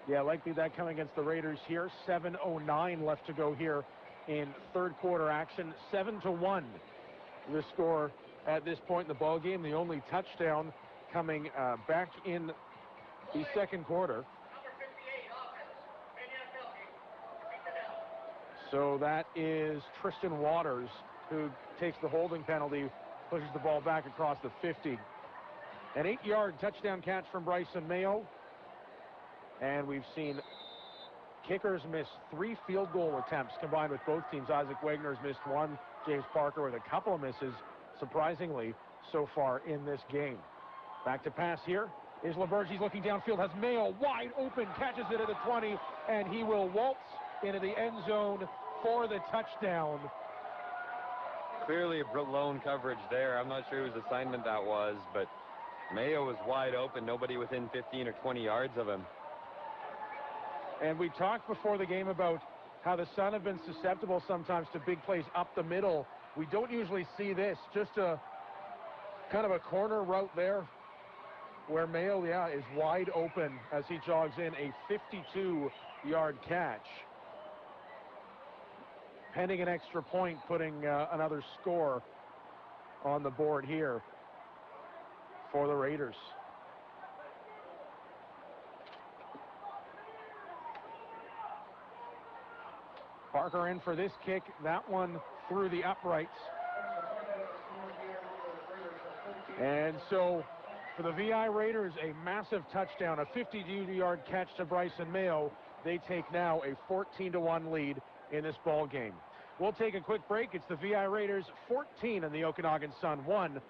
Yeah, likely that coming against the Raiders here. 7:09 left to go here in third quarter action. 7-1 the score at this point in the ball game. The only touchdown coming back in the second quarter. So that is Tristan Waters, who takes the holding penalty, pushes the ball back across the 50. An 8-yard touchdown catch from Bryson Mayo. And we've seen kickers miss 3 field goal attempts combined with both teams. Isaac Wagner's missed 1. James Parker with a couple of misses, surprisingly, so far in this game. Back to pass here is LeBurge. He's looking downfield, has Mayo wide open, catches it at the 20, and he will waltz into the end zone for the touchdown. Clearly a blown coverage there. I'm not sure whose assignment that was, but Mayo was wide open, nobody within 15 or 20 yards of him. And we talked before the game about how the Sun have been susceptible sometimes to big plays up the middle. We don't usually see this, just a kind of a corner route there where Mayo, is wide open as he jogs in a 52-yard catch. Pending an extra point, putting another score on the board here for the Raiders. Parker in for this kick. That one through the uprights. And so for the VI Raiders, a massive touchdown, a 52-yard catch to Bryson Mayo. They take now a 14-1 lead in this ball game. We'll take a quick break. It's the VI Raiders 14 and the Okanagan Sun 1.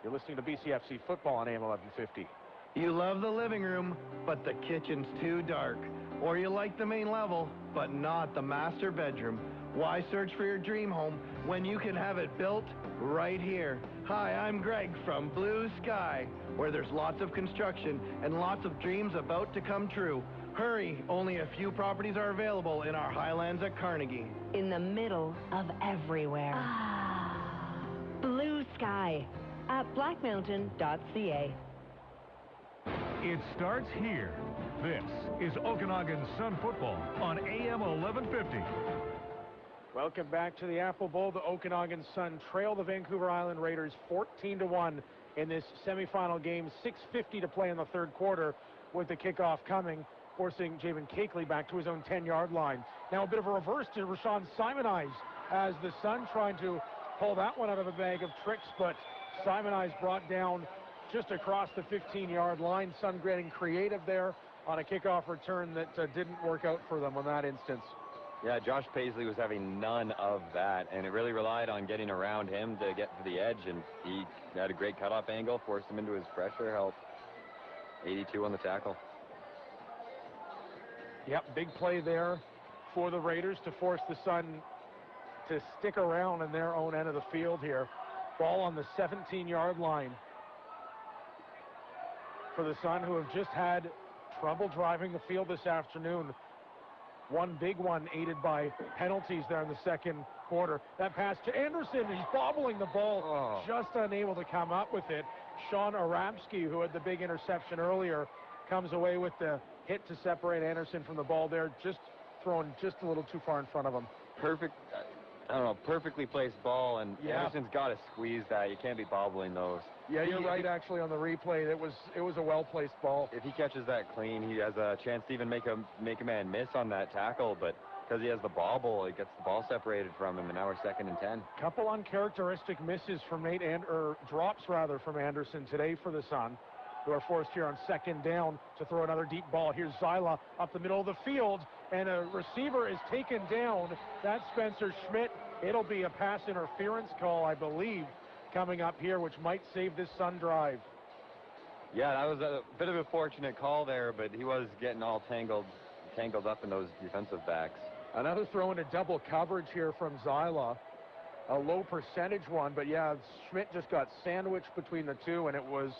You're listening to BCFC football on AM 1150. You love the living room, but the kitchen's too dark. Or you like the main level, but not the master bedroom. Why search for your dream home when you can have it built right here? Hi, I'm Greg from Blue Sky, where there's lots of construction and lots of dreams about to come true. Hurry, only a few properties are available in our Highlands at Carnegie. In the middle of everywhere. Blue sky at blackmountain.ca. It starts here. This is Okanagan Sun football on AM 1150. Welcome back to the Apple Bowl. The Okanagan Sun trail the Vancouver Island Raiders 14-1 in this semifinal game. 6:50 to play in the third quarter with the kickoff coming, forcing Javen Cakeley back to his own 10-yard line. Now a bit of a reverse to Rashawn Simonize as the Sun trying to pull that one out of a bag of tricks, but Simonize brought down just across the 15-yard line. Sun getting creative there on a kickoff return that didn't work out for them on that instance. Yeah, Josh Paisley was having none of that, and it really relied on getting around him to get to the edge, and he had a great cutoff angle, forced him into his pressure, helped 82 on the tackle. Yep, big play there for the Raiders to force the Sun to stick around in their own end of the field here. Ball on the 17-yard line for the Sun, who have just had trouble driving the field this afternoon. One big one aided by penalties there in the second quarter. That pass to Anderson, he's bobbling the ball, just unable to come up with it. Sean Arabsky, who had the big interception earlier, comes away with the hit to separate Anderson from the ball there, just thrown just a little too far in front of him. Perfectly placed ball, and Anderson's got to squeeze that. You can't be bobbling those. Yeah, you're right, actually, on the replay. It was a well-placed ball. If he catches that clean, he has a chance to even make a man miss on that tackle, but because he has the bobble, he gets the ball separated from him, and now we're 2nd and 10. Couple uncharacteristic misses from drops from Anderson today for the Sun, who are forced here on 2nd down to throw another deep ball. Here's Zyla up the middle of the field, and a receiver is taken down. That's Spencer Schmidt. It'll be a pass interference call, I believe, coming up here, which might save this Sun drive. Yeah, that was a bit of a fortunate call there, but he was getting all tangled up in those defensive backs. Another throw into double coverage here from Zyla. A low percentage one, but yeah, Schmidt just got sandwiched between the two, and it was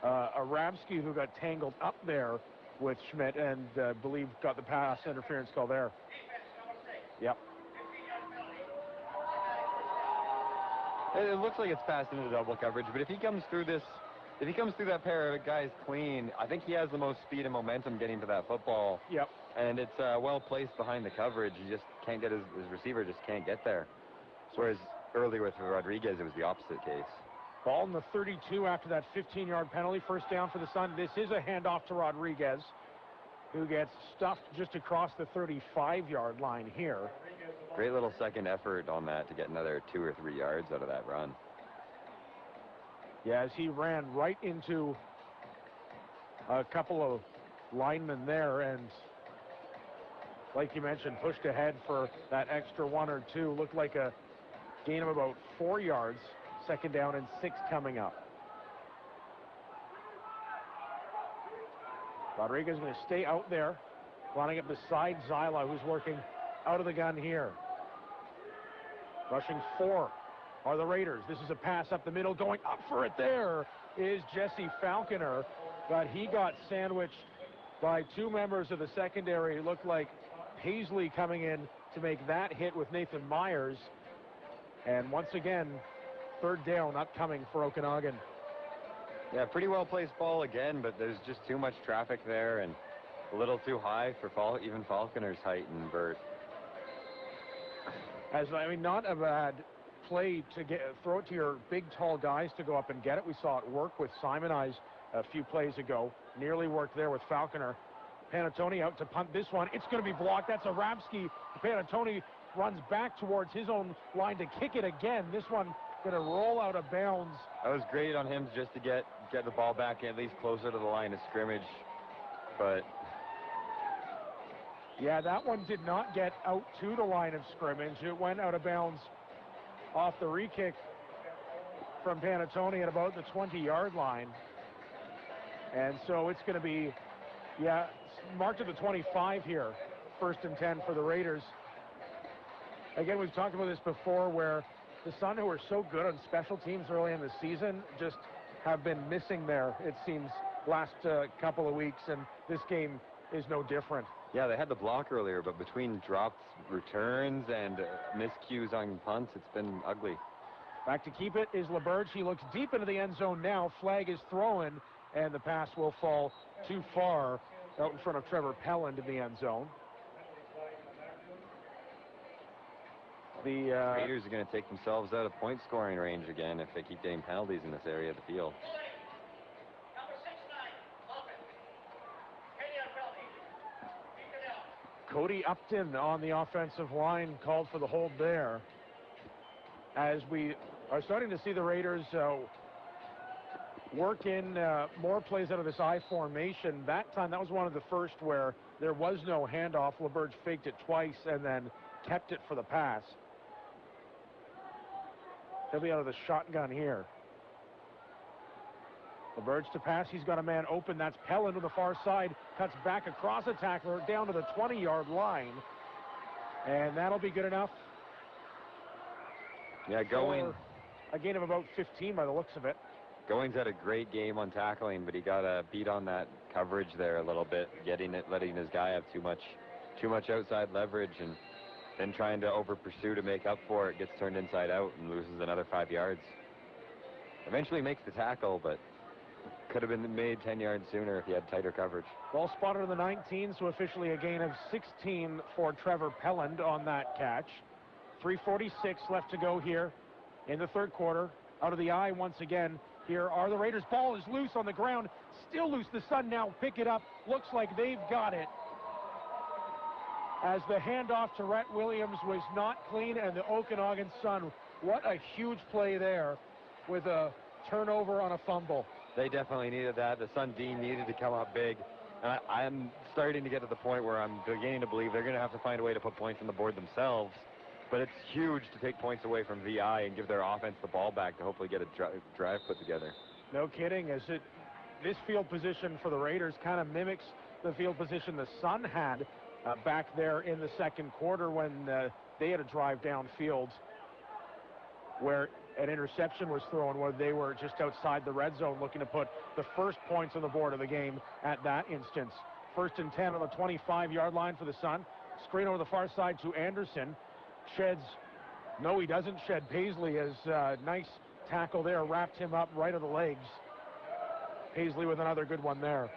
Arabsky who got tangled up there with Schmidt and believe got the pass interference call there. Yep. It looks like it's passed into double coverage, but if he comes through that pair of guys clean, I think he has the most speed and momentum getting to that football. Yep. And it's well placed behind the coverage. He just can't get his receiver just can't get there. Whereas earlier with Rodriguez, it was the opposite case. Ball in the 32 after that 15-yard penalty. First down for the Sun. This is a handoff to Rodriguez, who gets stuffed just across the 35-yard line here. Great little second effort on that to get another 2 or 3 yards out of that run. Yeah, as he ran right into a couple of linemen there, and like you mentioned, pushed ahead for that extra 1 or 2. Looked like a gain of about 4 yards. 2nd down and 6 coming up. Rodriguez is going to stay out there, lining up beside Zyla, who's working out of the gun here. Rushing 4 are the Raiders. This is a pass up the middle. Going up for it there is Jesse Falconer, but he got sandwiched by 2 members of the secondary. It looked like Paisley coming in to make that hit with Nathan Myers. And once again, 3rd down upcoming for Okanagan. Yeah, pretty well placed ball again, but there's just too much traffic there and a little too high for even Falconer's height and vert. Not a bad play to throw it to your big, tall guys to go up and get it. We saw it work with Simonize a few plays ago. Nearly worked there with Falconer. Panatoni out to punt this one. It's going to be blocked. That's Arabsky. Panatoni runs back towards his own line to kick it again. This one going to roll out of bounds. That was great on him just to get the ball back at least closer to the line of scrimmage. But yeah, that one did not get out to the line of scrimmage. It went out of bounds off the re-kick from Panatoni at about the 20-yard line. And so it's going to be, marked at the 25 here. 1st and 10 for the Raiders. Again, we've talked about this before, where the Sun, who are so good on special teams early in the season, just have been missing there, it seems, last couple of weeks. And this game is no different. Yeah, they had the block earlier, but between dropped returns and miscues on punts, it's been ugly. Back to keep it is LaBerge. He looks deep into the end zone now. Flag is thrown, and the pass will fall too far out in front of Trevor Pelland in the end zone. The Raiders are going to take themselves out of point scoring range again if they keep getting penalties in this area of the field. Cody Upton on the offensive line called for the hold there. As we are starting to see the Raiders work in more plays out of this I formation. That time, that was one of the first where there was no handoff. LaBerge faked it twice and then kept it for the pass. He'll be out of the shotgun here. LaBerge to pass. He's got a man open. That's Pelland to the far side. Cuts back across a tackler down to the 20-yard line. And that'll be good enough. Yeah, Going. A gain of about 15 by the looks of it. Going's had a great game on tackling, but he got beat on that coverage there a little bit, letting his guy have too much outside leverage, and then trying to over pursue to make up for it, gets turned inside out and loses another 5 yards. Eventually makes the tackle, but could have been made 10 yards sooner if he had tighter coverage. Ball spotted on the 19, so officially a gain of 16 for Trevor Pelland on that catch. 3:46 left to go here in the third quarter. Out of the eye once again. Here are the Raiders. Ball is loose on the ground. Still loose. The Sun now pick it up. Looks like they've got it. As the handoff to Rhett Williams was not clean, and the Okanagan Sun, what a huge play there with a turnover on a fumble. They definitely needed that. The Sun D needed to come up big. And I'm starting to get to the point where I'm beginning to believe they're going to have to find a way to put points on the board themselves. But it's huge to take points away from VI and give their offense the ball back to hopefully get a drive put together. No kidding. This field position for the Raiders kind of mimics the field position the Sun had back there in the second quarter when they had a drive downfield where an interception was thrown, where they were just outside the red zone looking to put the first points on the board of the game at that instance. 1st and 10 on the 25-yard line for the Sun. Screen over the far side to Anderson. Sheds, no, he doesn't shed. Paisley has nice tackle there, wrapped him up right of the legs. Paisley with another good one there.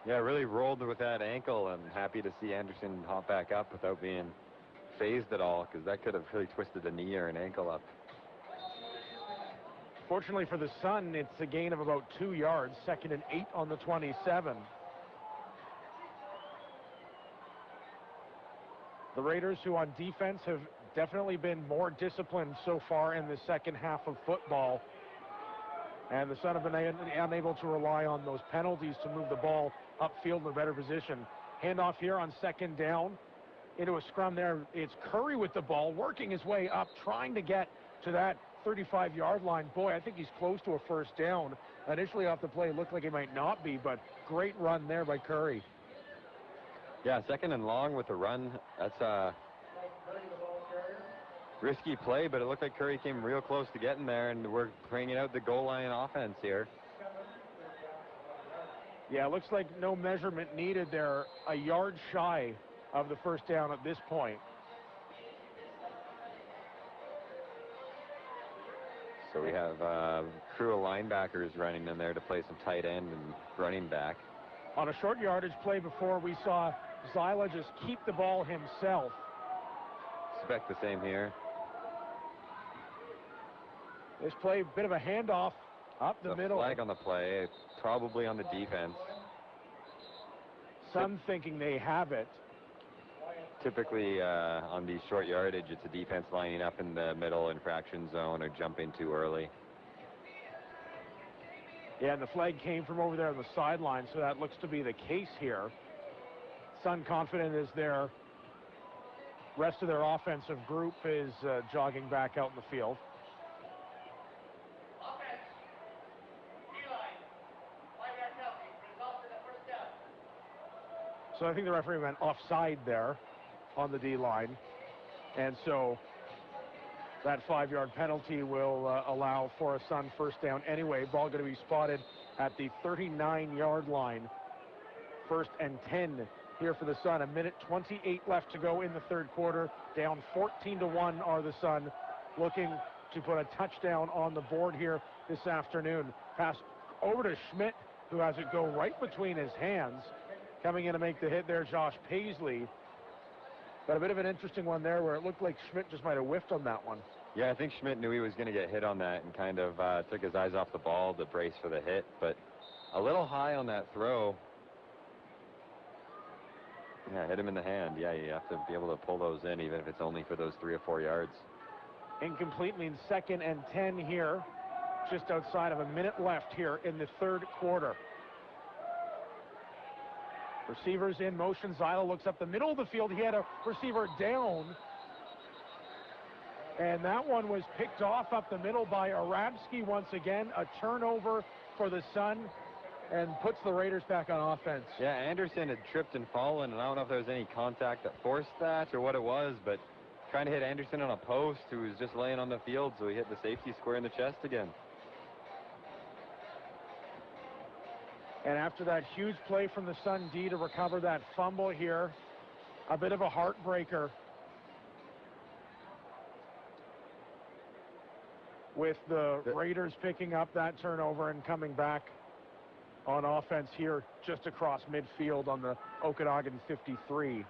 Yeah, really rolled with that ankle. I'm happy to see Anderson hop back up without being phased at all, because that could have really twisted a knee or an ankle up. Fortunately for the Sun, it's a gain of about 2 yards. 2nd and 8 on the 27. The Raiders, who on defense have definitely been more disciplined so far in the second half of football. And the Sun have been unable to rely on those penalties to move the ball upfield in a better position. Handoff here on 2nd down into a scrum there. It's Curry with the ball, working his way up, trying to get to that 35-yard line. Boy, I think he's close to a first down. Initially off the play, it looked like he might not be, but great run there by Curry. Yeah, 2nd and long with the run. That's a risky play, but it looked like Curry came real close to getting there, and we're bringing out the goal line offense here. Yeah, it looks like no measurement needed there. A yard shy of the first down at this point. So we have a crew of linebackers running in there to play some tight end and running back. On a short yardage play before, we saw Zyla just keep the ball himself. Expect the same here. This play, a bit of a handoff up the middle. Flag on the play, probably on the defense. Sun thinking they have it. Typically on these short yardage, it's a defense lining up in the middle infraction zone or jumping too early. Yeah, and the flag came from over there on the sideline, so that looks to be the case here. Sun confident as their rest of their offensive group is jogging back out in the field. So I think the referee went offside there on the D-line. And so that 5-yard penalty will allow for a Sun first down anyway. Ball going to be spotted at the 39-yard line 1st and 10 here for the Sun. 1:28 left to go in the third quarter. Down 14-1 are the Sun, looking to put a touchdown on the board here this afternoon. Pass over to Schmidt, who has it go right between his hands. Coming in to make the hit there, Josh Paisley. But a bit of an interesting one there where it looked like Schmidt just might have whiffed on that one. Yeah, I think Schmidt knew he was going to get hit on that and kind of took his eyes off the ball to brace for the hit. But a little high on that throw. Yeah, hit him in the hand. Yeah, you have to be able to pull those in, even if it's only for those 3 or 4 yards. Incomplete means 2nd and 10 here. Just outside of a minute left here in the third quarter. Receivers in motion. Zyla looks up the middle of the field. He had a receiver down. And that one was picked off up the middle by Arabsky once again. A turnover for the Sun and puts the Raiders back on offense. Yeah, Anderson had tripped and fallen, and I don't know if there was any contact that forced that or what it was, but trying to hit Anderson on a post who was just laying on the field, so he hit the safety square in the chest again. And after that huge play from the Sun D to recover that fumble here, a bit of a heartbreaker with the Raiders picking up that turnover and coming back on offense here just across midfield on the Okanagan 53.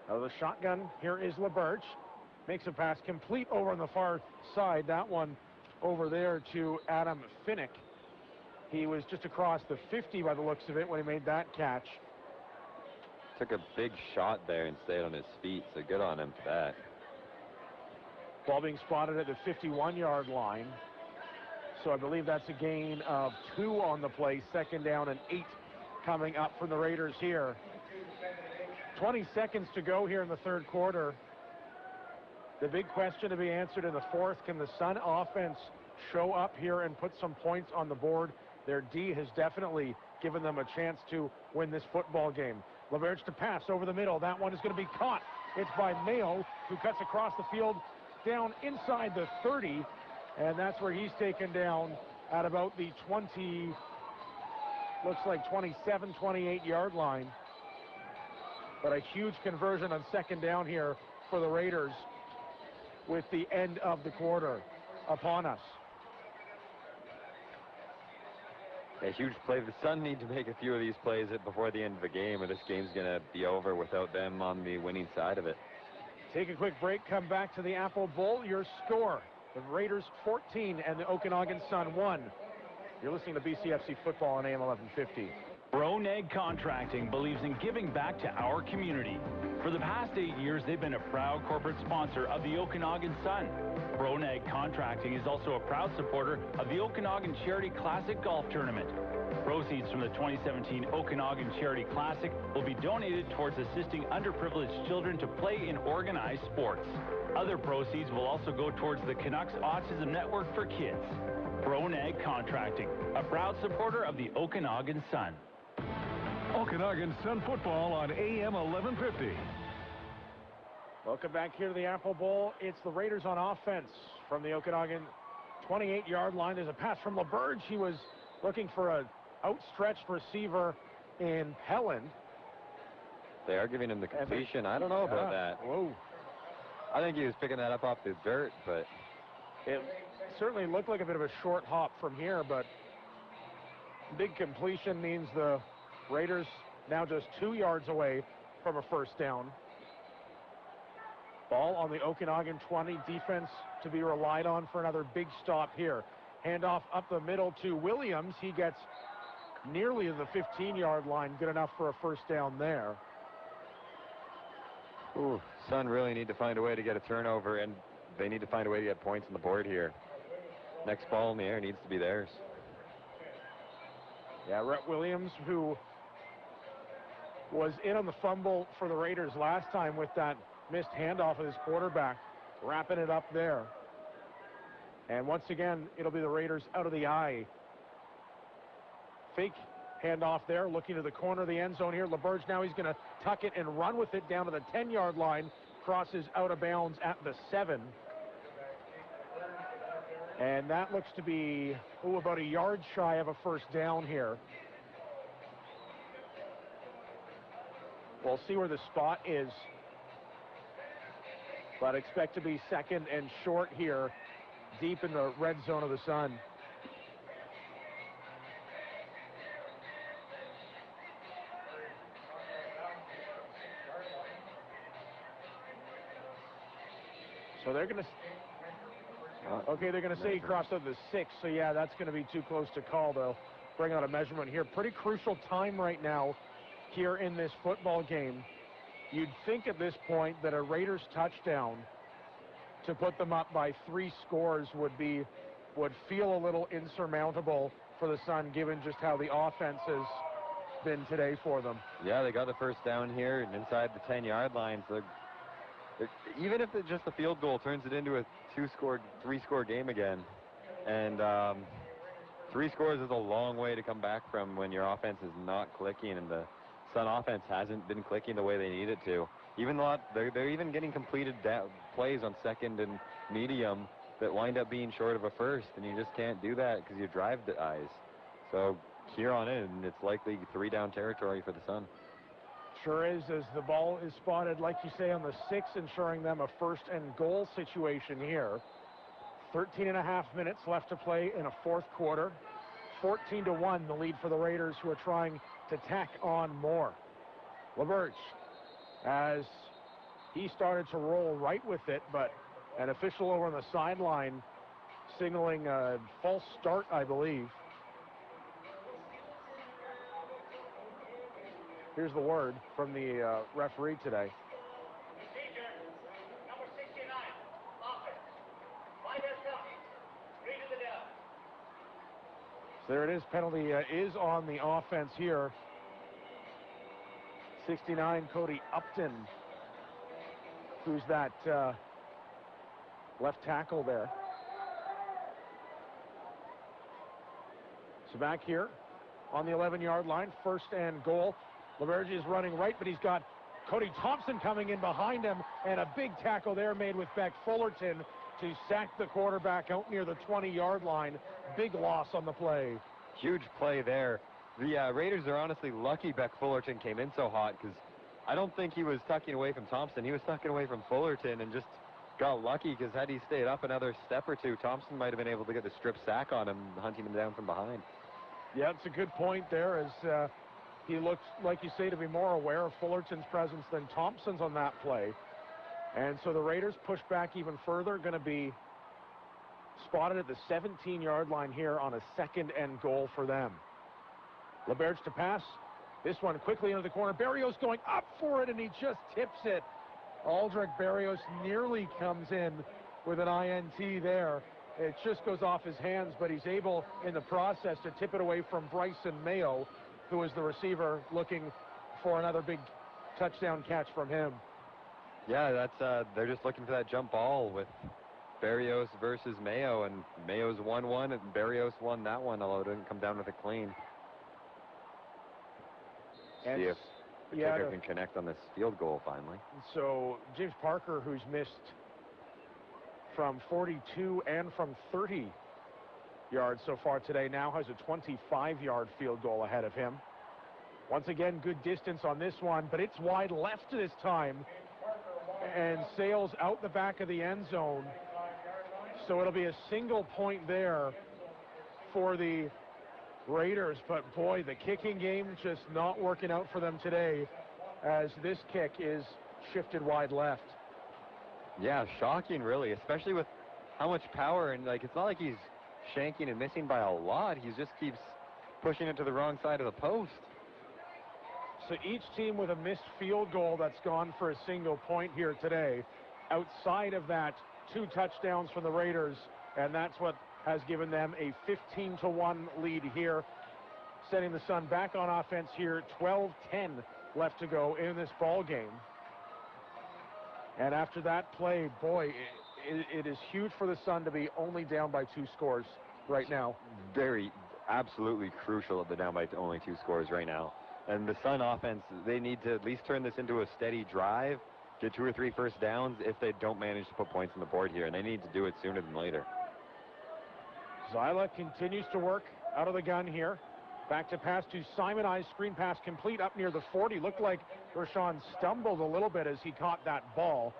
Out of the shotgun, here is LaBerge. Makes a pass complete over on the far side. That one over there to Adam Finnick. He was just across the 50 by the looks of it when he made that catch. Took a big shot there and stayed on his feet, so good on him for that. Ball being spotted at the 51-yard line. So I believe that's a gain of 2 on the play. 2nd down and 8 coming up from the Raiders here. 20 seconds to go here in the third quarter. The big question to be answered in the fourth, can the Sun offense show up here and put some points on the board? Their D has definitely given them a chance to win this football game. LaBerge to pass over the middle. That one is going to be caught. It's by Mayo, who cuts across the field down inside the 30, and that's where he's taken down at about the 20, looks like 27, 28-yard line. But a huge conversion on 2nd down here for the Raiders with the end of the quarter upon us. A huge play. The Sun need to make a few of these plays before the end of the game, or this game's going to be over without them on the winning side of it. Take a quick break, come back to the Apple Bowl. Your score, the Raiders 14 and the Okanagan Sun 1. You're listening to BCFC Football on AM 1150. Broneg Contracting believes in giving back to our community. For the past 8 years, they've been a proud corporate sponsor of the Okanagan Sun. Broneg Contracting is also a proud supporter of the Okanagan Charity Classic Golf Tournament. Proceeds from the 2017 Okanagan Charity Classic will be donated towards assisting underprivileged children to play in organized sports. Other proceeds will also go towards the Canucks Autism Network for Kids. Broneg Contracting, a proud supporter of the Okanagan Sun. Okanagan Sun football on AM 1150. Welcome back here to the Apple Bowl. It's the Raiders on offense from the Okanagan 28-yard line. There's a pass from LaBerge. He was looking for an outstretched receiver in Pelland. They are giving him the completion. I don't know about that. Whoa. I think he was picking that up off the dirt, but it certainly looked like a bit of a short hop from here, but big completion means the Raiders now just 2 yards away from a first down. Ball on the Okanagan 20. Defense to be relied on for another big stop here. Handoff up the middle to Williams. He gets nearly to the 15-yard line. Good enough for a first down there. Ooh, Sun really need to find a way to get a turnover, and they need to find a way to get points on the board here. Next ball in the air needs to be theirs. Yeah, Rhett Williams, who was in on the fumble for the Raiders last time with that missed handoff of his quarterback, wrapping it up there. And once again, it'll be the Raiders out of the eye. Fake handoff there, looking to the corner of the end zone here. LaBerge now he's going to tuck it and run with it down to the 10-yard line. Crosses out of bounds at the 7. And that looks to be, about a yard shy of a first down here. We'll see where the spot is. But expect to be second and short here, deep in the red zone of the Sun. So they're going to... Okay, they're going to say he crossed over the 6, so yeah, that's going to be too close to call, though. Bring out a measurement here. Pretty crucial time right now here in this football game. You'd think at this point that a Raiders touchdown to put them up by 3 scores would feel a little insurmountable for the Sun, given just how the offense has been today for them. Yeah, they got the first down here and inside the 10-yard line. So even if just the field goal turns it into a 3-score game again, and 3 scores is a long way to come back from when your offense is not clicking, and the Sun offense hasn't been clicking the way they need it to. Even though they're even getting completed plays on second and medium that wind up being short of a first, and you just can't do that because you drive the eyes. So here on in, it's likely 3-down territory for the Sun. Sure is, as the ball is spotted, like you say, on the 6, ensuring them a first and goal situation here. 13.5 minutes left to play in a fourth quarter. 14-1, the lead for the Raiders, who are trying to tack on more. LaBerge, as he started to roll right with it, but an official over on the sideline signaling a false start, I believe. Here's the word from the referee today. Number 69, offense. Minor penalty. 3 to the down. So there it is. Penalty is on the offense here. 69, Cody Upton, who's that left tackle there. So back here on the 11-yard line, first and goal. LaBerge is running right, but he's got Cody Thompson coming in behind him, and a big tackle there made with Beck Fullerton to sack the quarterback out near the 20-yard line. Big loss on the play. Huge play there. The Raiders are honestly lucky Beck Fullerton came in so hot, because I don't think he was tucking away from Thompson. He was tucking away from Fullerton and just got lucky, because had he stayed up another step or two, Thompson might have been able to get the strip sack on him, hunting him down from behind. Yeah, it's a good point there, as he looks, like you say, to be more aware of Fullerton's presence than Thompson's on that play. And so the Raiders push back even further, going to be spotted at the 17-yard line here on a second and goal for them. LaBerge to pass. This one quickly into the corner. Berrios going up for it, and he just tips it. Aldrich Berrios nearly comes in with an INT there. It just goes off his hands, but he's able in the process to tip it away from Bryson Mayo, who is the receiver, looking for another big touchdown catch from him. Yeah, that's they're just looking for that jump ball with Berrios versus Mayo, and Mayo's won one, and Berrios won that one, although it didn't come down with a clean. See if the kicker can connect on this field goal finally. So James Parker, who's missed from 42 and from 30 yards so far today, now has a 25-yard field goal ahead of him. Once again, good distance on this one, but it's wide left this time and sails out the back of the end zone. So it'll be a single point there for the Raiders, but boy, the kicking game just not working out for them today, as this kick is shifted wide left. Yeah, shocking really, especially with how much power, and like, it's not like he's shanking and missing by a lot. He just keeps pushing it to the wrong side of the post. So each team with a missed field goal that's gone for a single point here today. Outside of that, 2 touchdowns for the Raiders, and that's what has given them a 15-1 lead here, setting the Sun back on offense here. 12-10 left to go in this ball game. And after that play, boy, it is huge for the Sun to be only down by 2 scores right now. Very, absolutely crucial that they're down by only 2 scores right now. And the Sun offense, they need to at least turn this into a steady drive, get 2 or 3 first downs if they don't manage to put points on the board here, and they need to do it sooner than later. Zyla continues to work out of the gun here. Back to pass to Simon Eyes. Screen pass complete up near the 40. Looked like Rashawn stumbled a little bit as he caught that ball.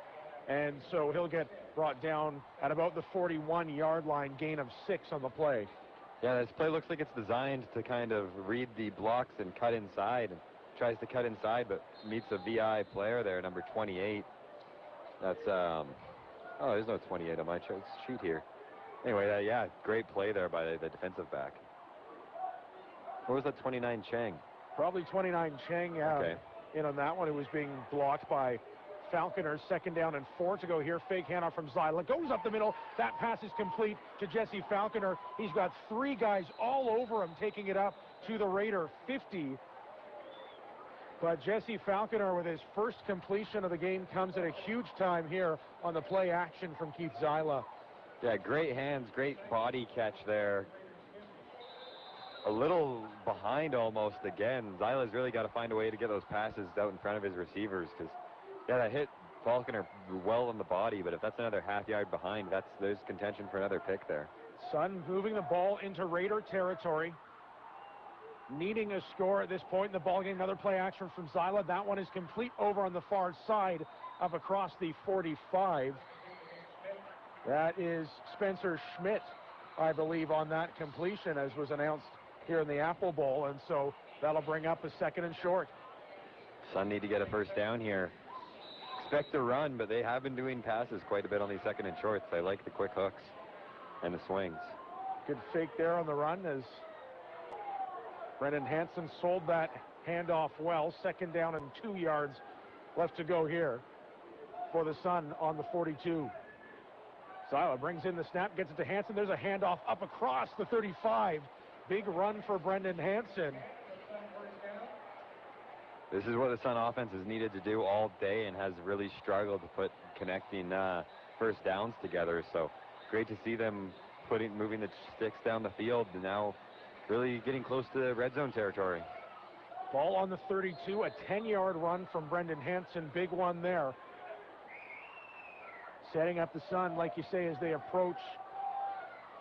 And so he'll get brought down at about the 41-yard line, gain of 6 on the play. Yeah, this play looks like it's designed to kind of read the blocks and cut inside. And tries to cut inside, but meets a VI player there, number 28. That's, oh, there's no 28 on my sheet here. Anyway, yeah, great play there by the defensive back. What was that 29 Chang? Probably 29 Chang. Okay. In on that one, it was being blocked by Falconer. 2nd down and 4 to go here. Fake handoff from Zyla. Goes up the middle. That pass is complete to Jesse Falconer. He's got 3 guys all over him, taking it up to the Raider 50. But Jesse Falconer, with his first completion of the game, comes at a huge time here on the play action from Keith Zyla. Yeah, great hands, great body catch there. A little behind almost again. Zyla's really got to find a way to get those passes out in front of his receivers, because, yeah, that hit Falconer well on the body, but if that's another half-yard behind, there's contention for another pick there. Sun moving the ball into Raider territory. Needing a score at this point in the ballgame. Another play action from Zyla. That one is complete over on the far side of across the 45. That is Spencer Schmidt, I believe, on that completion, as was announced here in the Apple Bowl. And so that'll bring up a 2nd and short. Sun need to get a first down here. Expect to run, but they have been doing passes quite a bit on these 2nd and shorts. They like the quick hooks and the swings. Good fake there on the run as Brendan Hansen sold that handoff well. 2nd down and 2 yards left to go here for the Sun on the 42. Zyla brings in the snap, gets it to Hansen. There's a handoff up across the 35. Big run for Brendan Hansen. This is what the Sun offense has needed to do all day and has really struggled to put connecting first downs together. So great to see them moving the sticks down the field and now really getting close to the red zone territory. Ball on the 32, a 10-yard run from Brendan Hansen. Big one there. Setting up the Sun, like you say, as they approach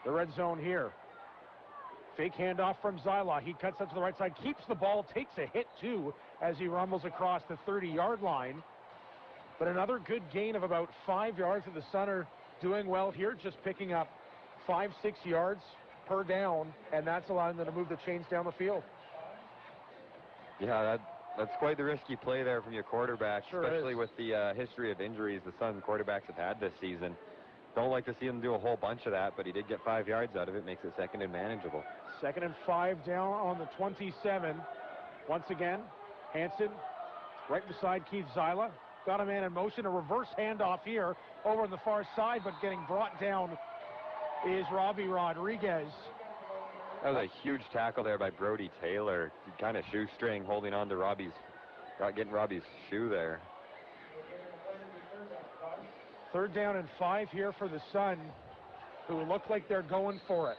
the red zone here. Fake handoff from Zyla. He cuts up to the right side, keeps the ball, takes a hit too as he rumbles across the 30-yard line. But another good gain of about 5 yards that the Sun are doing well here, just picking up 5-6 yards per down, and that's allowing them to move the chains down the field. Yeah, that's quite the risky play there from your quarterback, sure especially is. With the history of injuries the Sun quarterbacks have had this season. Don't like to see him do a whole bunch of that, but he did get 5 yards out of it. Makes it 2nd and manageable. 2nd and 5 down on the 27. Once again, Hansen right beside Keith Zyla. Got a man in motion. A reverse handoff here over on the far side, but getting brought down is Robbie Rodriguez. That was a huge tackle there by Brody Taylor. Kind of shoestring holding on to getting Robbie's shoe there. 3rd down and 5 here for the Sun, who look like they're going for it.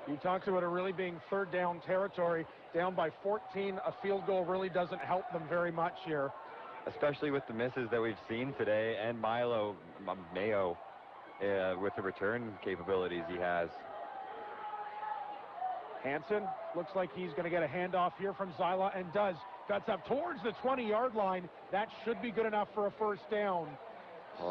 You talked about it really being 3rd down territory. Down by 14, a field goal really doesn't help them very much here. Especially with the misses that we've seen today, and Mayo with the return capabilities he has. Hansen looks like he's going to get a handoff here from Zyla, and does. Cuts up towards the 20-yard line. That should be good enough for a first down.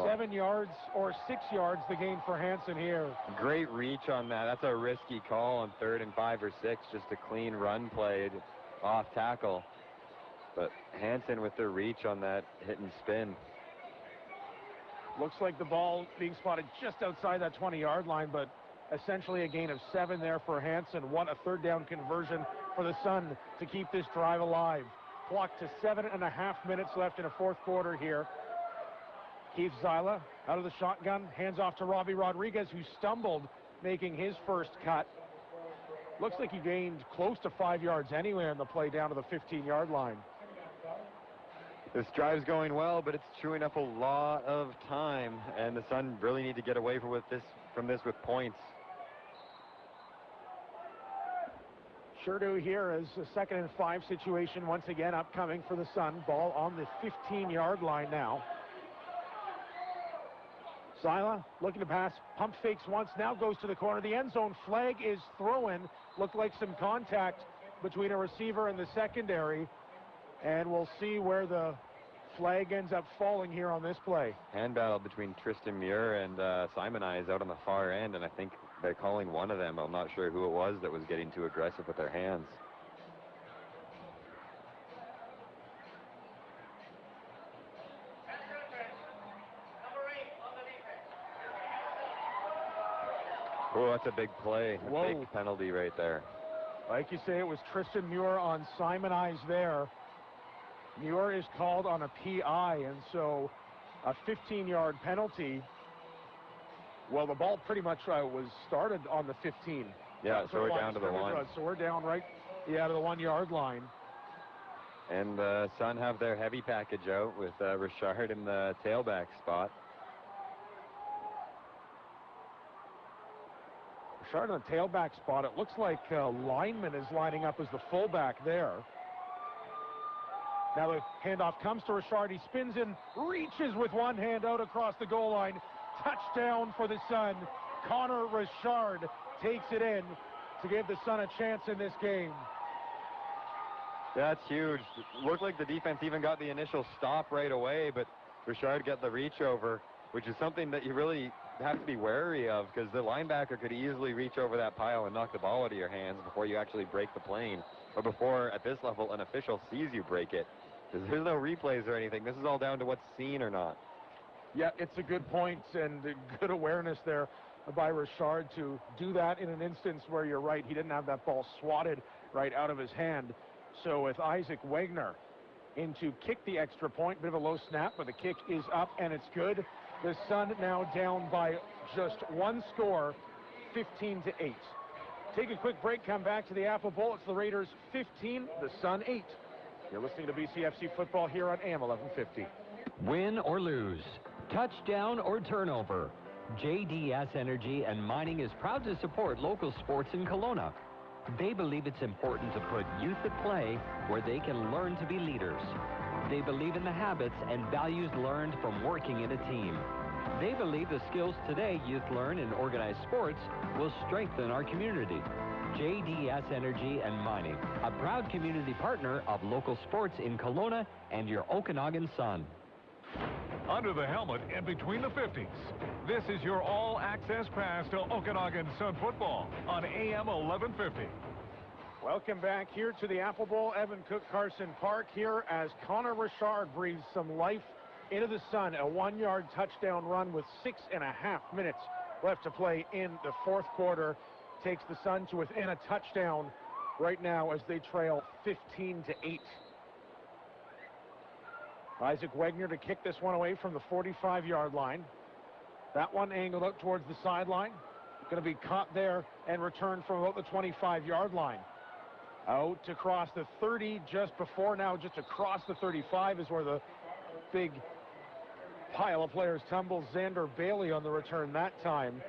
7 yards or 6 yards the gain for Hansen here. Great reach on that. That's a risky call on 3rd and 5 or 6. Just a clean run play off tackle. But Hansen with the reach on that hit and spin. Looks like the ball being spotted just outside that 20-yard line, but essentially a gain of 7 there for Hansen. What a 3rd down conversion for the Sun to keep this drive alive. Clock to 7.5 minutes left in a 4th quarter here. Keith Zyla out of the shotgun, hands off to Robbie Rodriguez, who stumbled making his first cut. Looks like he gained close to 5 yards anyway on the play down to the 15-yard line. This drive's going well, but it's chewing up a lot of time, and the Sun really need to get away from this with points. Sure do here as a 2nd and 5 situation once again upcoming for the Sun. Ball on the 15-yard line now. Sila looking to pass, pump fakes once, now goes to the corner. The end zone flag is thrown. Looked like some contact between a receiver and the secondary. And we'll see where the flag ends up falling here on this play. Hand battle between Tristan Muir and Simon Eyes out on the far end, and I think they're calling one of them. I'm not sure who it was that was getting too aggressive with their hands. Oh, that's a big play. A big penalty right there. Like you say, it was Tristan Muir on Simon Eyes there. Muir is called on a PI, and so a 15-yard penalty. Well, the ball pretty much was started on the 15. Yeah, so we're down to the 1. So we're down right, to the 1-yard line. And the Sun have their heavy package out with Richard in the tailback spot. Richard in the tailback spot. It looks like lineman is lining up as the fullback there. Now the handoff comes to Richard. He spins in, reaches with one hand out across the goal line. Touchdown for the Sun. Connor Richard takes it in to give the Sun a chance in this game. That's huge. Looked like the defense even got the initial stop right away, but Richard got the reach over, which is something that you really have to be wary of, because the linebacker could easily reach over that pile and knock the ball out of your hands before you actually break the plane, or before, at this level, an official sees you break it. Because there's no replays or anything. This is all down to what's seen or not. Yeah, it's a good point and good awareness there by Richard to do that in an instance where you're right. He didn't have that ball swatted right out of his hand. So with Isaac Wagner in to kick the extra point, bit of a low snap, but the kick is up and it's good. The Sun now down by just one score, 15-8. Take a quick break, come back to the Apple Bowl. It's the Raiders 15, the Sun 8. You're listening to BCFC football here on AM 1150. Win or lose, touchdown or turnover, JDS Energy and Mining is proud to support local sports in Kelowna. They believe it's important to put youth at play where they can learn to be leaders. They believe in the habits and values learned from working in a team. They believe the skills today youth learn in organized sports will strengthen our community. JDS Energy and Mining, a proud community partner of local sports in Kelowna and your Okanagan Sun. Under the helmet and between the 50s, this is your all-access pass to Okanagan Sun football on AM 1150. Welcome back here to the Apple Bowl, Evan Cook Carson Park, here as Connor Richard breathes some life into the Sun. A 1-yard touchdown run with 6.5 minutes left to play in the fourth quarter. Takes the Sun to within a touchdown right now as they trail 15-8. Isaac Wagner to kick this one away from the 45-yard line. That one angled out towards the sideline. Going to be caught there and returned from about the 25-yard line. Out to cross the 30 just before now, just across the 35 is where the big pile of players tumbles. Xander Bailey on the return that time.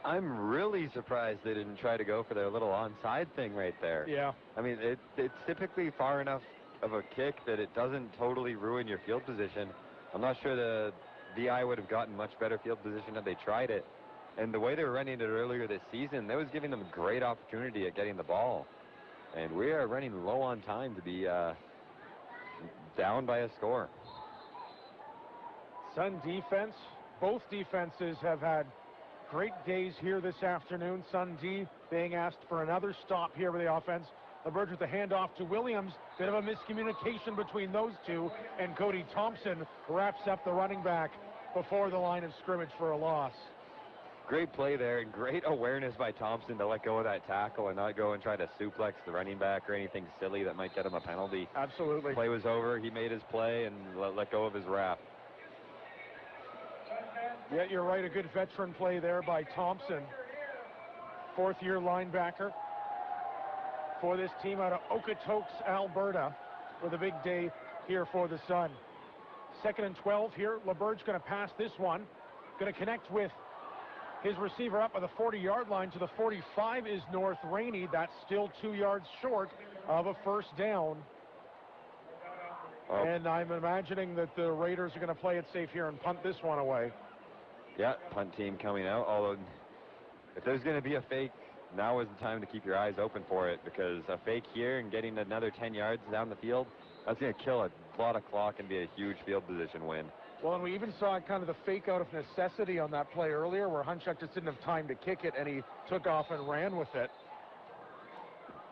I'm really surprised they didn't try to go for their little onside thing right there. Yeah. I mean, it's typically far enough of a kick that it doesn't totally ruin your field position. I'm not sure the VI would have gotten much better field position had they tried it. And the way they were running it earlier this season, that was giving them a great opportunity at getting the ball. And we are running low on time to be down by a score. Sun defense, both defenses have had great days here this afternoon. Sun D being asked for another stop here with the offense. LeBurge with the handoff to Williams. Bit of a miscommunication between those two, and Cody Thompson wraps up the running back before the line of scrimmage for a loss. Great play there, and great awareness by Thompson to let go of that tackle and not go and try to suplex the running back or anything silly that might get him a penalty. Absolutely. Play was over. He made his play and let go of his wrap. Yeah, you're right. A good veteran play there by Thompson. Fourth-year linebacker for this team out of Okotoks, Alberta, with a big day here for the Sun. 2nd and 12 here. LeBurge going to pass this one. Going to connect with his receiver up at the 40-yard line to the 45 is North Rainey. That's still 2 yards short of a first down. And I'm imagining that the Raiders are going to play it safe here and punt this one away. Yeah, punt team coming out, although if there's going to be a fake, now is the time to keep your eyes open for it, because a fake here and getting another 10 yards down the field, that's going to kill a lot of clock and be a huge field position win. Well, and we even saw kind of the fake out of necessity on that play earlier where Hunchak just didn't have time to kick it, and he took off and ran with it.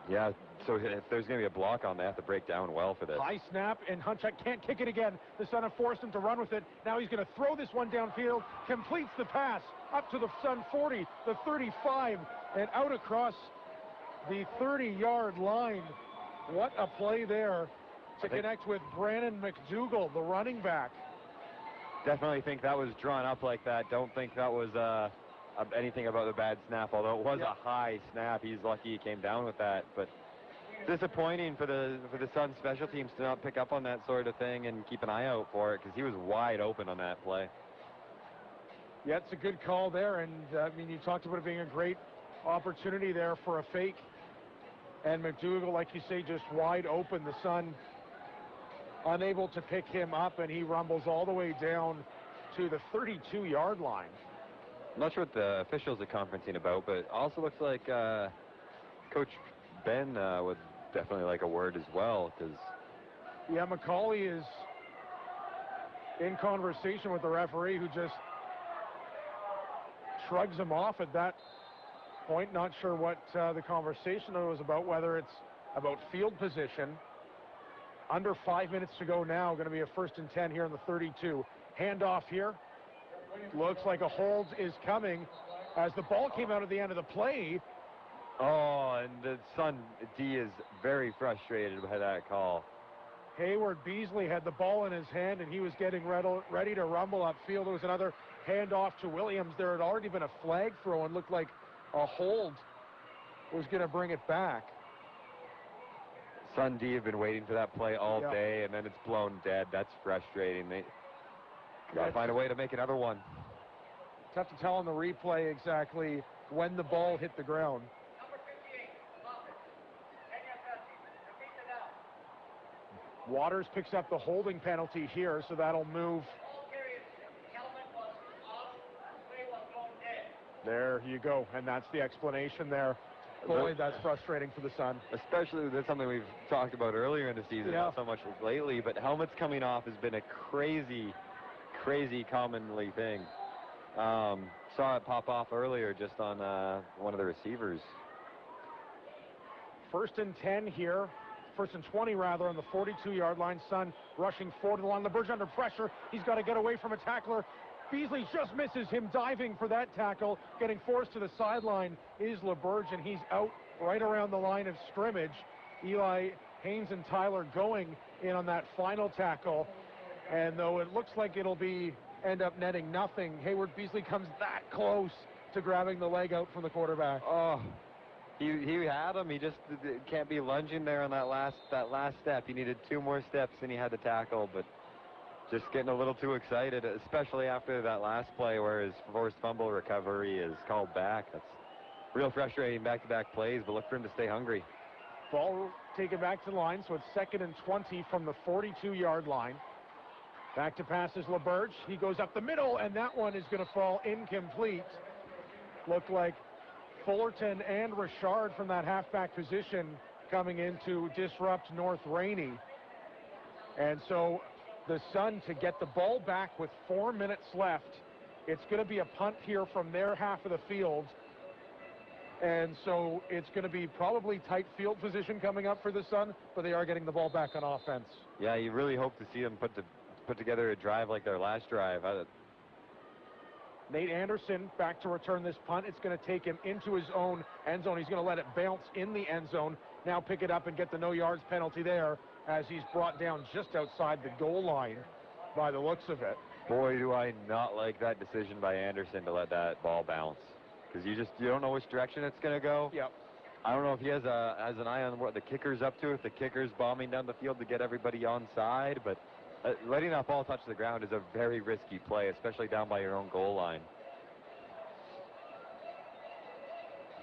Yeah, so if there's going to be a block on, they have to break down well for this. High snap, and Hunchak can't kick it again. The Sun have forced him to run with it. Now he's going to throw this one downfield, completes the pass up to the Sun 40, the 35, and out across the 30-yard line. What a play there to connect with Brandon McDougall, the running back. Definitely think that was drawn up like that. Don't think that was anything about the bad snap, although it was a high snap. He's lucky he came down with that, but disappointing for the Sun special teams to not pick up on that sort of thing and keep an eye out for it, because he was wide open on that play. Yeah, it's a good call there, and I mean, you talked about it being a great opportunity there for a fake, and McDougall, like you say, just wide open. The Sun unable to pick him up, and he rumbles all the way down to the 32-yard line. I'm not sure what the officials are conferencing about, but it also looks like Coach Ben would definitely like a word as well, because... Yeah, Macaulay is in conversation with the referee, who just shrugs him off at that point. Not sure what the conversation was about, whether it's about field position. Under 5 minutes to go now, going to be a 1st and 10 here in the 32. Handoff here. Looks like a hold is coming as the ball came out at the end of the play. Oh, and the Sun D is very frustrated by that call. Hayward Beasley had the ball in his hand, and he was getting ready to rumble upfield. There was another handoff to Williams. There had already been a flag throw, and looked like a hold was going to bring it back. Sun D have been waiting for that play all day, and then it's blown dead. That's frustrating. They got to find a way to make another one. Tough to tell on the replay exactly when the ball hit the ground. Waters picks up the holding penalty here, so that'll move. There you go, and that's the explanation there. Boy, that's frustrating for the Sun. Especially, that's something we've talked about earlier in the season, not so much lately, but helmets coming off has been a crazy commonly thing. Saw it pop off earlier just on one of the receivers. 1st and 10 here. 1st and 20 rather, on the 42-yard line. Sun rushing forward along the LeBurge under pressure. He's got to get away from a tackler. Beasley just misses him diving for that tackle. Getting forced to the sideline is LeBurge, and he's out right around the line of scrimmage. Eli Haynes and Tyler going in on that final tackle. And though it looks like it'll end up netting nothing, Hayward Beasley comes that close to grabbing the leg out from the quarterback. Oh, he had him. He just can't be lunging there on that last step. He needed 2 more steps, and he had to tackle, but just getting a little too excited, especially after that last play where his forced fumble recovery is called back. That's real frustrating, back-to-back plays, but look for him to stay hungry. Ball taken back to the line, so it's 2nd and 20 from the 42-yard line. Back to pass is LeBurge. He goes up the middle, and that one is going to fall incomplete. Looked like Fullerton and Richard from that halfback position coming in to disrupt North Rainey. And so the Sun, to get the ball back with 4 minutes left, it's going to be a punt here from their half of the field. And so it's going to be probably tight field position coming up for the Sun, but they are getting the ball back on offense. Yeah, you really hope to see them put together a drive like their last drive. Nate Anderson back to return this punt. It's going to take him into his own end zone. He's going to let it bounce in the end zone. Now pick it up and get the no yards penalty there, as he's brought down just outside the goal line by the looks of it. Boy, do I not like that decision by Anderson to let that ball bounce, because you don't know which direction it's going to go. Yep. I don't know if he has an eye on what the kicker's up to, if the kicker's bombing down the field to get everybody onside, but letting that ball touch the ground is a very risky play, especially down by your own goal line.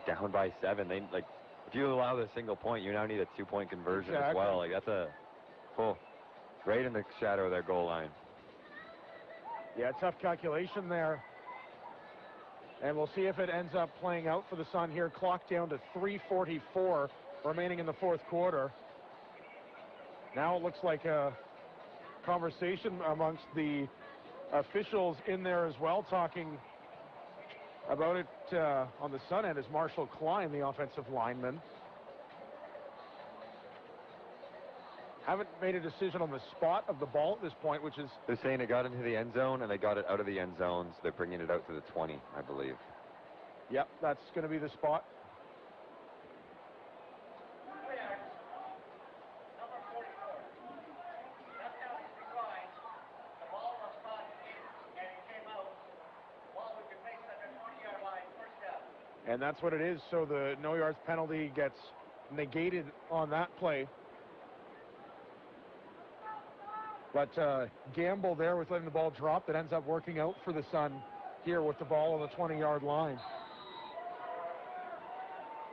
Down by 7. If you allow the single point, you now need a 2-point conversion as well. That's a full right in the shadow of their goal line. Yeah, tough calculation there And we'll see if it ends up playing out for the Sun here. Clock down to 3:44 remaining in the fourth quarter. Now it looks like a conversation amongst the officials in there as well, talking about it on the Sun end is Marshall Klein, the offensive lineman. Haven't made a decision on the spot of the ball at this point, which is... They're saying it got into the end zone, and they got it out of the end zone, so they're bringing it out to the 20, I believe. Yep, that's going to be the spot. And that's what it is, so the no yards penalty gets negated on that play. But gamble there with letting the ball drop that ends up working out for the Sun here with the ball on the 20-yard line.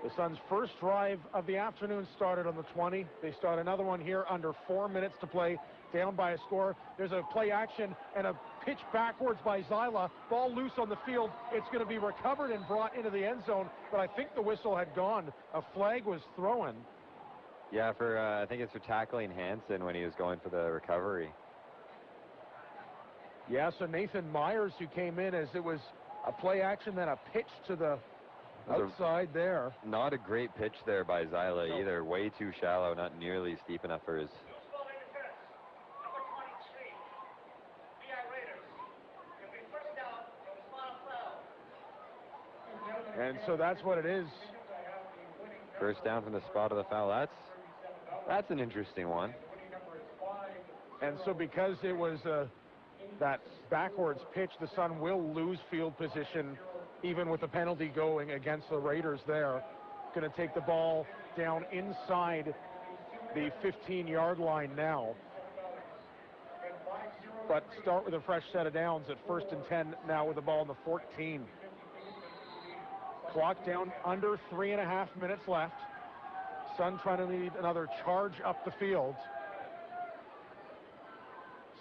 The Sun's first drive of the afternoon started on the 20. They start another one here under 4 minutes to play, down by a score. There's a play action and a pitch backwards by Zyla. Ball loose on the field. It's going to be recovered and brought into the end zone, but I think the whistle had gone. A flag was thrown. Yeah, for I think it's for tackling Hansen when he was going for the recovery. Yeah, so Nathan Myers, who came in as it was a play action, then a pitch to the outside there. Not a great pitch there by Zyla either. Way too shallow, not nearly steep enough for his... And so that's what it is. First down from the spot of the foul. That's an interesting one. And so because it was that backwards pitch, the Sun will lose field position even with the penalty going against the Raiders there. Going to take the ball down inside the 15-yard line now. But start with a fresh set of downs at 1st and 10 now with the ball in the 14. Clock down under 3.5 minutes left. Sun trying to lead another charge up the field.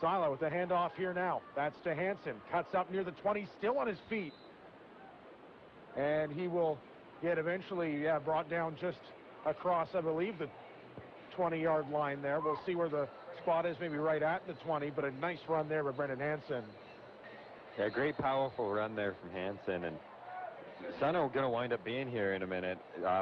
Zyla with the handoff here now. That's to Hansen. Cuts up near the 20, still on his feet. And he will get eventually brought down just across, I believe, the 20-yard line there. We'll see where the spot is, maybe right at the 20, but a nice run there by Brendan Hansen. Yeah, great powerful run there from Hansen. And Sun are going to wind up being here in a minute.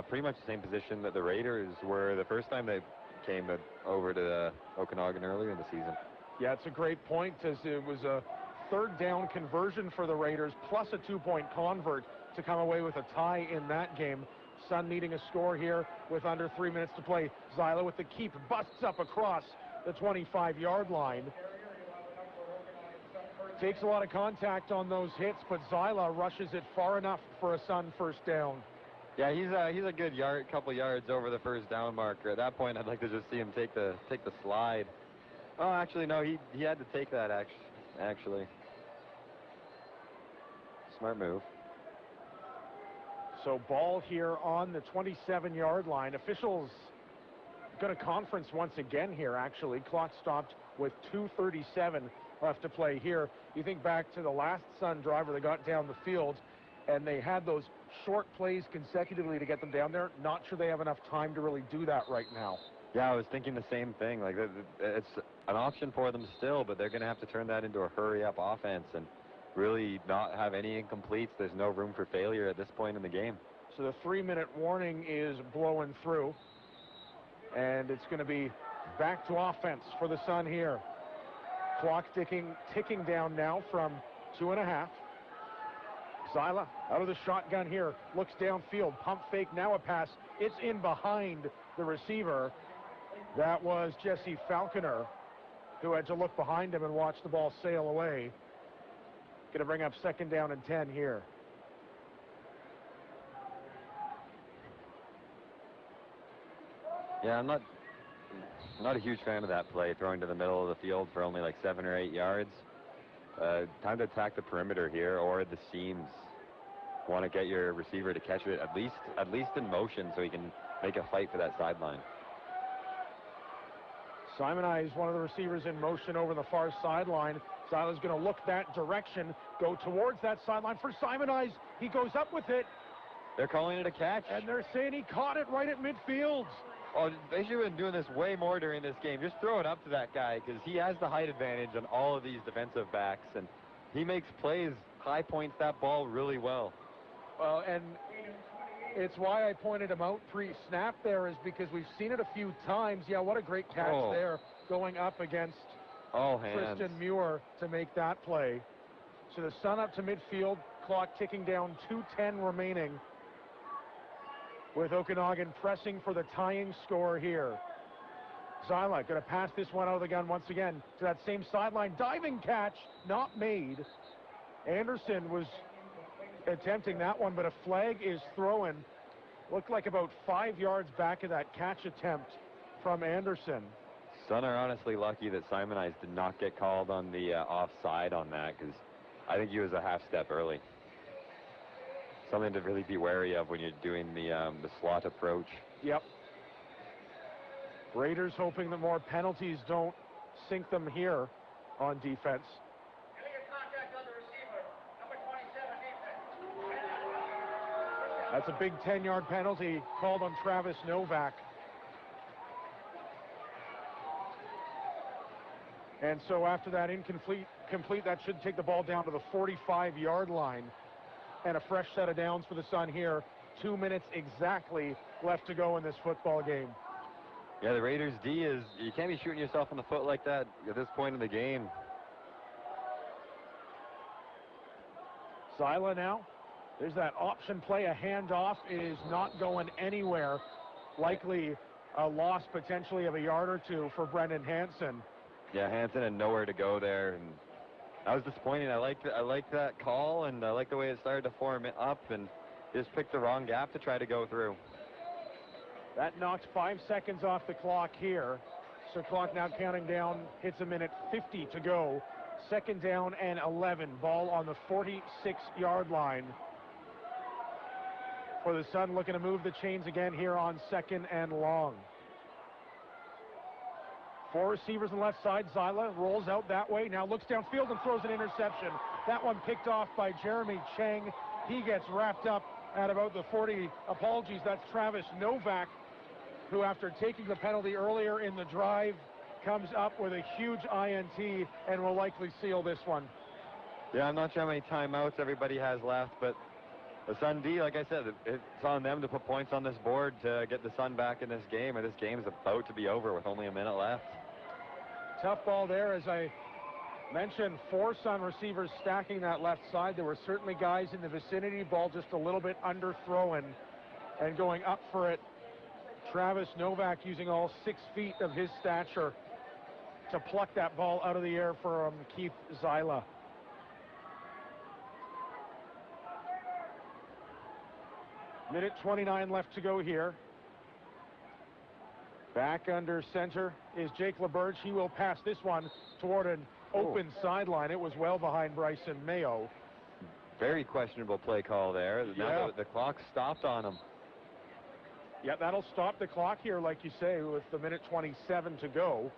Pretty much the same position that the Raiders were the first time they came over to Okanagan earlier in the season. Yeah, it's a great point, as it was a third down conversion for the Raiders, plus a 2-point convert to come away with a tie in that game. Sun needing a score here with under 3 minutes to play. Zyla with the keep, busts up across the 25-yard line. Takes a lot of contact on those hits, but Zyla rushes it far enough for a Sun first down. Yeah, he's a good couple yards over the first down marker. At that point, I'd like to just see him take the slide. Oh, actually, no, he had to take that, actually. Smart move. So ball here on the 27-yard line. Officials going to conference once again here, actually. Clock stopped with 2:37 left to play here. You think back to the last Sun drive where they got down the field, and they had those short plays consecutively to get them down there. Not sure they have enough time to really do that right now. Yeah, I was thinking the same thing. Like, it's an option for them still, but they're going to have to turn that into a hurry-up offense and really not have any incompletes. There's no room for failure at this point in the game. So the 3-minute warning is blowing through, and it's going to be back to offense for the Sun here. Clock ticking down now from 2.5. Zyla out of the shotgun here, looks downfield, pump fake, now a pass. It's in behind the receiver. That was Jesse Falconer, who had to look behind him and watch the ball sail away. Going to bring up 2nd down and 10 here. Yeah, I'm not a huge fan of that play, throwing to the middle of the field for only like 7 or 8 yards. Time to attack the perimeter here or the seams. Want to get your receiver to catch it at least in motion so he can make a fight for that sideline. Simon Eyes, one of the receivers in motion over the far sideline. Zyla's going to look that direction, go towards that sideline for Simon Eyes. He goes up with it. They're calling it a catch. And they're saying he caught it right at midfield. Oh, they should have been doing this way more during this game. Just throw it up to that guy because he has the height advantage on all of these defensive backs, and he makes plays, high points that ball really well. Well, and it's why I pointed him out pre-snap there, is because we've seen it a few times. Yeah, what a great catch there, going up against Tristan Muir to make that play. So the Sun up to midfield, clock ticking down, 2:10 remaining, with Okanagan pressing for the tying score here. Zyla going to pass this one out of the gun once again to that same sideline. Diving catch, not made. Anderson was attempting that one, but a flag is thrown. Looked like about 5 yards back of that catch attempt from Anderson. Sun are honestly lucky that Simon Eyes did not get called on the offside on that, because I think he was a half step early. Something to really be wary of when you're doing the slot approach. Yep. Raiders hoping that more penalties don't sink them here on defense. That's a big 10-yard penalty called on Travis Novak. And so after that complete, that should take the ball down to the 45-yard line. And a fresh set of downs for the Sun here. 2 minutes exactly left to go in this football game. Yeah, the Raiders D is, you can't be shooting yourself in the foot like that at this point in the game. Zyla now. There's that option play, a handoff. It is not going anywhere. Likely a loss potentially of a yard or two for Brendan Hansen. Yeah, Hansen had nowhere to go there, and that was disappointing. I liked that call, and I like the way it started to form it up, and just picked the wrong gap to try to go through. That knocks 5 seconds off the clock here. So clock now counting down, hits a minute 50 to go. 2nd down and 11. Ball on the 46-yard line. For the Sun, looking to move the chains again here on 2nd and long. 4 receivers on the left side. Zyla rolls out that way. Now looks downfield and throws an interception. That one picked off by Jeremy Cheng. He gets wrapped up at about the 40. Apologies, that's Travis Novak, who after taking the penalty earlier in the drive, comes up with a huge INT and will likely seal this one. Yeah, I'm not sure how many timeouts everybody has left, but the Sun D, like I said, it's on them to put points on this board to get the Sun back in this game, and this game is about to be over with only a minute left. Tough ball there, as I mentioned, 4 Sun receivers stacking that left side. There were certainly guys in the vicinity. Ball just a little bit underthrown and going up for it. Travis Novak using all 6 feet of his stature to pluck that ball out of the air from Keith Zyla. Minute 29 left to go here. Back under center is Jake LaBerge. He will pass this one toward an open sideline. It was well behind Bryson Mayo. Very questionable play call there. Yeah. Now the clock stopped on him. Yeah, that'll stop the clock here, like you say, with the minute 27 to go.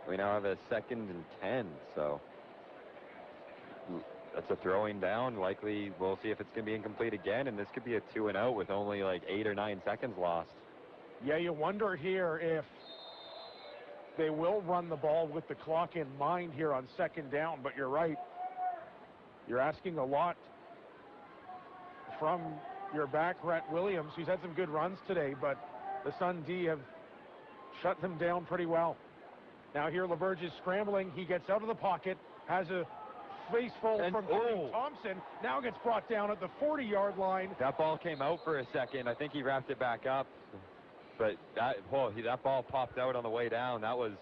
We now have a 2nd and 10, so that's a throwing down. Likely we'll see if it's going to be incomplete again, and this could be a 2-and-out with only like 8 or 9 seconds lost. Yeah, you wonder here if they will run the ball with the clock in mind here on 2nd down, but you're right. You're asking a lot from your back, Rhett Williams, who's had some good runs today, but the Sun D have shut them down pretty well. Now here LaBerge is scrambling. He gets out of the pocket, has a face full from Cody Thompson. Now gets brought down at the 40-yard line. That ball came out for a second. I think he wrapped it back up. But that ball popped out on the way down. That was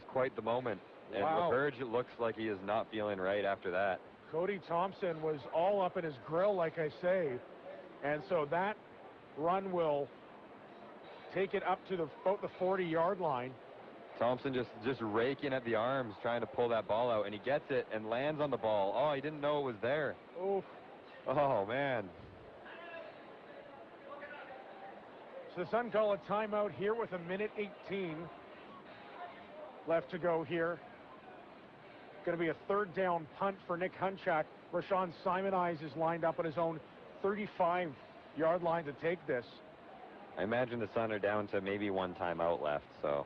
quite the moment. And LaBerge, it looks like he is not feeling right after that. Cody Thompson was all up in his grill, like I say. And so that run will take it up to about the 40-yard line. Thompson just raking at the arms, trying to pull that ball out, and he gets it and lands on the ball. Oh, he didn't know it was there. Oof. Oh, man. So the Sun call a timeout here with a minute 18 left to go here. Going to be a third down punt for Nick Hunchak. Rashawn Simonize is lined up on his own 35-yard line to take this. I imagine the Sun are down to maybe one timeout left, so.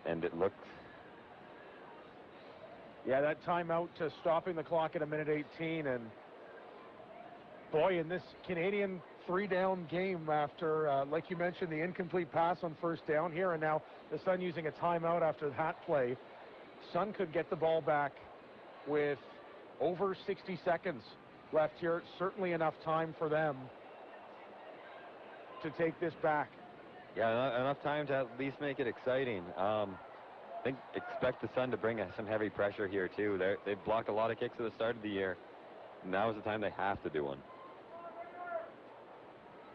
And it looked. Yeah, that timeout stopping the clock at 1:18, and boy, in this Canadian three-down game after, like you mentioned, the incomplete pass on first down here, and now the Sun using a timeout after that play. Sun could get the ball back with over 60 seconds left here. Certainly enough time for them to take this back. Yeah, enough time to at least make it exciting. I think expect the Sun to bring some heavy pressure here, too. They've blocked a lot of kicks at the start of the year. Now is the time they have to do one.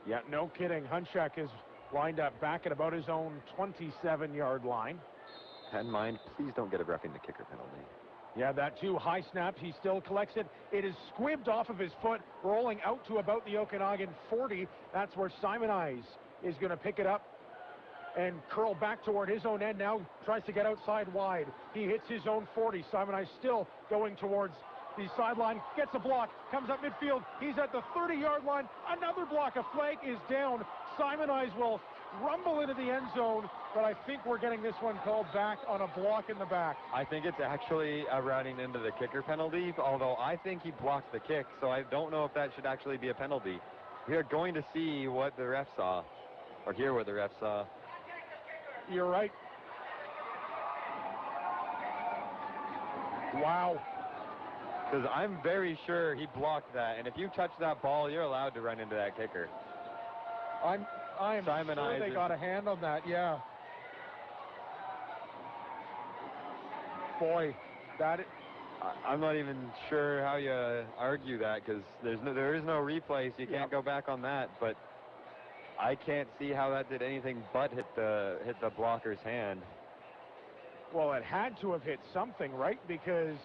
Yeah, no kidding. Hunchak is lined up back at about his own 27-yard line. Had in mind, please don't get a roughing the kicker penalty. Yeah, that too. High snap. He still collects it. It is squibbed off of his foot, rolling out to about the Okanagan 40. That's where Simonize is going to pick it up and curl back toward his own end. Now tries to get outside wide. He hits his own 40. Simonize still going towards the sideline. Gets a block. Comes up midfield. He's at the 30-yard line. Another block. A flag is down. Simonize will rumble into the end zone, but I think we're getting this one called back on a block in the back. I think it's actually a routing into the kicker penalty, although I think he blocked the kick, so I don't know if that should actually be a penalty. We are going to see what the ref saw, or hear what the ref saw. You're right. Wow. Because I'm very sure he blocked that, and if you touch that ball, you're allowed to run into that kicker. I'm sure they got a hand on that, yeah. Boy, I'm not even sure how you argue that, because there is no replay, so you can't go back on that. But I can't see how that did anything but hit the blocker's hand. Well, it had to have hit something, right? Because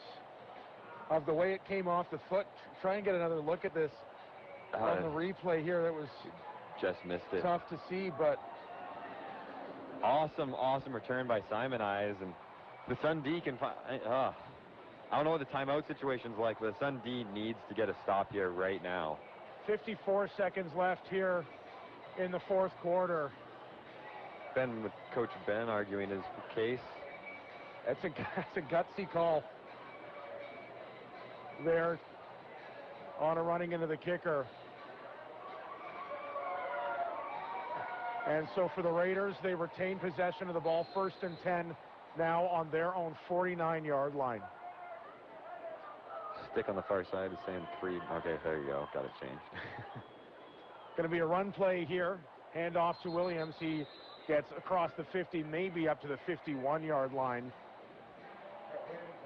of the way it came off the foot. Try and get another look at this on the replay here. That was just missed it. Tough to see, but awesome return by Simonize, and the Sun D can I don't know what the timeout situation's like, but the Sun D needs to get a stop here right now. 54 seconds left here in the fourth quarter. Ben, with Coach Ben arguing his case. That's a gutsy call there on a running into the kicker. And so for the Raiders, they retain possession of the ball, 1st and 10, now on their own 49-yard line. Stick on the far side is saying 3. Okay, there you go. Got it changed. Going to be a run play here. Hand off to Williams. He gets across the 50, maybe up to the 51-yard line.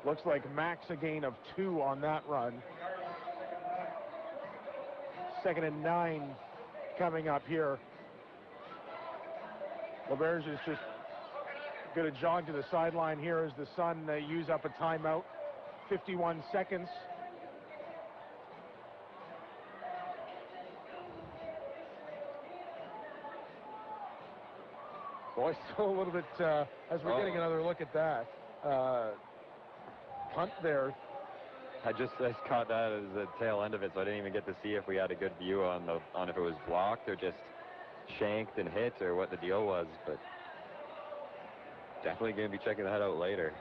Looks like max a gain of 2 on that run. 2nd and 9 coming up here. LeBerge is just going to jog to the sideline here as the Sun use up a timeout. 51 seconds. Boy, still a little bit, as we're getting another look at that. Punt there. I just caught that as the tail end of it, so I didn't even get to see if we had a good view on if it was blocked or just shanked and hit or what the deal was, but definitely going to be checking that out later.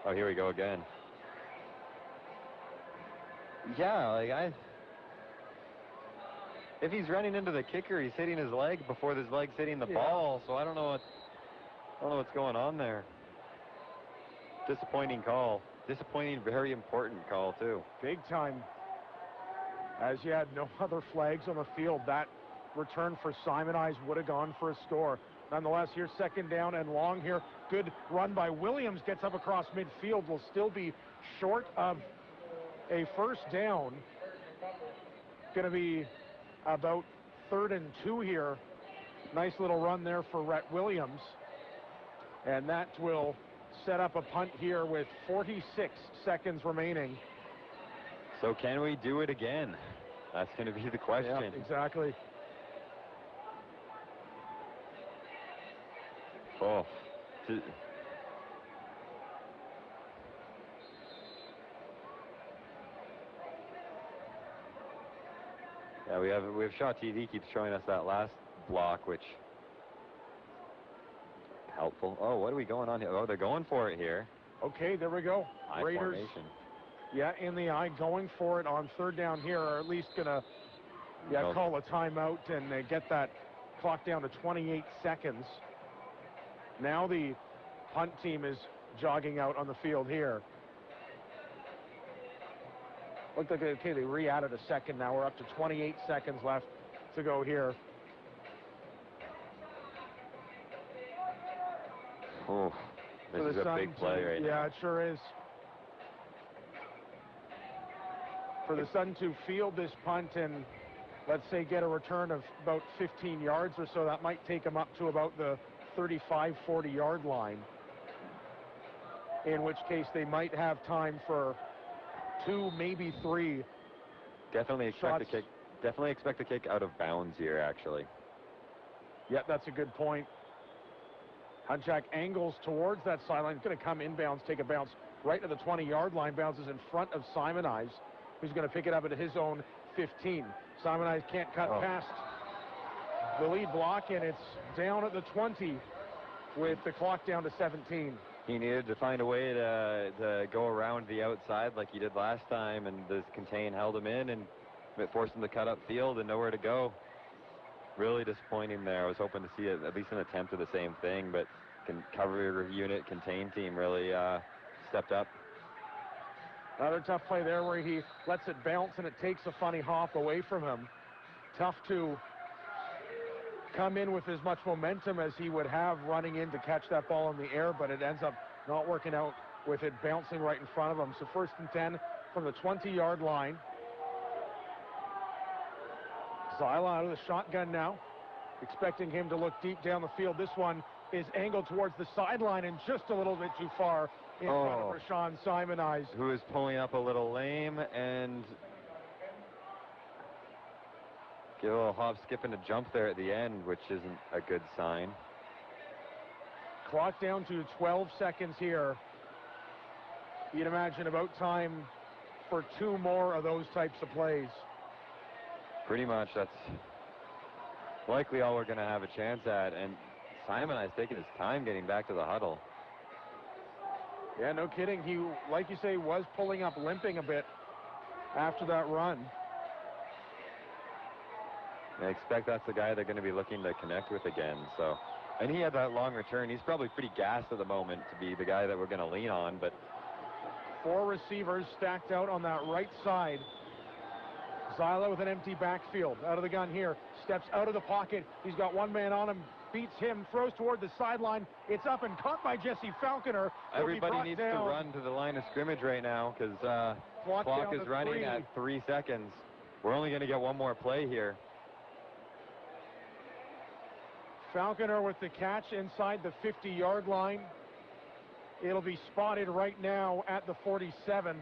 Oh, here we go again. Yeah, if he's running into the kicker, he's hitting his leg before his leg's hitting the ball, so I don't know what's going on there. Disappointing call. Disappointing, very important call, too. Big time. As you had no other flags on the field, that return for Simonize would have gone for a score. Nonetheless, here's 2nd down and long here. Good run by Williams. Gets up across midfield. Will still be short of a 1st down. Going to be about 3rd and 2 here. Nice little run there for Rhett Williams. And that will set up a punt here with 46 seconds remaining. So can we do it again? That's going to be the question. Yeah, exactly. Oh, we have Shaw TV keeps showing us that last block, which helpful. Oh, what are we going on here? Oh, they're going for it here. Okay, there we go. High Raiders. formation. Yeah, in the eye, going for it on third down here, or at least gonna call a timeout and get that clock down to 28 seconds. Now the punt team is jogging out on the field here. Looked like, okay, they re-added a second. Now we're up to 28 seconds left to go here. Oh, this is a big play right now. Yeah, it sure is. For the Sun to field this punt and, let's say, get a return of about 15 yards or so, that might take them up to about the 35, 40-yard line, in which case they might have time for 2, maybe 3. Definitely expect a kick out of bounds here, actually. Yeah, that's a good point. Hunchak angles towards that sideline. He's going to come inbounds, take a bounce right to the 20-yard line. Bounces in front of Simonize, who's going to pick it up at his own 15. Simonize can't cut past the lead block, and it's down at the 20 with the clock down to 17. He needed to find a way to go around the outside like he did last time, and this contain held him in, and it forced him to cut up field and nowhere to go. Really disappointing there. I was hoping to see at least an attempt at the same thing, but cover unit, contain team really stepped up. Another tough play there where he lets it bounce and it takes a funny hop away from him. Tough to come in with as much momentum as he would have running in to catch that ball in the air, but it ends up not working out with it bouncing right in front of him. So 1st and 10 from the 20-yard line. Zyla out of the shotgun now, expecting him to look deep down the field. This one is angled towards the sideline and just a little bit too far in front of Rashawn Simonize, who is pulling up a little lame and get a little hop, skip, and a jump there at the end, which isn't a good sign. Clock down to 12 seconds here. You'd imagine about time for 2 more of those types of plays. Pretty much, that's likely all we're going to have a chance at, and Simonize taking his time getting back to the huddle. Yeah, no kidding. He, like you say, was pulling up, limping a bit after that run. I expect that's the guy they're going to be looking to connect with again. So, and he had that long return. He's probably pretty gassed at the moment to be the guy that we're going to lean on. But 4 receivers stacked out on that right side. Zyla with an empty backfield. Out of the gun here. Steps out of the pocket. He's got 1 man on him. Beats him. Throws toward the sideline. It's up and caught by Jesse Falconer. Everybody needs to run to the line of scrimmage right now because clock is running at 3 seconds. We're only going to get 1 more play here. Falconer with the catch inside the 50-yard line. It'll be spotted right now at the 47.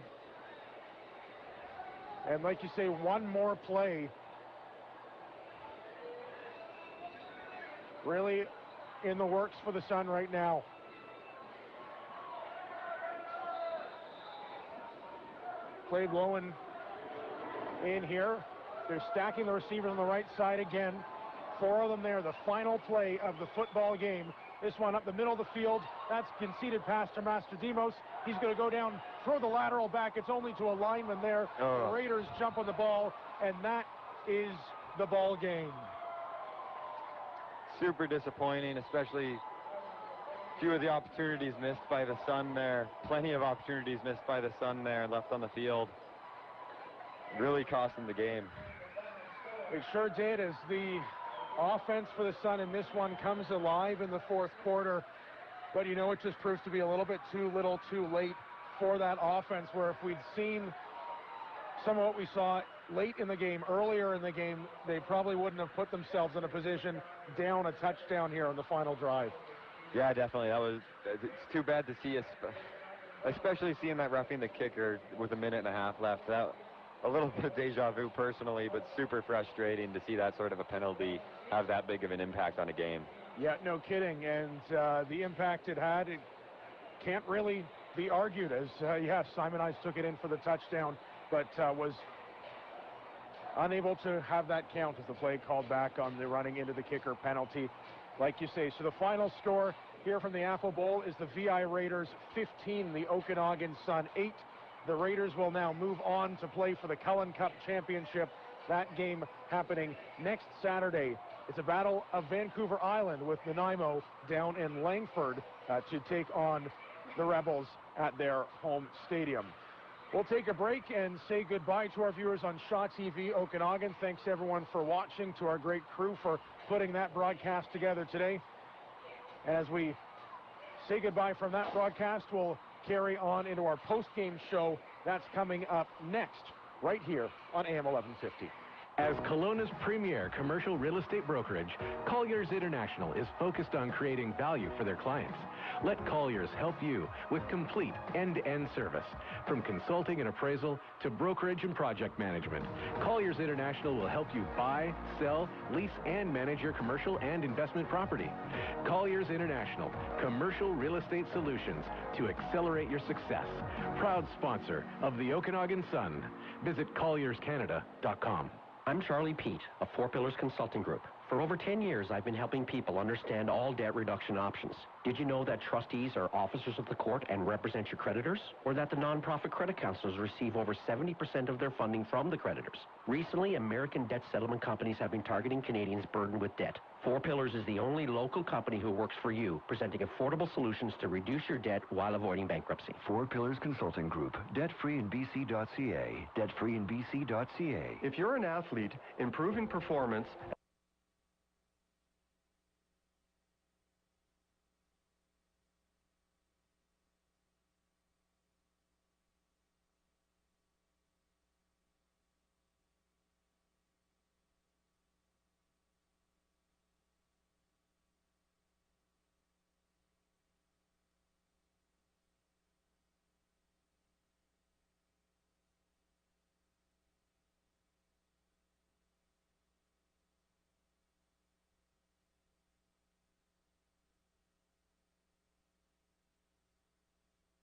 And like you say, 1 more play. Really in the works for the Sun right now. Play blowing in here. They're stacking the receivers on the right side again. 4 of them there, the final play of the football game. This one up the middle of the field. That's conceded pass to Mastrodimos. He's going to go down, throw the lateral back. It's only to a lineman there. The Raiders jump on the ball, and that is the ball game. Super disappointing, especially few of the opportunities missed by the Sun there. Plenty of opportunities missed by the Sun there, left on the field. Really cost them the game. It sure did, as the offense for the Sun in this one comes alive in the 4th quarter. But you know, it just proves to be a little bit too little too late for that offense, where if we'd seen some of what we saw late in the game, earlier in the game, they probably wouldn't have put themselves in a position down a touchdown here on the final drive. Yeah, definitely. It's too bad to see us, especially seeing that roughing the kicker with 1.5 minutes left. That a little bit of deja vu personally, but super frustrating to see that sort of a penalty have that big of an impact on a game. Yeah, no kidding. And the impact it had, it can't really be argued as, Simonize took it in for the touchdown, but was unable to have that count as the play called back on the running into the kicker penalty, like you say. So the final score here from the Apple Bowl is the VI Raiders 15, the Okanagan Sun 8. The Raiders will now move on to play for the Cullen Cup Championship. That game happening next Saturday. It's a battle of Vancouver Island with Nanaimo down in Langford to take on the Rebels at their home stadium. We'll take a break and say goodbye to our viewers on Shaw TV Okanagan. Thanks everyone for watching, to our great crew for putting that broadcast together today. And as we say goodbye from that broadcast, we'll carry on into our post-game show. That's coming up next, right here on AM 1150. As Kelowna's premier commercial real estate brokerage, Colliers International is focused on creating value for their clients. Let Colliers help you with complete end-to-end service, from consulting and appraisal to brokerage and project management. Colliers International will help you buy, sell, lease, and manage your commercial and investment property. Colliers International, commercial real estate solutions to accelerate your success. Proud sponsor of the Okanagan Sun. Visit collierscanada.com. I'm Charlie Pete of Four Pillars Consulting Group. For over 10 years, I've been helping people understand all debt reduction options. Did you know that trustees are officers of the court and represent your creditors? Or that the nonprofit credit counselors receive over 70% of their funding from the creditors? Recently, American debt settlement companies have been targeting Canadians burdened with debt. Four Pillars is the only local company who works for you, presenting affordable solutions to reduce your debt while avoiding bankruptcy. Four Pillars Consulting Group, debtfreeinbc.ca, debtfreeinbc.ca. If you're an athlete, improving performance